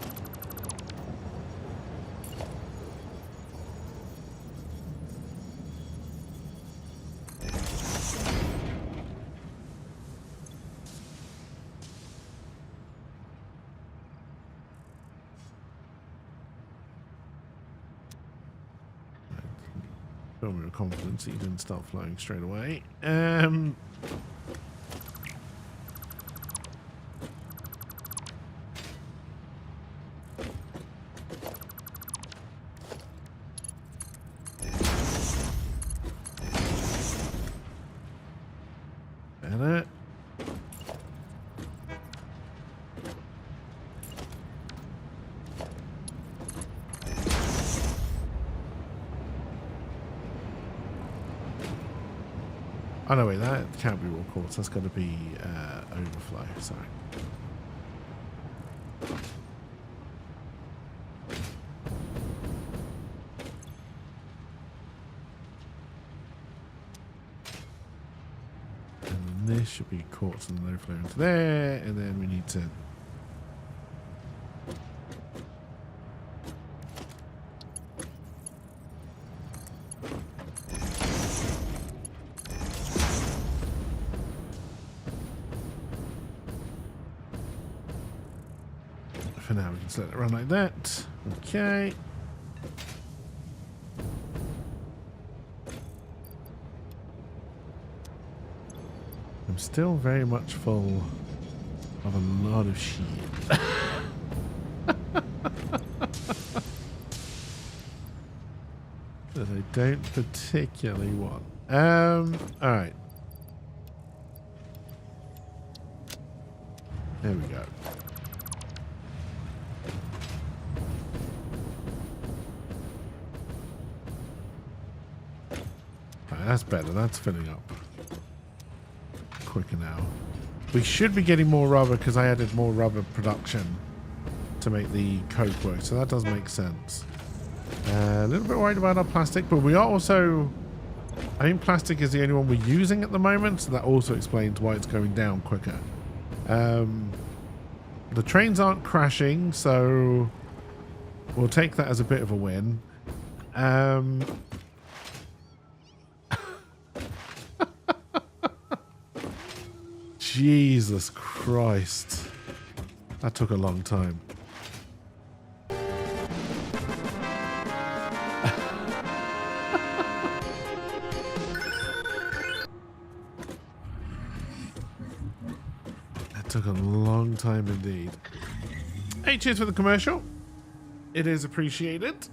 Fill me with confidence that you didn't start flying straight away. Better. Oh no, wait, that can't be raw quartz. That's got to be overflow. Sorry. And then this should be quartz and then overflow into there, and then we need to. For now, we can just let it run like that. Okay. I'm still very much full of a lot of shit. That I don't particularly want. Alright. There we go. That's better. That's filling up quicker now. We should be getting more rubber because I added more rubber production to make the coke work. So that does make sense. A little bit worried about our plastic, but we are also... I think plastic is the only one we're using at the moment. So that also explains why it's going down quicker. The trains aren't crashing, so we'll take that as a bit of a win. Jesus Christ. That took a long time. That took a long time indeed. Hey, cheers for the commercial. It is appreciated.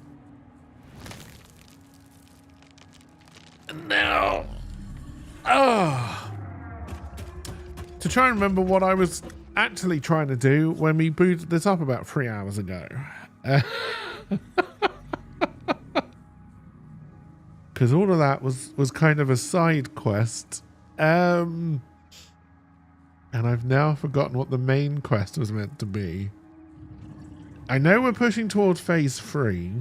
And now... Oh... To try and remember what I was actually trying to do when we booted this up about 3 hours ago. Because all of that was kind of a side quest. And I've now forgotten what the main quest was meant to be. I know we're pushing towards phase 3.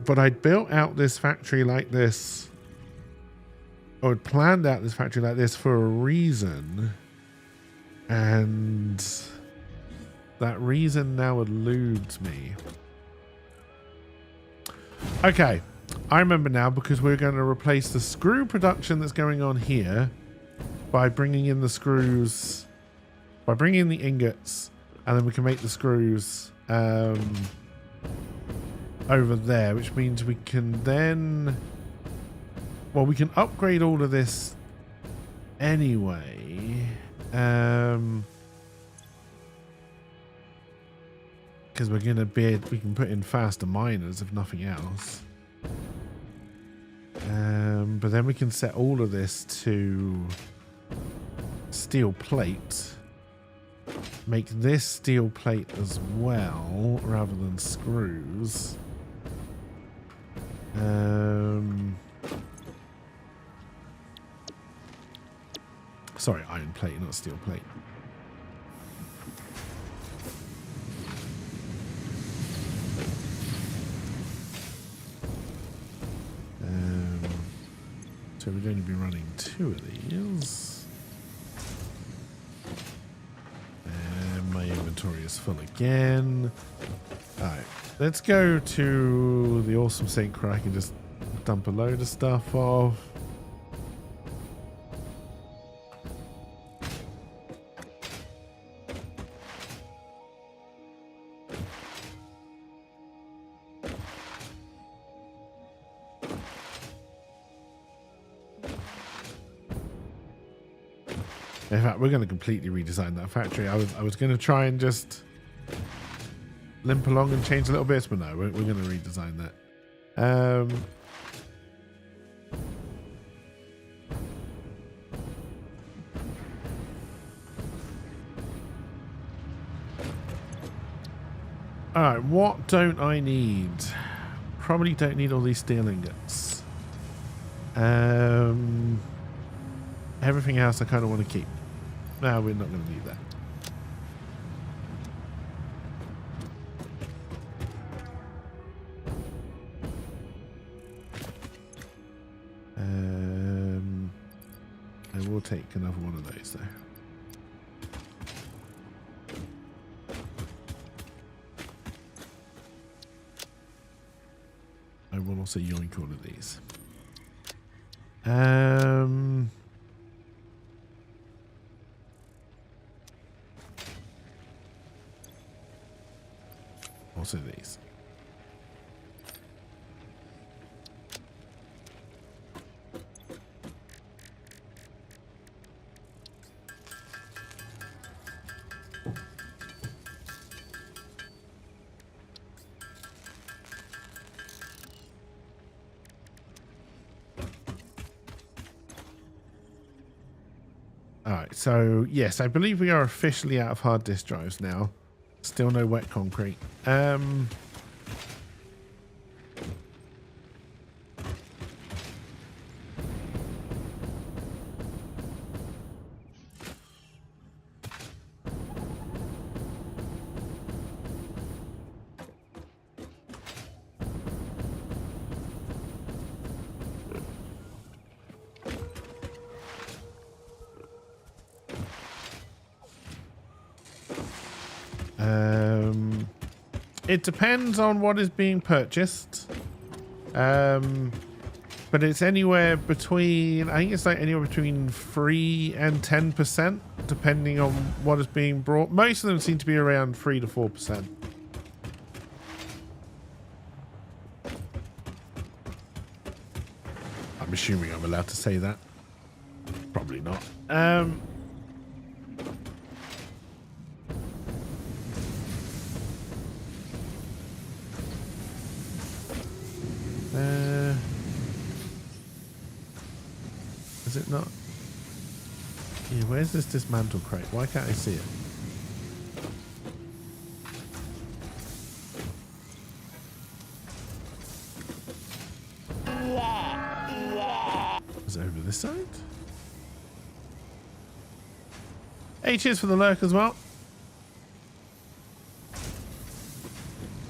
But I'd built out this factory like this, or had planned out this factory like this for a reason, and that reason now eludes me. Okay, I remember now, because we're going to replace the screw production that's going on here by bringing in the screws, by bringing in the ingots, and then we can make the screws over there, which means we can then, well, we can upgrade all of this anyway, because we're gonna we can put in faster miners if nothing else, but then we can set all of this to steel plate, make this steel plate as well rather than screws. Sorry, iron plate, not steel plate. So we're going to be running 2 of these. And my inventory is full again. Alright, let's go to the awesome sink where I can just dump a load of stuff off. In fact, we're going to completely redesign that factory. I was going to try and just limp along and change a little bit, but no, we're going to redesign that. Alright, what don't I need? Probably don't need all these steel ingots. Everything else I kind of want to keep. No, we're not going to need that. I will take another one of those though. I will also yoink all of these. Also these. Alright, so yes, I believe we are officially out of hard disk drives now. Still no wet concrete. It depends on what is being purchased. But it's anywhere between, I think it's like anywhere between 3 and 10%, depending on what is being brought. Most of them seem to be around 3 to 4%. I'm assuming I'm allowed to say that. Probably not. Is it not? Yeah, where's this dismantle crate? Why can't I see it? Is it over this side? Hey, cheers for the lurk as well.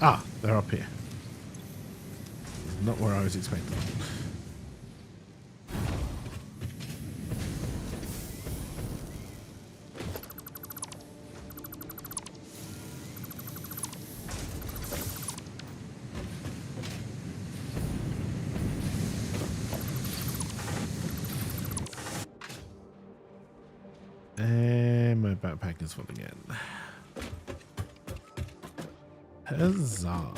Ah, they're up here. Not where I was expecting. And my backpack is full again. Huzzah.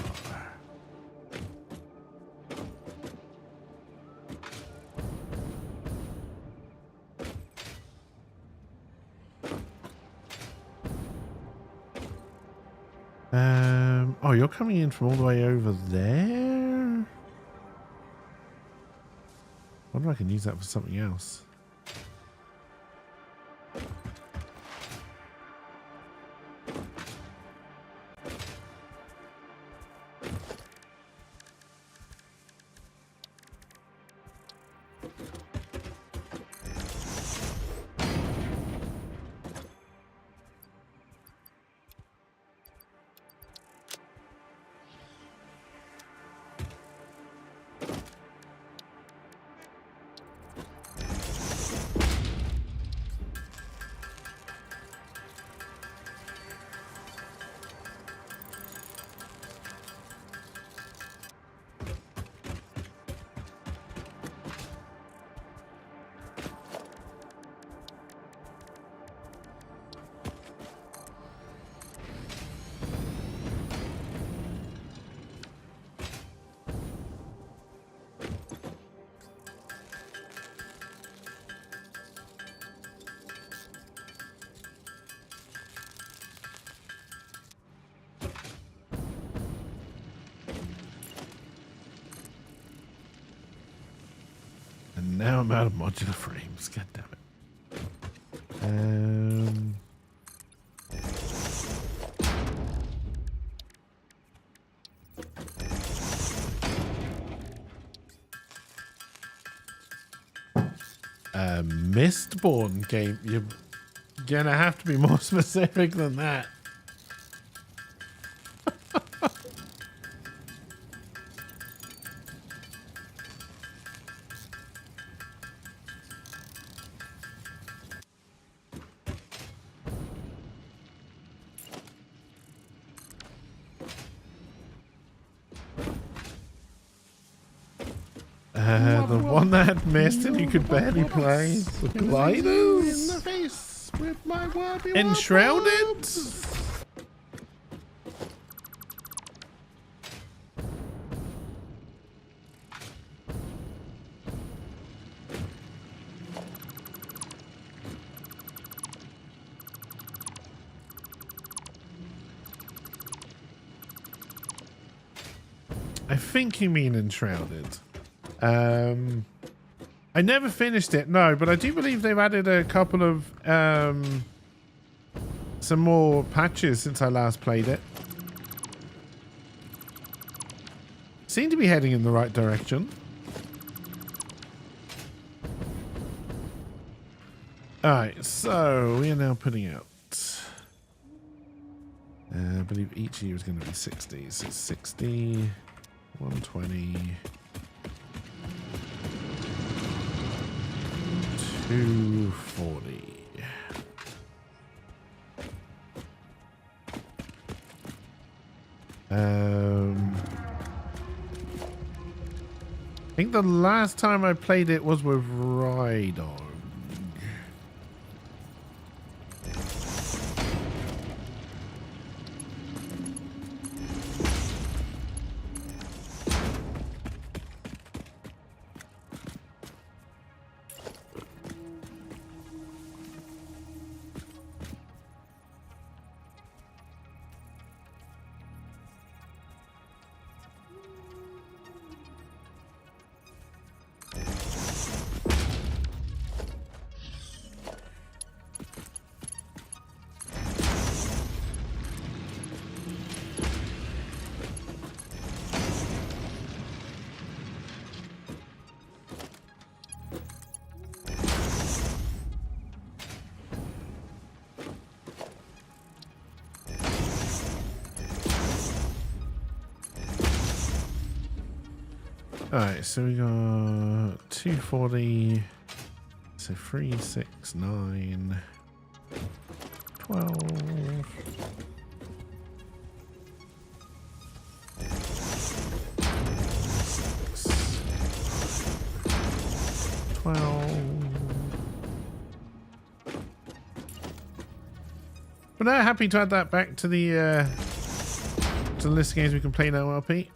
Oh, you're coming in from all the way over there? I wonder if I can use that for something else. now I'm out of modular frames. God damn it. Mistborn game. You're gonna have to be more specific than that. The one that missed and you could barely play. The gliders? In the face with my Enshrouded? I think you mean Enshrouded. I never finished it, no, but I do believe they've added a couple of some more patches since I last played it. Seem to be heading in the right direction. Alright, so we are now putting out I believe each year is going to be 60. So 60, 120, 240. I think the last time I played it was with Rhydog. Alright, so we got 240, so 3, 6, 9, 12, 12. But now happy to add that back to the list of games we can play now, RP.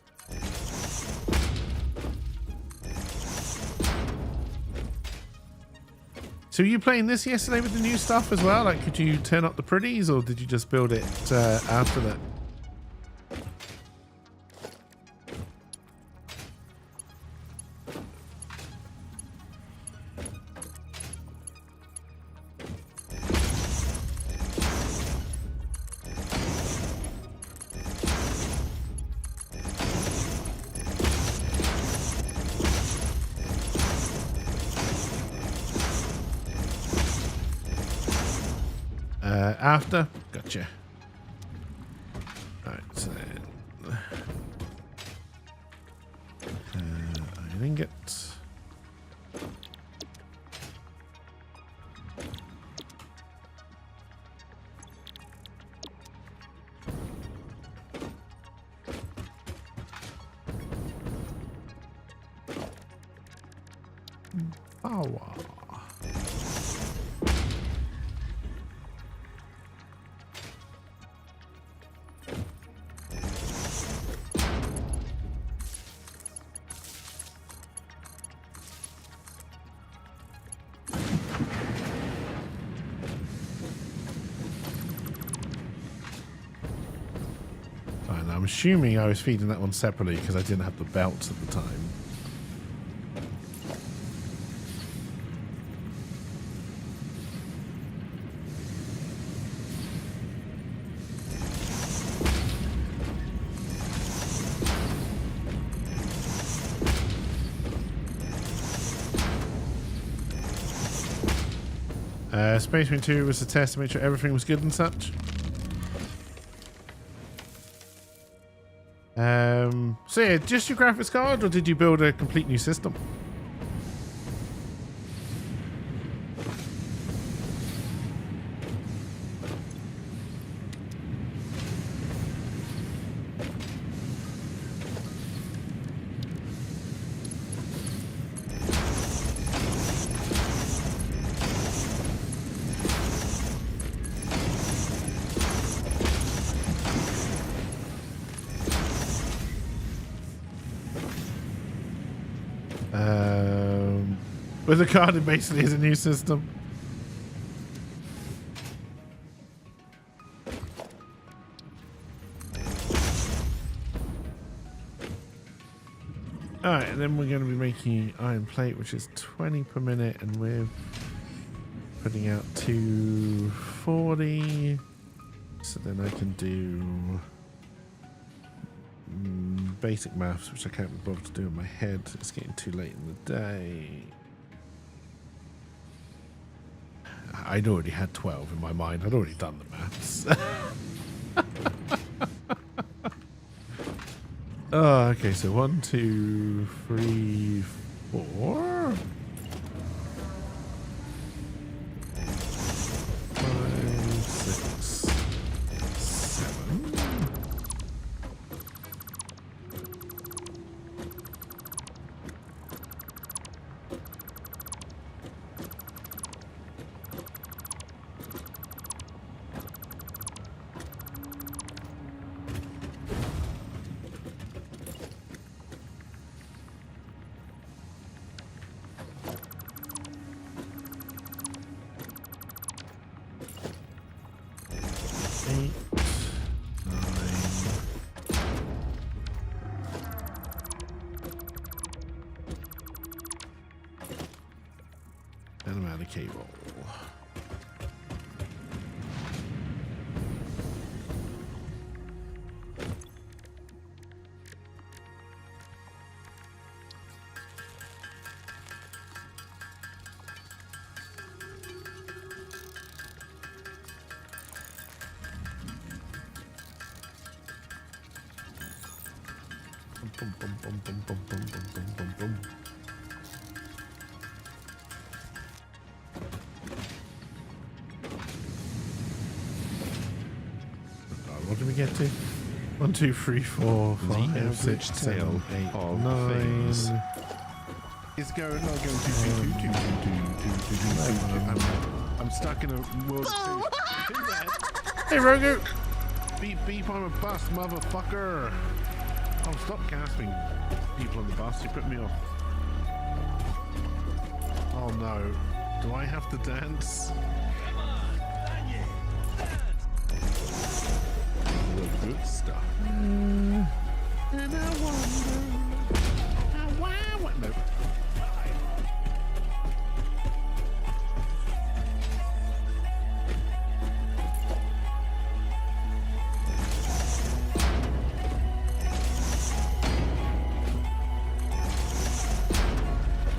So were you playing this yesterday with the new stuff as well? Like, could you turn up the pretties, or did you just build it after that? After? Gotcha. Alright, so then iron ingot. Power. I'm assuming I was feeding that one separately because I didn't have the belts at the time. Space Marine 2 was a test to make sure everything was good and such. So yeah, just your graphics card, or did you build a complete new system? With the card, it basically is a new system. Alright, and then we're going to be making iron plate, which is 20 per minute, and we're putting out 240. So then I can do basic maths, which I can't be bothered to do in my head. It's getting too late in the day. I'd already had 12 in my mind. I'd already done the maths. Oh, okay, so 1, 2, 3, 4. 5, 6, 7. And I'm out of cable. Boom, boom, boom, boom, boom, boom, boom, boom, boom, boom. What did we get to? 1, 2, 3, 4, 5, 6, 7, 8, 9. It's going not going I'm stuck in a world of two. Hey, Rogu! Beep beep on a bus, motherfucker! Oh, stop gasping, people on the bus. You put me off. Oh no! Do I have to dance? The good stuff. And I wonder how what? No.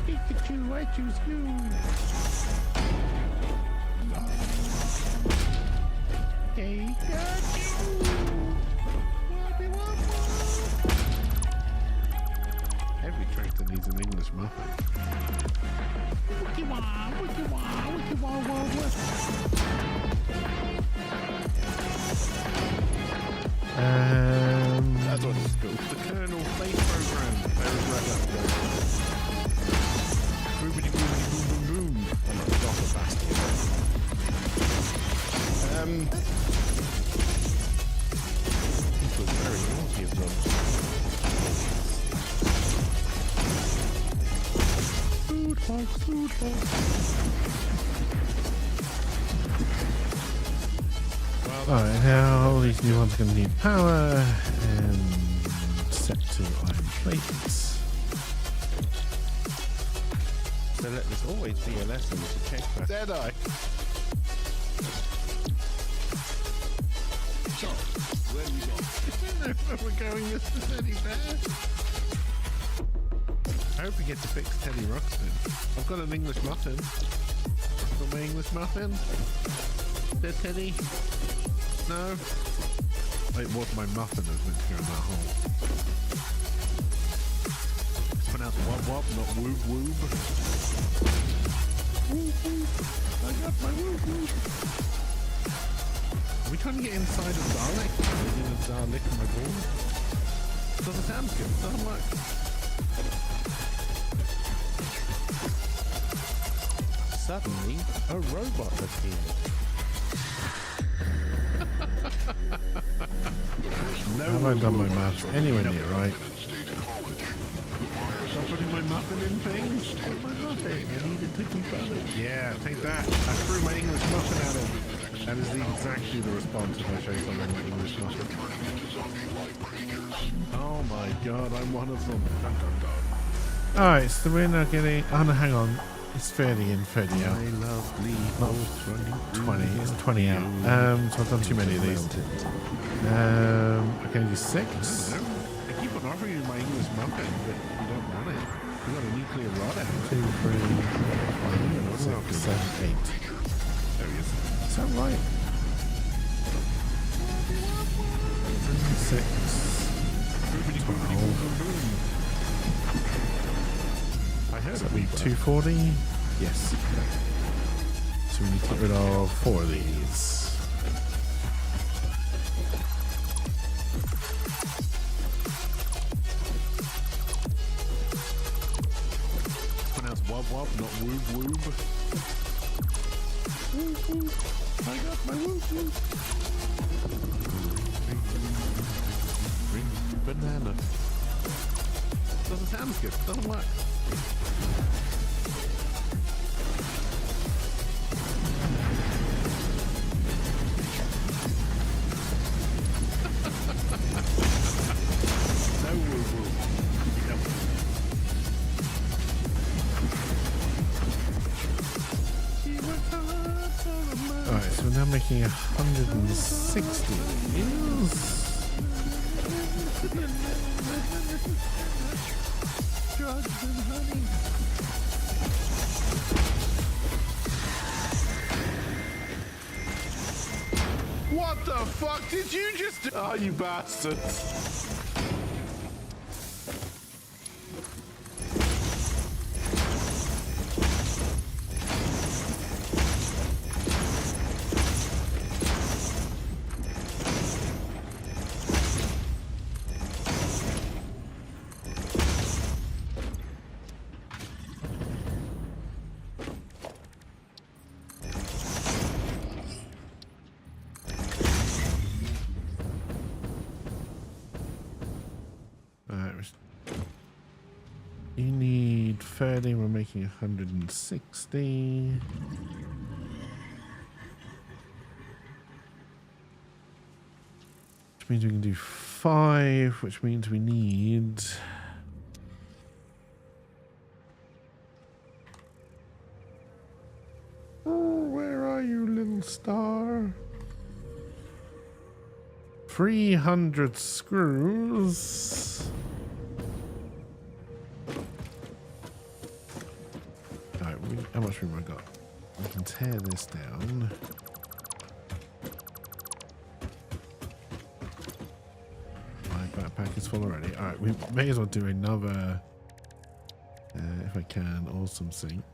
Pikachu, I choose you. Pikachu. Every tractor needs an English muffin. That's what it's called. The Colonel Space Program. There is right up there. Boomity boom boom boom boom. I'm not off a bastion. It was very naughty of them. Food box, food box. Alright, now all these new ones are going to need power and set to iron plates. So let this always be a lesson to check that. Dead eye. So, where we go? I don't know where we're going, Mr. Teddy Bear. I hope we get to fix Teddy Ruxpin. I've got an English muffin. So got my English muffin? There, Teddy? No? It was my muffin that was meant to go in that hole. It's pronounced wub wub, not woob woob. Woob woob. I got my woob woob. Are we trying to get inside of Dalek? Is it a Dalek in my ball? Doesn't sound good. Doesn't work. Suddenly, a robot appeared. Have I done my maths anywhere near right? Stop putting my muffin in things. Put my muffin. I need to keep it. Yeah, take that. I threw my English muffin at him. That is exactly the response if I show you something like English muffin. Oh my god, I'm one of them. Alright, so we're now getting... Oh no, hang on. It's 30 in, 30 out. Not 20. It's 20 out. So I've done too many of these. I can do 6. I keep on offering you my English muffin, but you don't want it. You got a nuclear rod out. 2, 3, 4, 5, 6, 7, 8. There he is. Is that right? 6. I heard it. 240? Yes. So we need to get rid of 4 of these. Pronounced wub wub, not woob woob. Woob woob. I got my woob woob. Banana. Doesn't sound as good. Doesn't work. No woo woo. Nope. Alright, so we're now making 160 meals. Drugs and honey. What the fuck did you just do? Oh, you bastards. You need 30, we're making 160. Which means we can do 5, which means we need... Oh, where are you, little star? 300 screws. Alright, how much room have I got? We can tear this down. My backpack is full already. Alright, we may as well do another, if I can, awesome sink.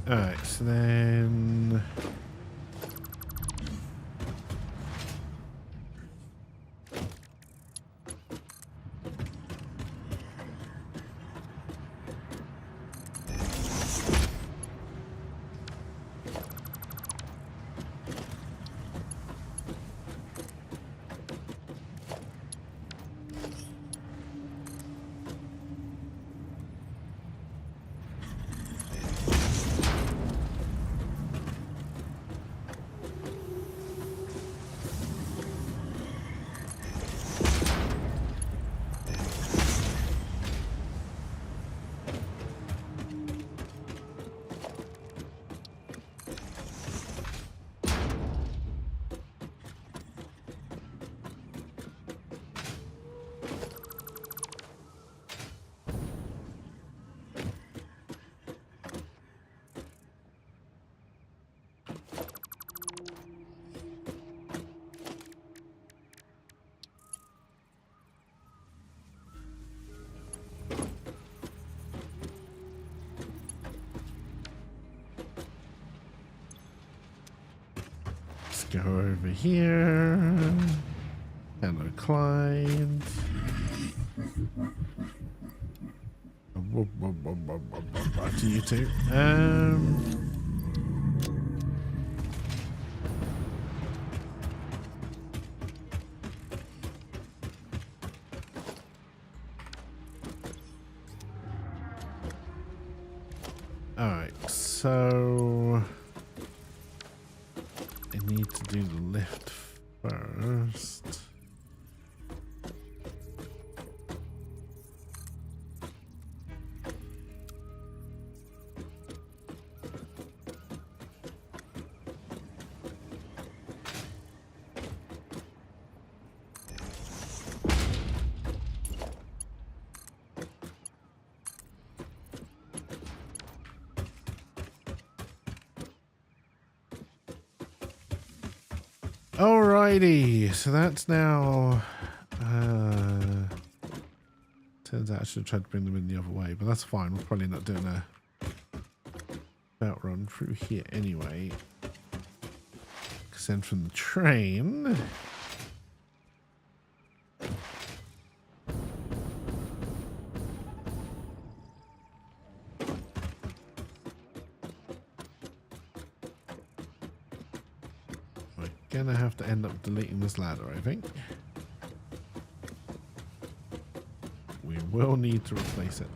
Alright, so then... Go over here. Hello, client. To you two. All right, so. I need to do the lift first. Alrighty, so that's now turns out I should have tried to bring them in the other way, but that's fine. We're probably not doing a belt run through here anyway. Because then from the train gonna have to end up deleting this ladder, I think. We will need to replace it.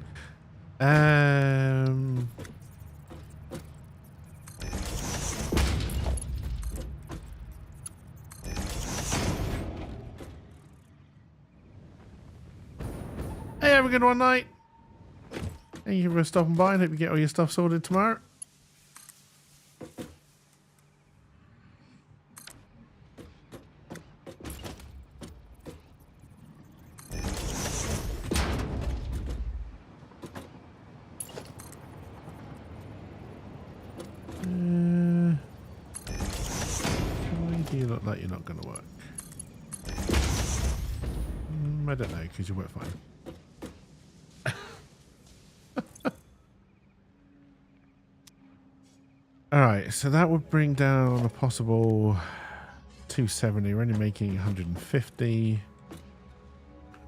Hey, have a good one night. Thank you for stopping by and hope you get all your stuff sorted tomorrow. You look like you're not going to work. I don't know, because you work fine. Alright, so that would bring down a possible 270. We're only making 150.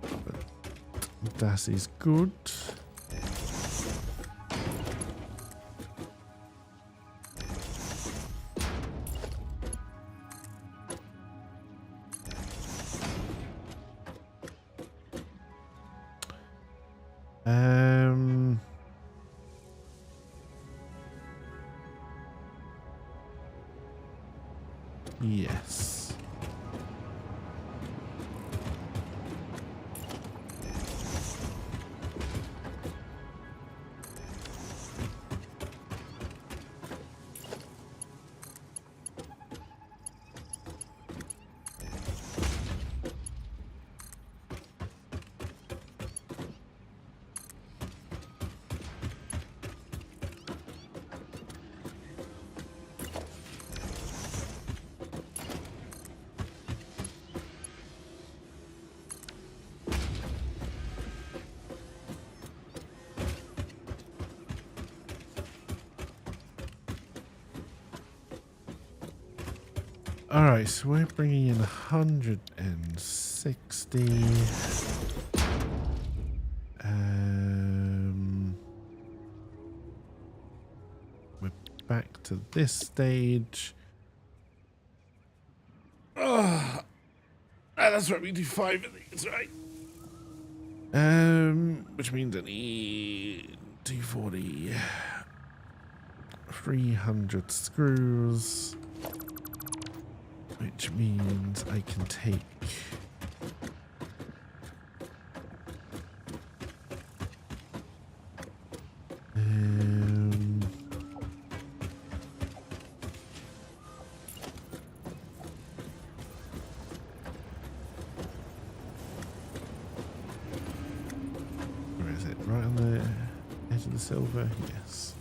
But that is good. Yes. All right, so we're bringing in 160. We're back to this stage. That's right, we do 5 of these, right? Which means I need 240, 300 screws, which means I can take where is it? Right on the edge of the silver? Yes.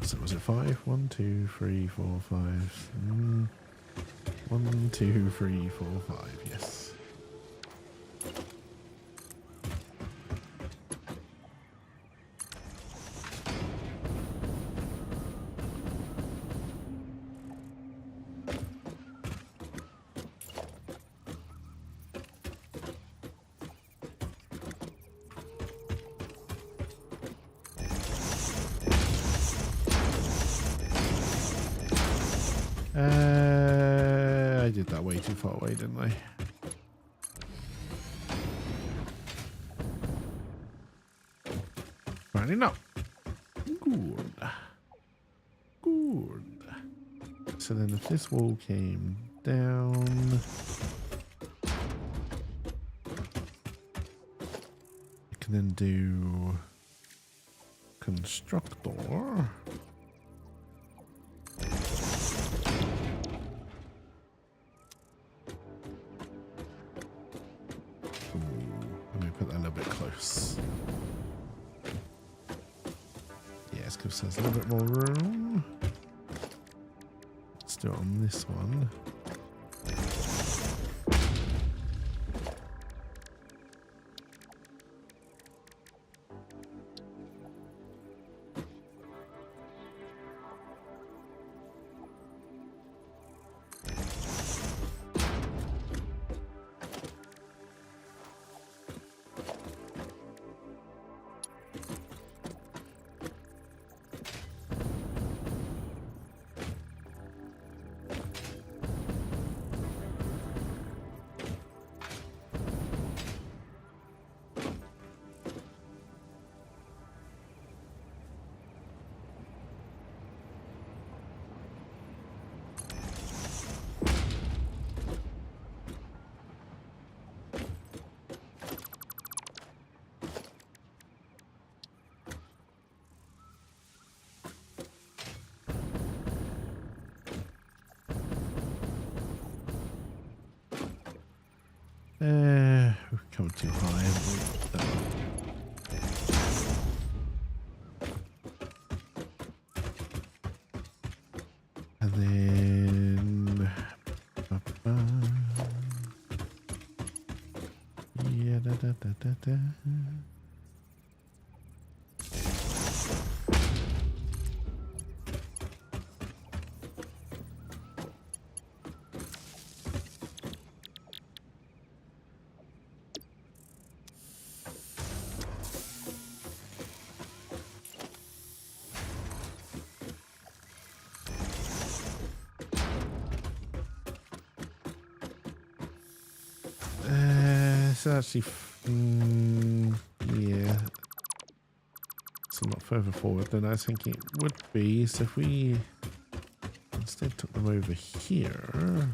So was it 5? 1, 2, 3, 4, 5. 1, 2, 3, 4, 5. Yes. I did that way too far away, didn't I? Apparently not. Good. Good. So then if this wall came down, I can then do constructor. Let me put that a little bit close. Yes, because there's a little bit more room. Let's do it on this one. We've come too high, haven't we? And then... Yeah, da da da da da. It's actually, yeah, it's a lot further forward than I was thinking it would be. So if we instead took them over here.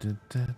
Splitter.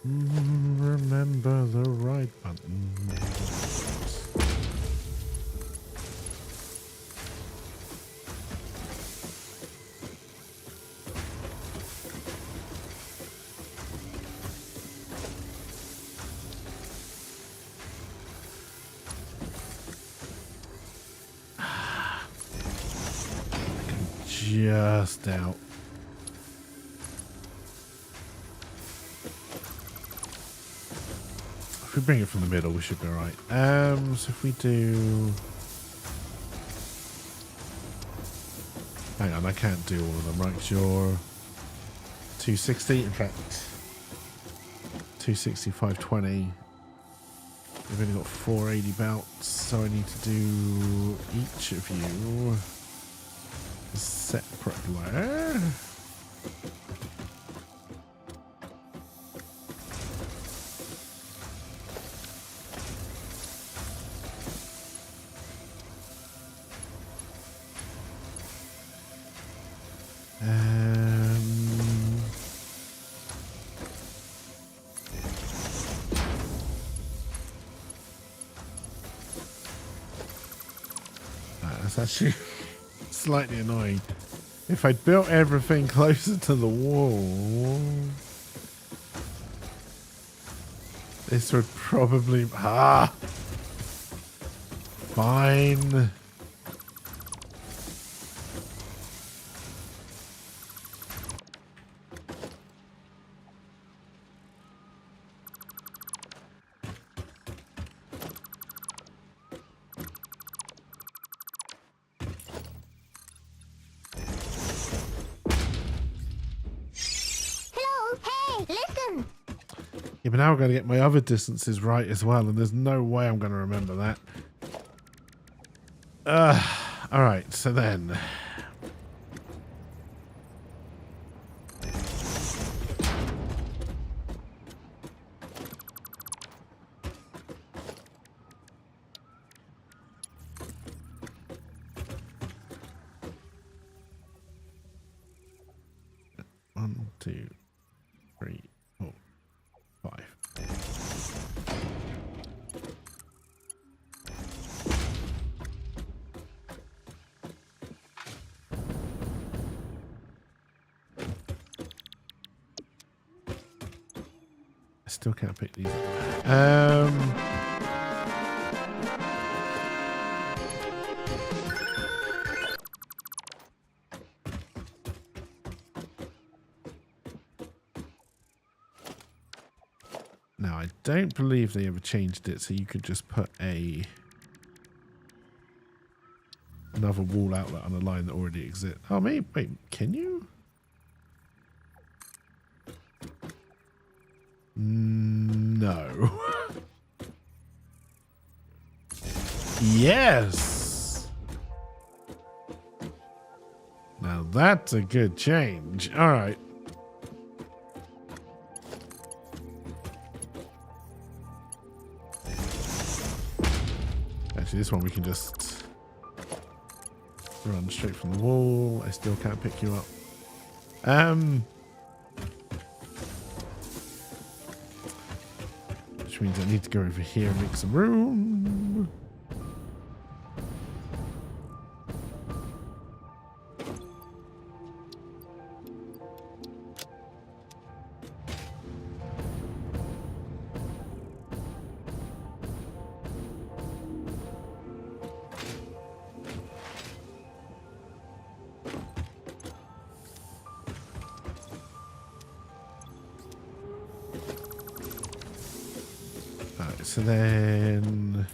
Remember the right button. Just out. If we bring it from the middle, we should be alright. So if we do... Hang on, I can't do all of them, right? 'Cause you're 260, in fact, 260, 520. We've only got 480 belts, so I need to do each of you separately. That's actually slightly annoying. If I'd built everything closer to the wall, this would probably... Fine. Yeah, but now I've got to get my other distances right as well, and there's no way I'm going to remember that. Alright, so then... One, two, three, four, five. I still can't pick these up. Now, I don't believe they ever changed it, so you could just put another wall outlet on a line that already exists. Oh, maybe, wait, can you? No. Yes. Now that's a good change. All right. Actually, this one we can just run straight from the wall. I still can't pick you up. Which means I need to go over here and make some room. so then...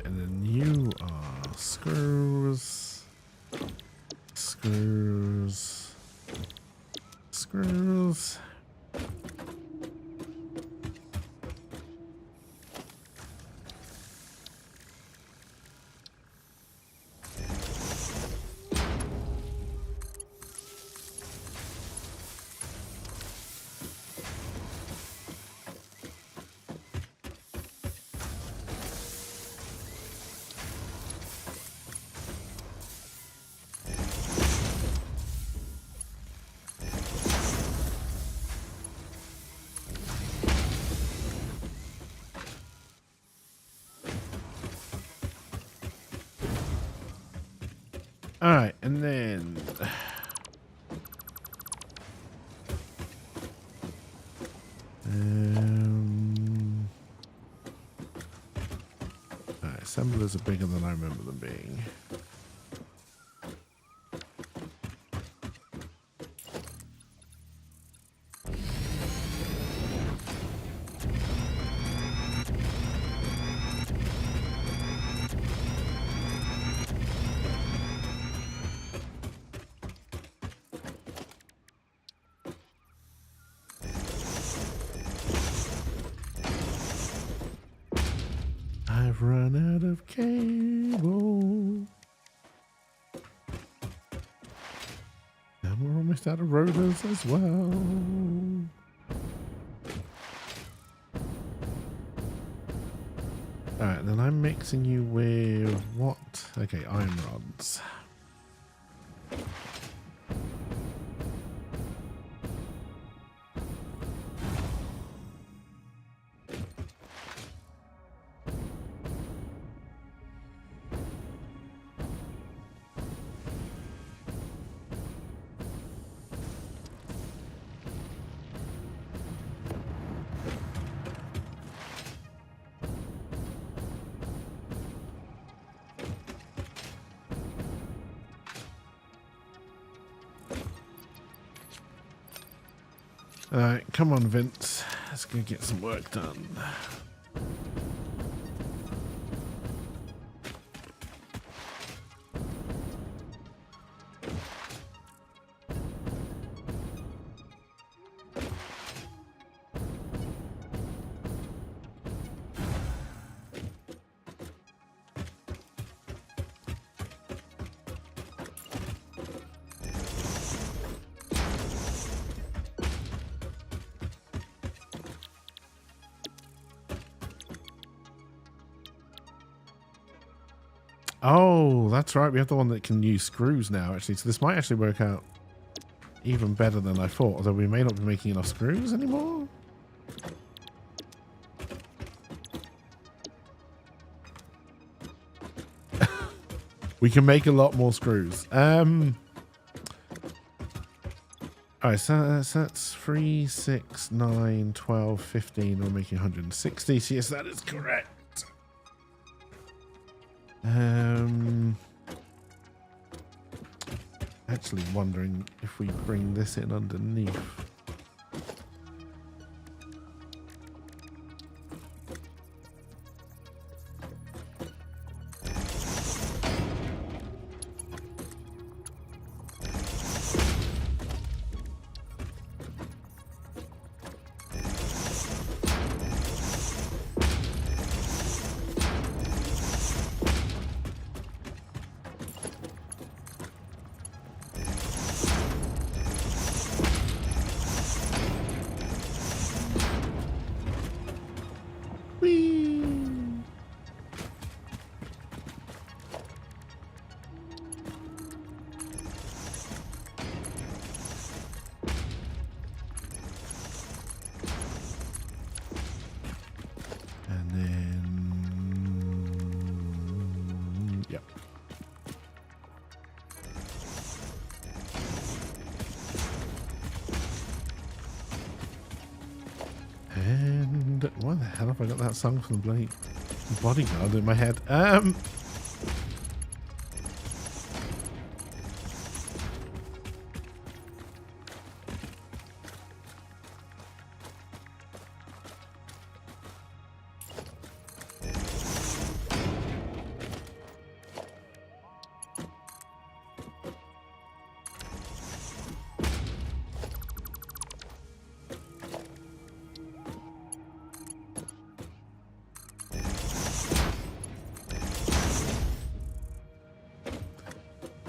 and then you are screws, screws, screws. All right, and then all right, assemblers are bigger than I remember them being. I've run out of cable. And we're almost out of rotors as well. Alright, then I'm mixing you with what? Okay, iron rods. Alright, come on, Vince. Let's go get some work done. Oh, that's right. We have the one that can use screws now, actually. So this might actually work out even better than I thought, although we may not be making enough screws anymore. We can make a lot more screws. Alright, so that's 3, 6, 9, 12, 15. We're making 160. So yes, that is correct. Actually wondering if we bring this in underneath. Why the hell have I got that song from the bloody Bodyguard in my head?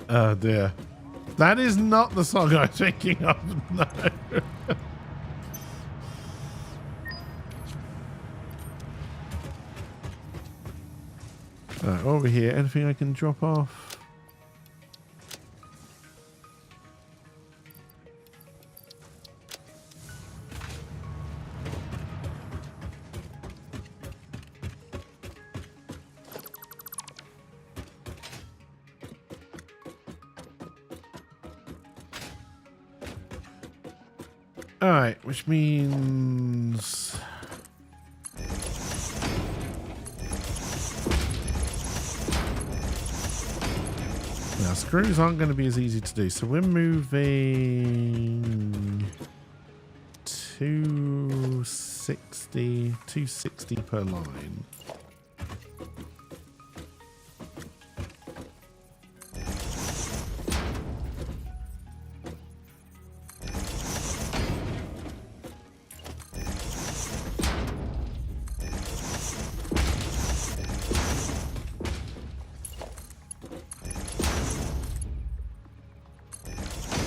Oh dear. That is not the song I was thinking of. No. Alright, over here. Anything I can drop off? Alright, which means... Now, screws aren't going to be as easy to do, so we're moving 260 per line.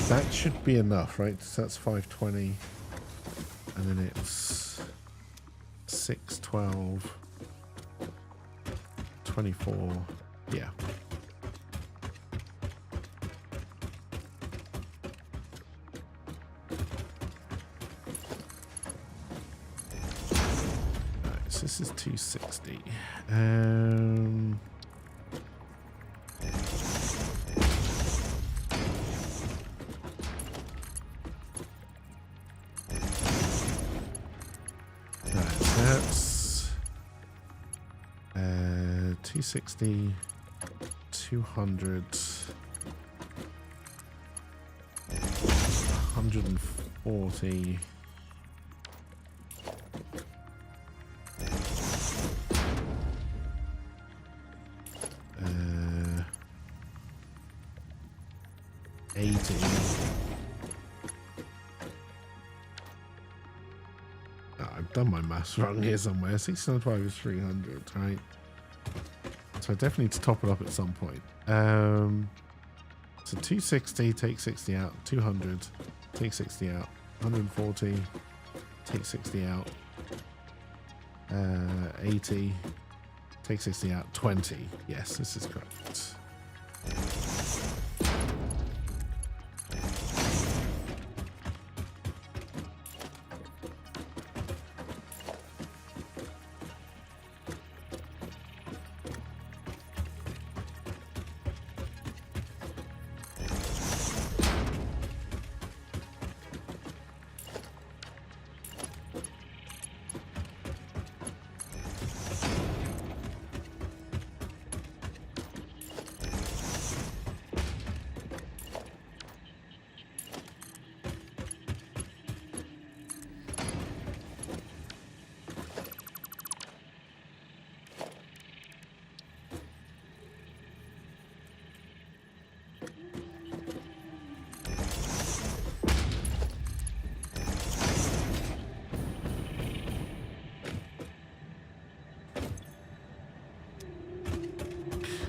That should be enough, right? So that's 520. And then it's 612. 24. Yeah. Alright, so this is 260. That's 260, 200, 140. 80. I've done my maths wrong here somewhere. 605 is 300, right? So I definitely need to top it up at some point. So 260, take 60 out. 200, take 60 out. 140, take 60 out. 80, take 60 out. 20. Yes, this is correct.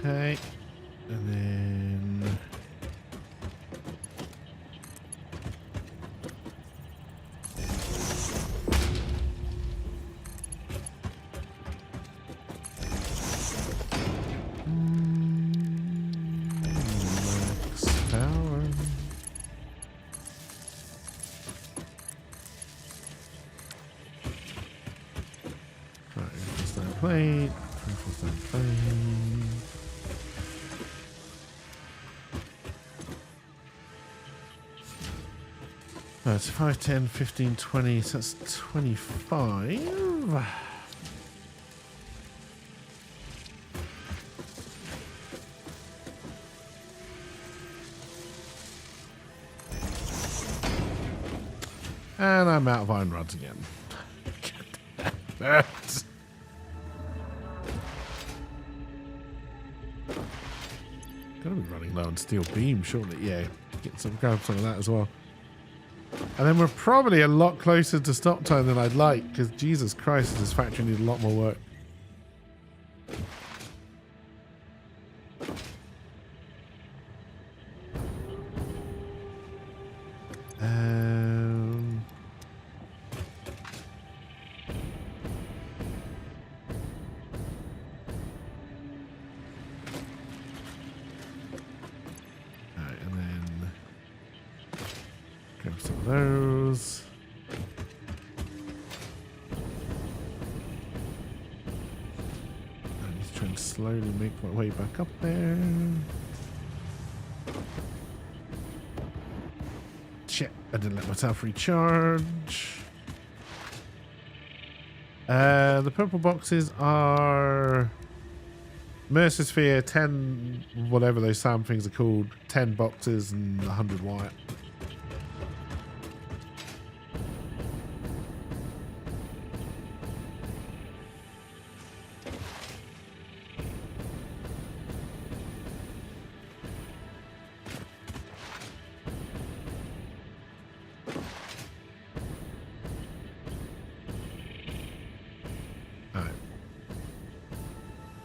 Okay, and then max power. Right, reinforced iron plate, reinforced iron plate. That's 5, 10, 15, 20, so that's 25. And I'm out of iron rods again. Gotta be running low on steel beam, surely. Yeah, grab some of that as well. And then we're probably a lot closer to stop time than I'd like, because Jesus Christ, this factory needs a lot more work. Those. I need to try and slowly make my way back up there. Shit, I didn't let myself recharge. The purple boxes are Mercersphere 10, whatever those SAM things are called, 10 boxes and 100 wire.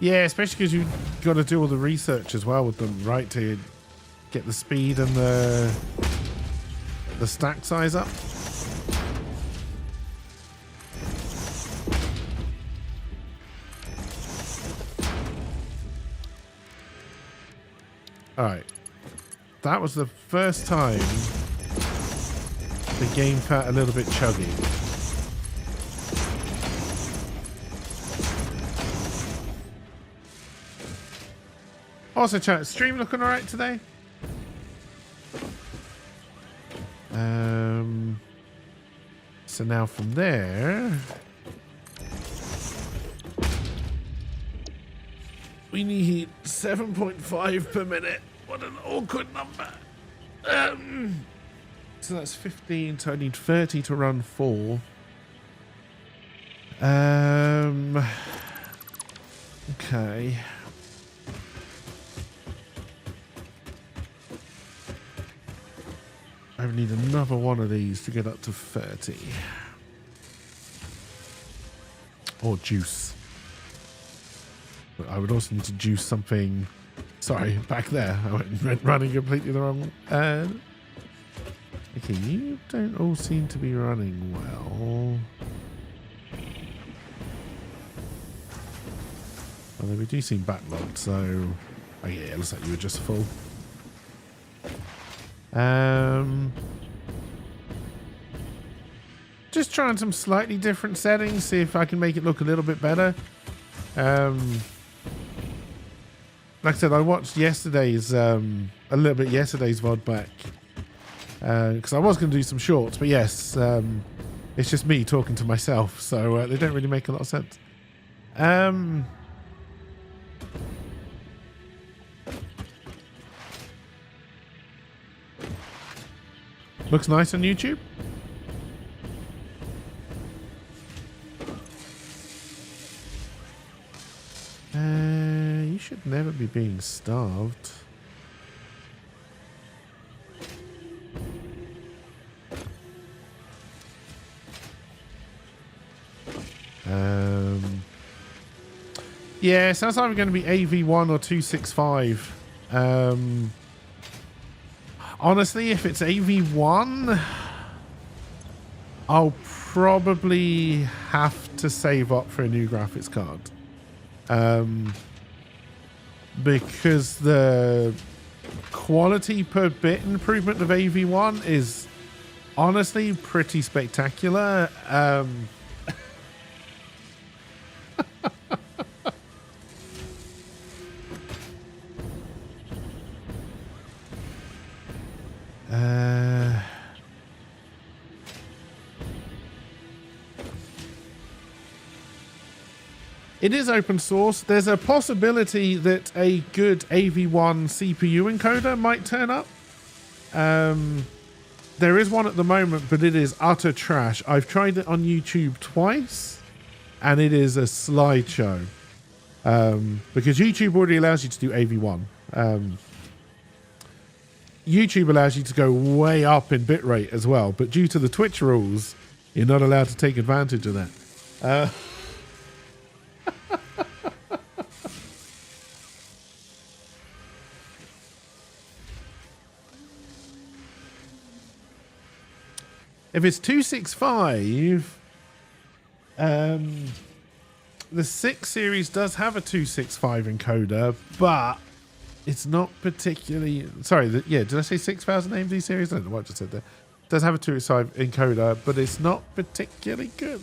Yeah, especially because you've got to do all the research as well with them, right? To get the speed and the stack size up. Alright. That was the first time the game felt a little bit chuggy. Also, chat, stream looking alright today? So now from there, we need 7.5 per minute. What an awkward number. So that's 15, so I need 30 to run 4. Okay. I need another one of these to get up to 30. Or juice. But I would also need to juice something. Sorry, back there. I went running completely the wrong way. Okay, you don't all seem to be running well. Although we do seem backlogged, so... Oh yeah, it looks like you were just full. Just trying some slightly different settings, see if I can make it look a little bit better. Like I said, I watched yesterday's, a little bit yesterday's VOD back. Because I was going to do some shorts, but yes, it's just me talking to myself, so they don't really make a lot of sense. Looks nice on YouTube. You should never be being starved. Yeah, sounds like we're going to be AV1 or 265. Honestly, if it's AV1, I'll probably have to save up for a new graphics card. Because the quality per bit improvement of AV1 is honestly pretty spectacular. It is open source. There's a possibility that a good AV1 CPU encoder might turn up. There is one at the moment, but it is utter trash. I've tried it on YouTube twice, and it is a slideshow. Because YouTube already allows you to do AV1. YouTube allows you to go way up in bitrate as well, but due to the Twitch rules, you're not allowed to take advantage of that. If it's 265, the 6 series does have a 265 encoder, but it's not particularly... Sorry, did I say 6000 AMD series? I don't know what I just said there. It does have a 265 encoder, but it's not particularly good.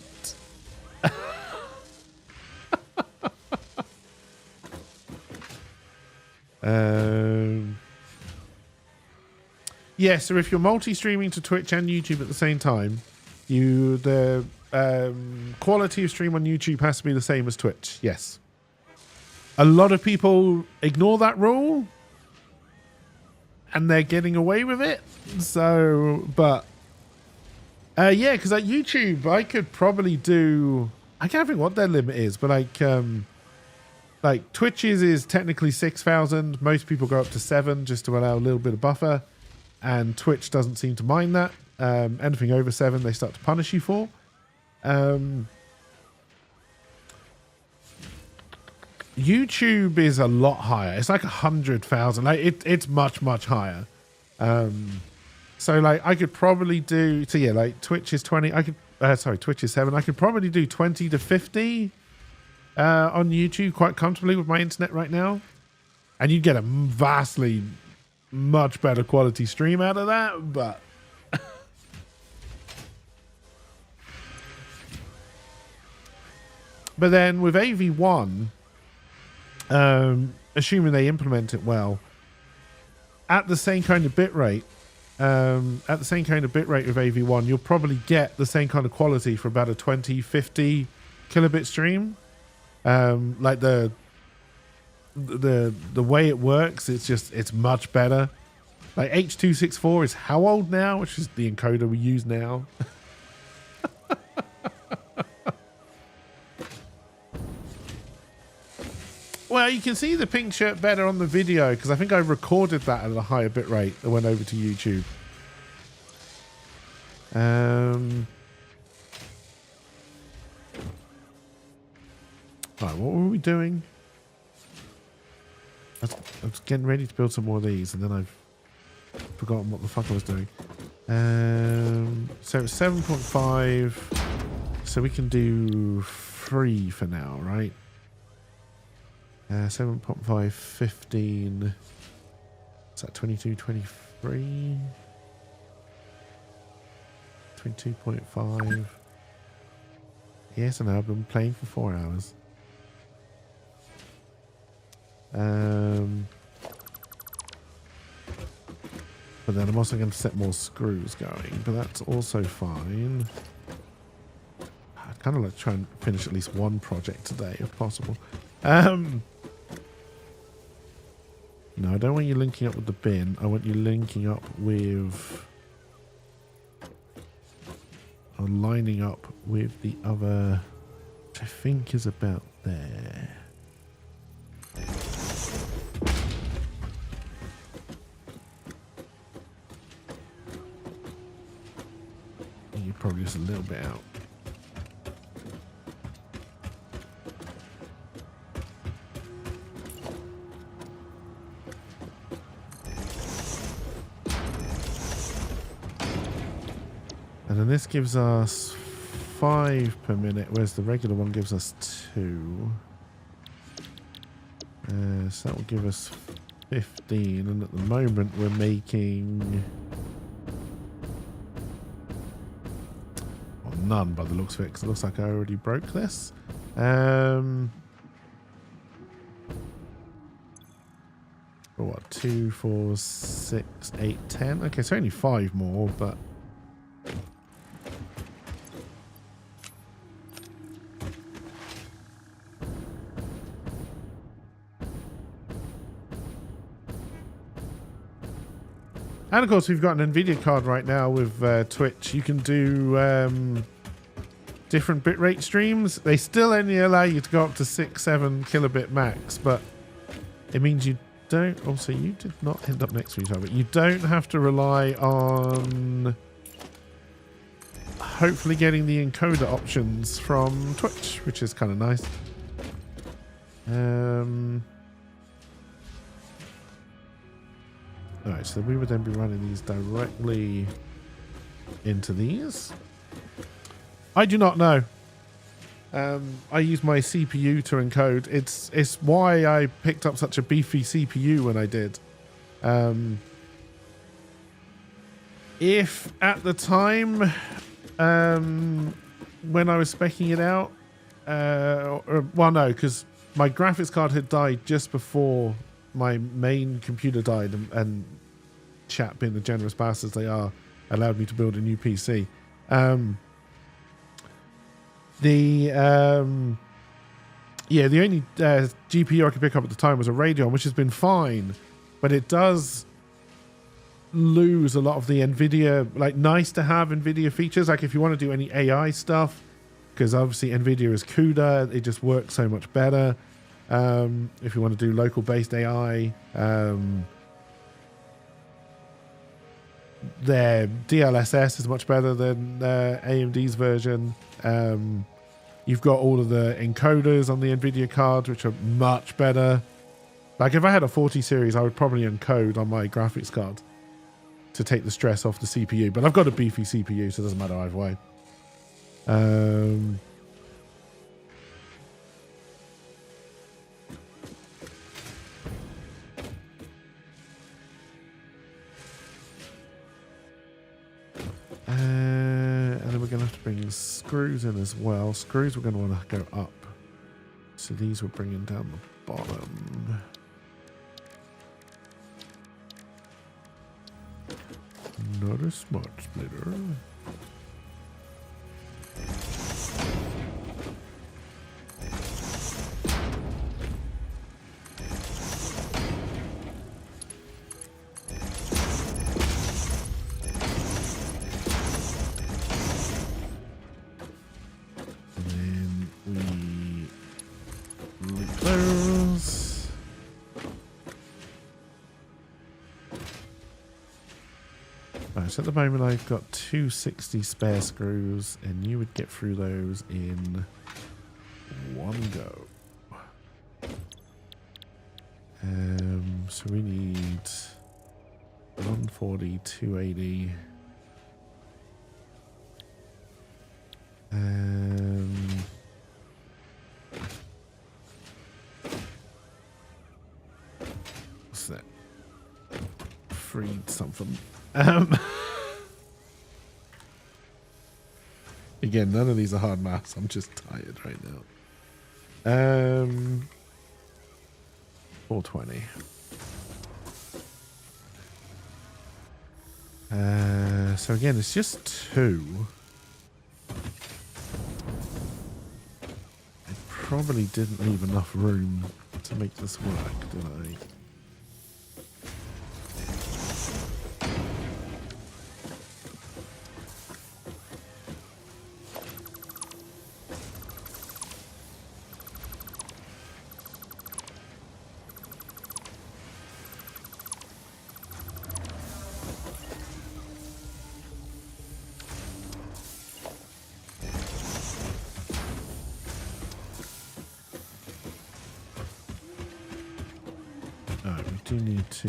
Yeah, so if you're multi-streaming to Twitch and YouTube at the same time, the quality of stream on YouTube has to be the same as Twitch. Yes. A lot of people ignore that rule, and they're getting away with it. So, but yeah, because like YouTube, I could probably do... I can't think what their limit is, but like Twitch's is technically 6,000. Most people go up to 7 just to allow a little bit of buffer. And Twitch doesn't seem to mind that. Anything over 7, they start to punish you for. YouTube is a lot higher. It's like 100,000. Like it's much, much higher. So like I could probably do... So yeah, like Twitch is 20. I could... sorry, Twitch is 7. I could probably do 20 to 50 on YouTube quite comfortably with my internet right now. And you'd get a vastly... much better quality stream out of that, but but then with AV1, assuming they implement it well, at the same kind of bitrate, with AV1, you'll probably get the same kind of quality for about a 20-50 kilobit stream. Like the way it works, it's much better. Like H.264 is how old now, which is the encoder we use now. Well, you can see the pink shirt better on the video because I think I recorded that at a higher bit rate that went over to YouTube. Right, what were we doing? I was getting ready to build some more of these, and then I've forgotten what the fuck I was doing. So it's 7.5. So we can do 3 for now, right? 7.5, 15. Is that 22, 23? 22.5. Yes, I know. I've been playing for 4 hours. But then I'm also going to set more screws going, but that's also fine. I'd kind of like to try and finish at least one project today if possible. No, I don't want you linking up with the bin. I want you linking up with... or lining up with the other, which I think is about there. You're probably just a little bit out. And then this gives us 5 per minute, whereas the regular one gives us 2. So that will give us 15, and at the moment we're making... well, none by the looks of it, because it looks like I already broke this. For what? 2, 4, 6, 8, 10? Okay, so only 5 more, but... And of course, we've got an NVIDIA card right now with Twitch. You can do different bitrate streams. They still only allow you to go up to 6-7 kilobit max, but it means you don't. Also, you did not end up next to each other. You don't have to rely on hopefully getting the encoder options from Twitch, which is kind of nice. Alright, so we would then be running these directly into these. I do not know. I use my CPU to encode. It's why I picked up such a beefy CPU when I did. If at the time when I was speccing it out, well, no, because my graphics card had died just before my main computer died, and chat, being the generous bastards they are, allowed me to build a new PC. The only GPU I could pick up at the time was a Radeon, which has been fine, but it does lose a lot of the NVIDIA, like, nice to have NVIDIA features. Like if you want to do any AI stuff, because obviously NVIDIA is CUDA, it just works so much better. If you want to do local based AI, their DLSS is much better than AMD's version. You've got all of the encoders on the NVIDIA cards, which are much better. Like if I had a 40 series, I would probably encode on my graphics card to take the stress off the CPU. But I've got a beefy CPU, so it doesn't matter either way. And then we're going to have to bring screws in as well. Screws we're going to want to go up. So these we're bringing down the bottom. Not a smart splitter. So at the moment I've got 260 spare screws, and you would get through those in one go. So we need 140, 280. What's that? Freed something. Again, none of these are hard maths. I'm just tired right now. 420. So again, it's just 2. I probably didn't leave enough room to make this work, did I? Do need to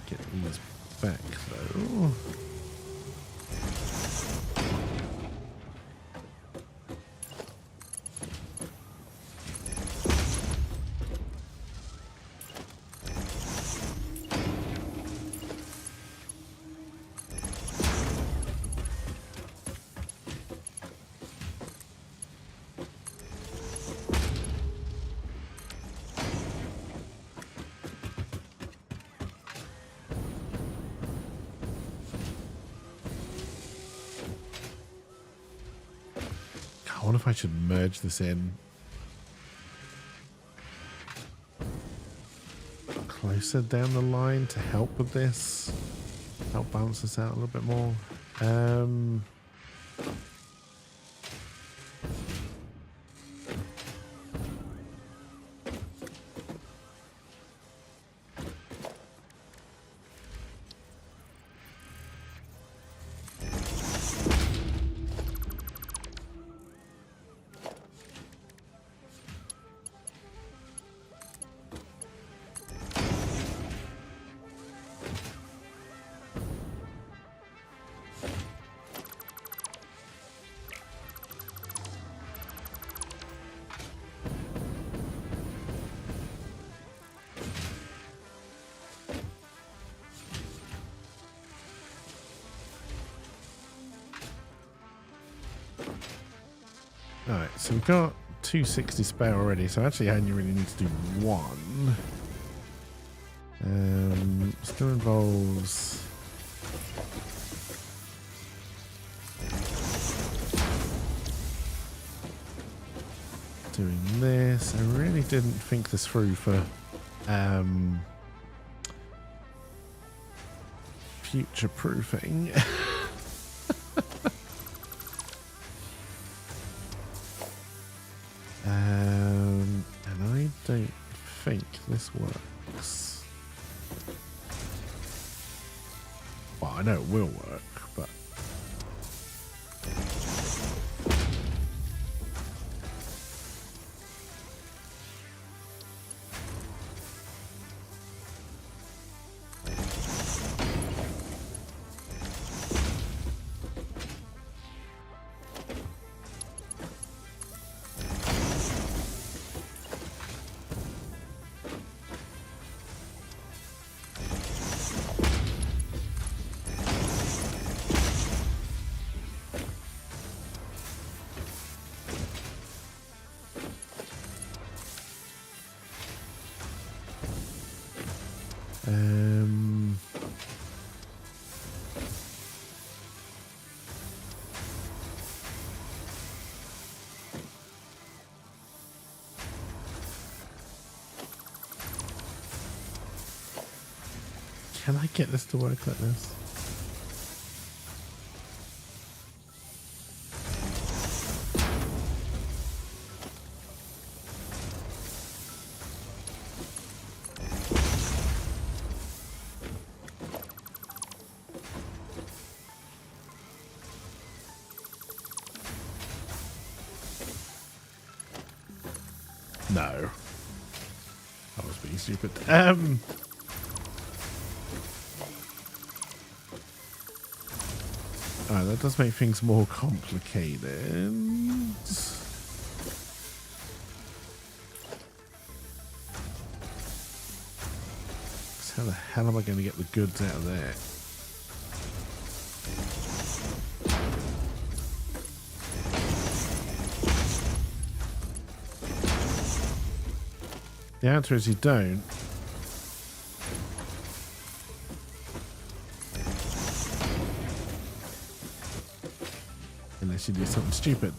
get these back though. I wonder if I should merge this in. closer down the line to help with this. Help balance this out a little bit more. Alright, so we've got 260 spare already, so actually I only really need to do one. Still involves doing this. I really didn't think this through for future proofing. And I don't think this works. Well, I know it will work, but can I get this to work like this? No. I was being stupid. Alright, that does make things more complicated. How the hell am I going to get the goods out of there? The answer is you don't. Unless you do something stupid.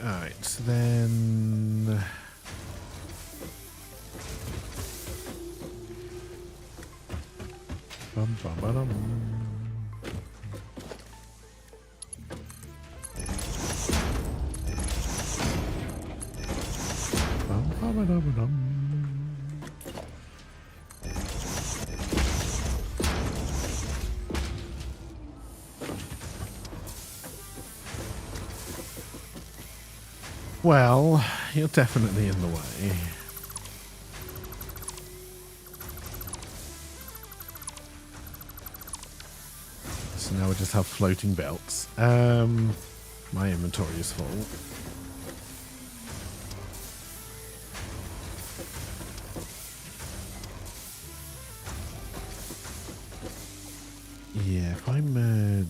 Alright, so then... Bum, bum, ba-dum. Bum, bum, ba-dum-ba-dum. Well, you're definitely in the way. So now we just have floating belts. My inventory is full. Yeah, if I merge...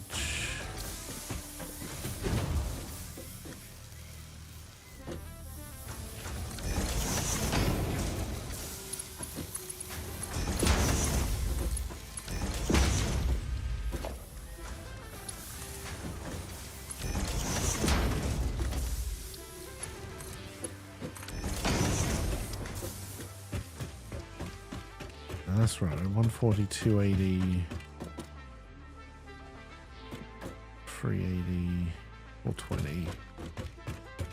That's right, 140, 280, 380, 420.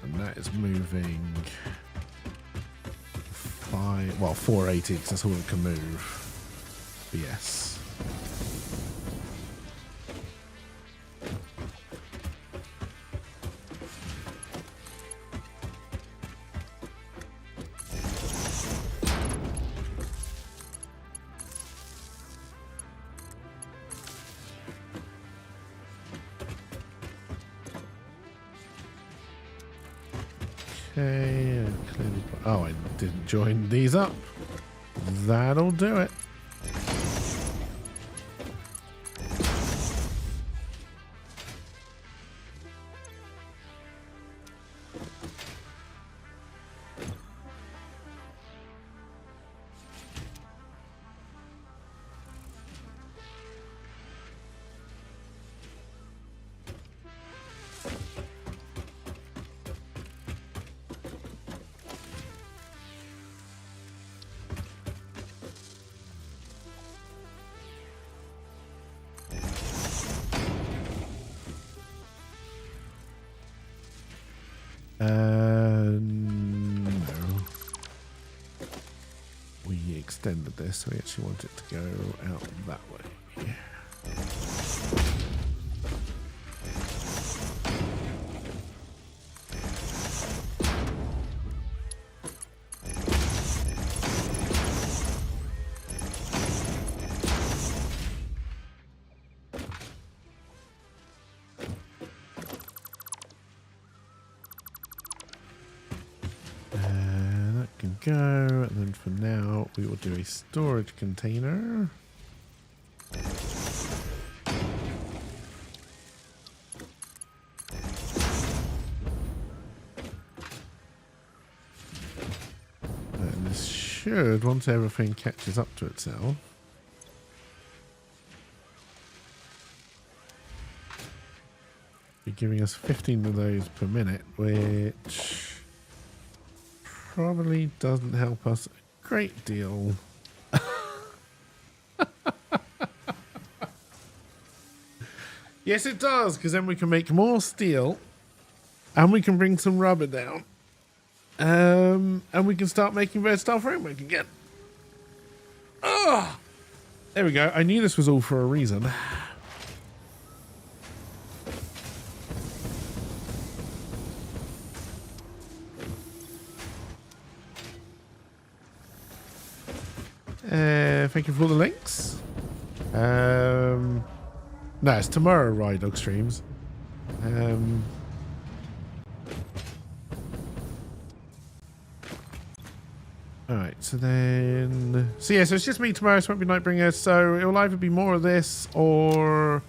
And that is moving 480 because that's all it can move. But yes. Okay, clearly, oh, I didn't join these up. That'll do it. No. We extended this, so we actually want it to go out that way. Go, and then for now we will do a storage container. And this should, once everything catches up to itself, be giving us 15 of those per minute, which probably doesn't help us a great deal. Yes, it does, because then we can make more steel and we can bring some rubber down. And we can start making Red Star Framework again. Oh, there we go. I knew this was all for a reason. Thank you for all the links. No, it's tomorrow, Ride Dog streams. Alright, so then... So yeah, so it's just me tomorrow, so it won't be Nightbringer, so it will either be more of this, or...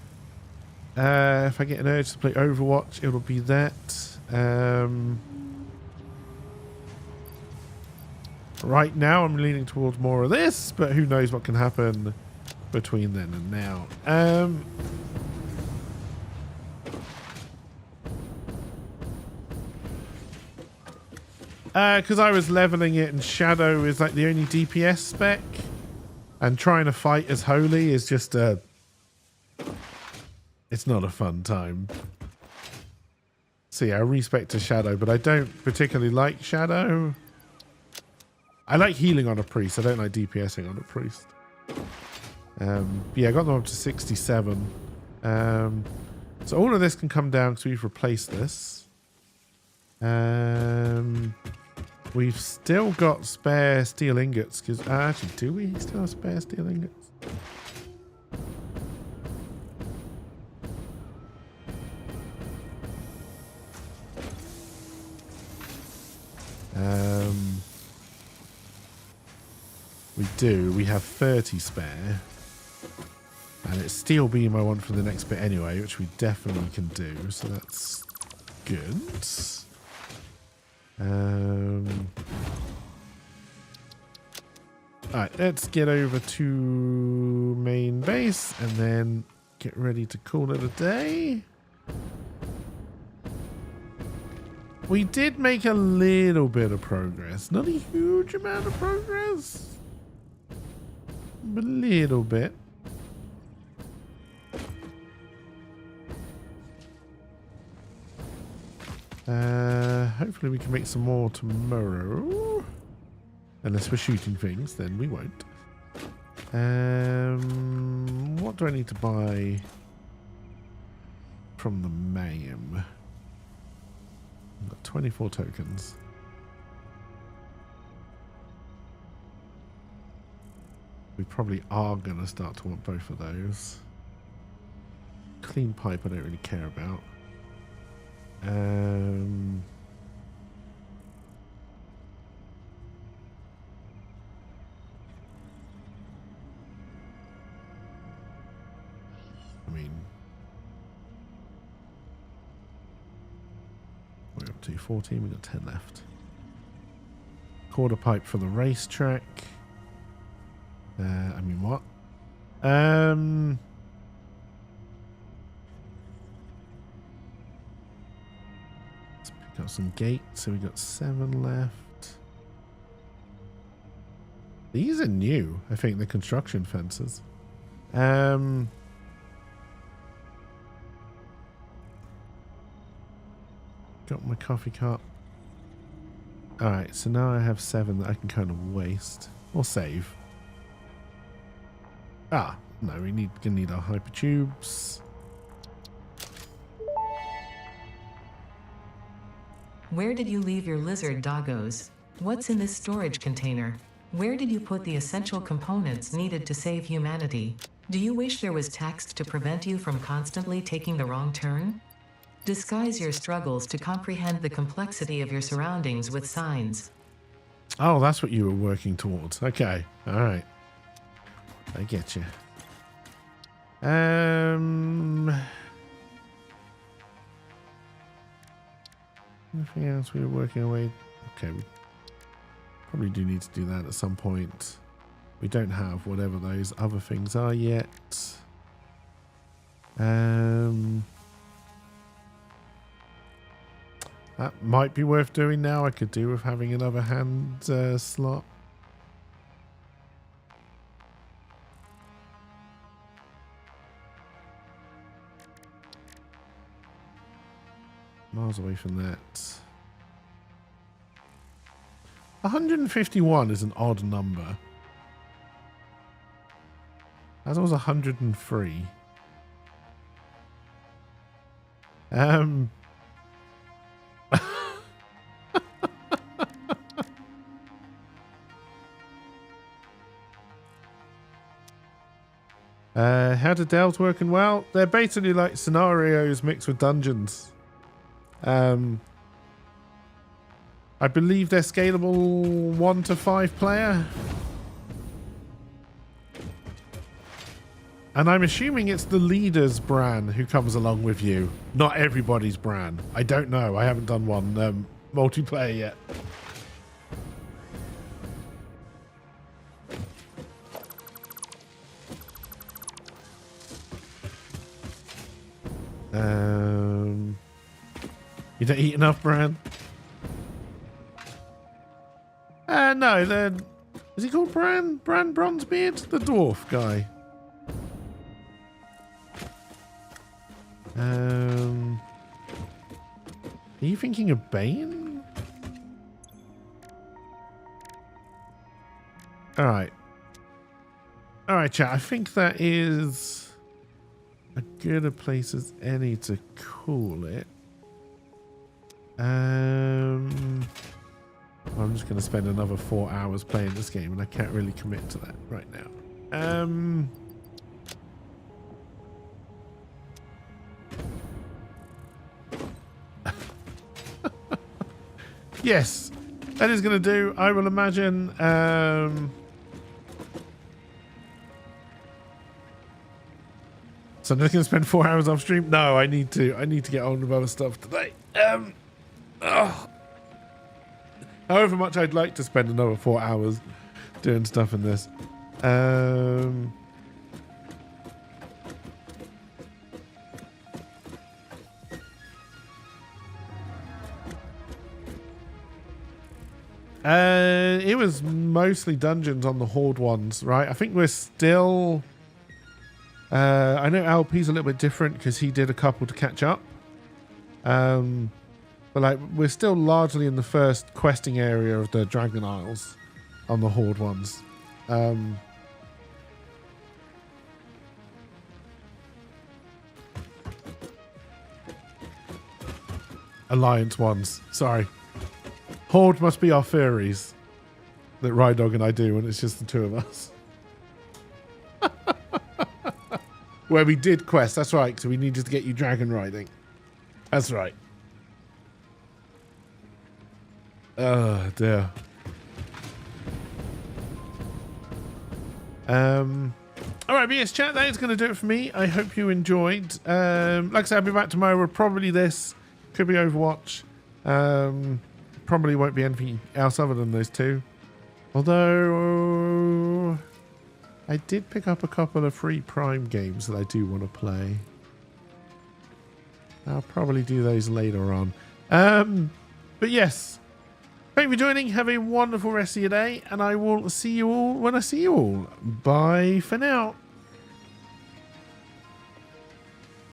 if I get an urge to play Overwatch, it'll be that. Right now, I'm leaning towards more of this, but who knows what can happen between then and now. Because I was leveling it, and Shadow is like the only DPS spec, and trying to fight as Holy is just it's not a fun time. So yeah, respect to Shadow, but I don't particularly like Shadow. I like healing on a priest. I don't like DPSing on a priest. Yeah, I got them up to 67. So all of this can come down because we've replaced this. We've still got spare steel ingots. Because actually, do we still have spare steel ingots? We do. We have 30 spare. And it's steel beam I want for the next bit anyway, which we definitely can do. So that's good. Alright, let's get over to main base and then get ready to call it a day. We did make a little bit of progress. Not a huge amount of progress, but a little bit. Hopefully we can make some more tomorrow. Unless we're shooting things, then we won't. What do I need to buy from the MAM? I've got 24 tokens. We probably are going to start to want both of those. Clean pipe I don't really care about. I mean, we're up to 14, we've got 10 left. Quarter pipe for the racetrack. I mean, what? Let's pick up some gates. So we got 7 left. These are new, I think, the construction fences. Got my coffee cup. Alright, so now I have 7 that I can kind of waste. Or save. Ah, no, we gonna need our hyper tubes. Where did you leave your lizard doggos? What's in this storage container? Where did you put the essential components needed to save humanity? Do you wish there was text to prevent you from constantly taking the wrong turn? Disguise your struggles to comprehend the complexity of your surroundings with signs. Oh, that's what you were working towards. Okay, alright. I get you. Anything else we were working away? Okay, we probably do need to do that at some point. We don't have whatever those other things are yet. That might be worth doing now. I could do with having another hand slot. Miles away from that. 151 is an odd number. As was 103. How do delves working? Well, they're basically like scenarios mixed with dungeons. I believe they're scalable 1 to 5 player. And I'm assuming it's the leader's Bran who comes along with you. Not everybody's Bran. I don't know. I haven't done one multiplayer yet. You don't eat enough, Bran? No, then is he called Bran? Bran Bronzebeard? The dwarf guy. Are you thinking of Bane? Alright. Alright, chat. I think that is as good a place as any to call it. I'm just going to spend another 4 hours playing this game, and I can't really commit to that right now. Yes, that is going to do. I will imagine. So I'm just going to spend 4 hours off stream. No, I need to get on with other stuff today. However much I'd like to spend another 4 hours doing stuff in this. It was mostly dungeons on the Horde ones, right? I think we're still... I know LP's a little bit different because he did a couple to catch up. But like, we're still largely in the first questing area of the Dragon Isles on the Horde ones. Alliance ones. Sorry. Horde must be our furries that Rydog and I do when it's just the two of us. Where we did quest, that's right. So we needed to get you dragon riding. That's right. Oh dear. Alright, BS chat, that is going to do it for me. I hope you enjoyed. Like I said, I'll be back tomorrow with probably this. Could be Overwatch. Probably won't be anything else other than those two. Although I did pick up a couple of free Prime games that I do want to play. I'll probably do those later on. But yes, thank you for joining. Have a wonderful rest of your day, and I will see you all when I see you all. Bye for now.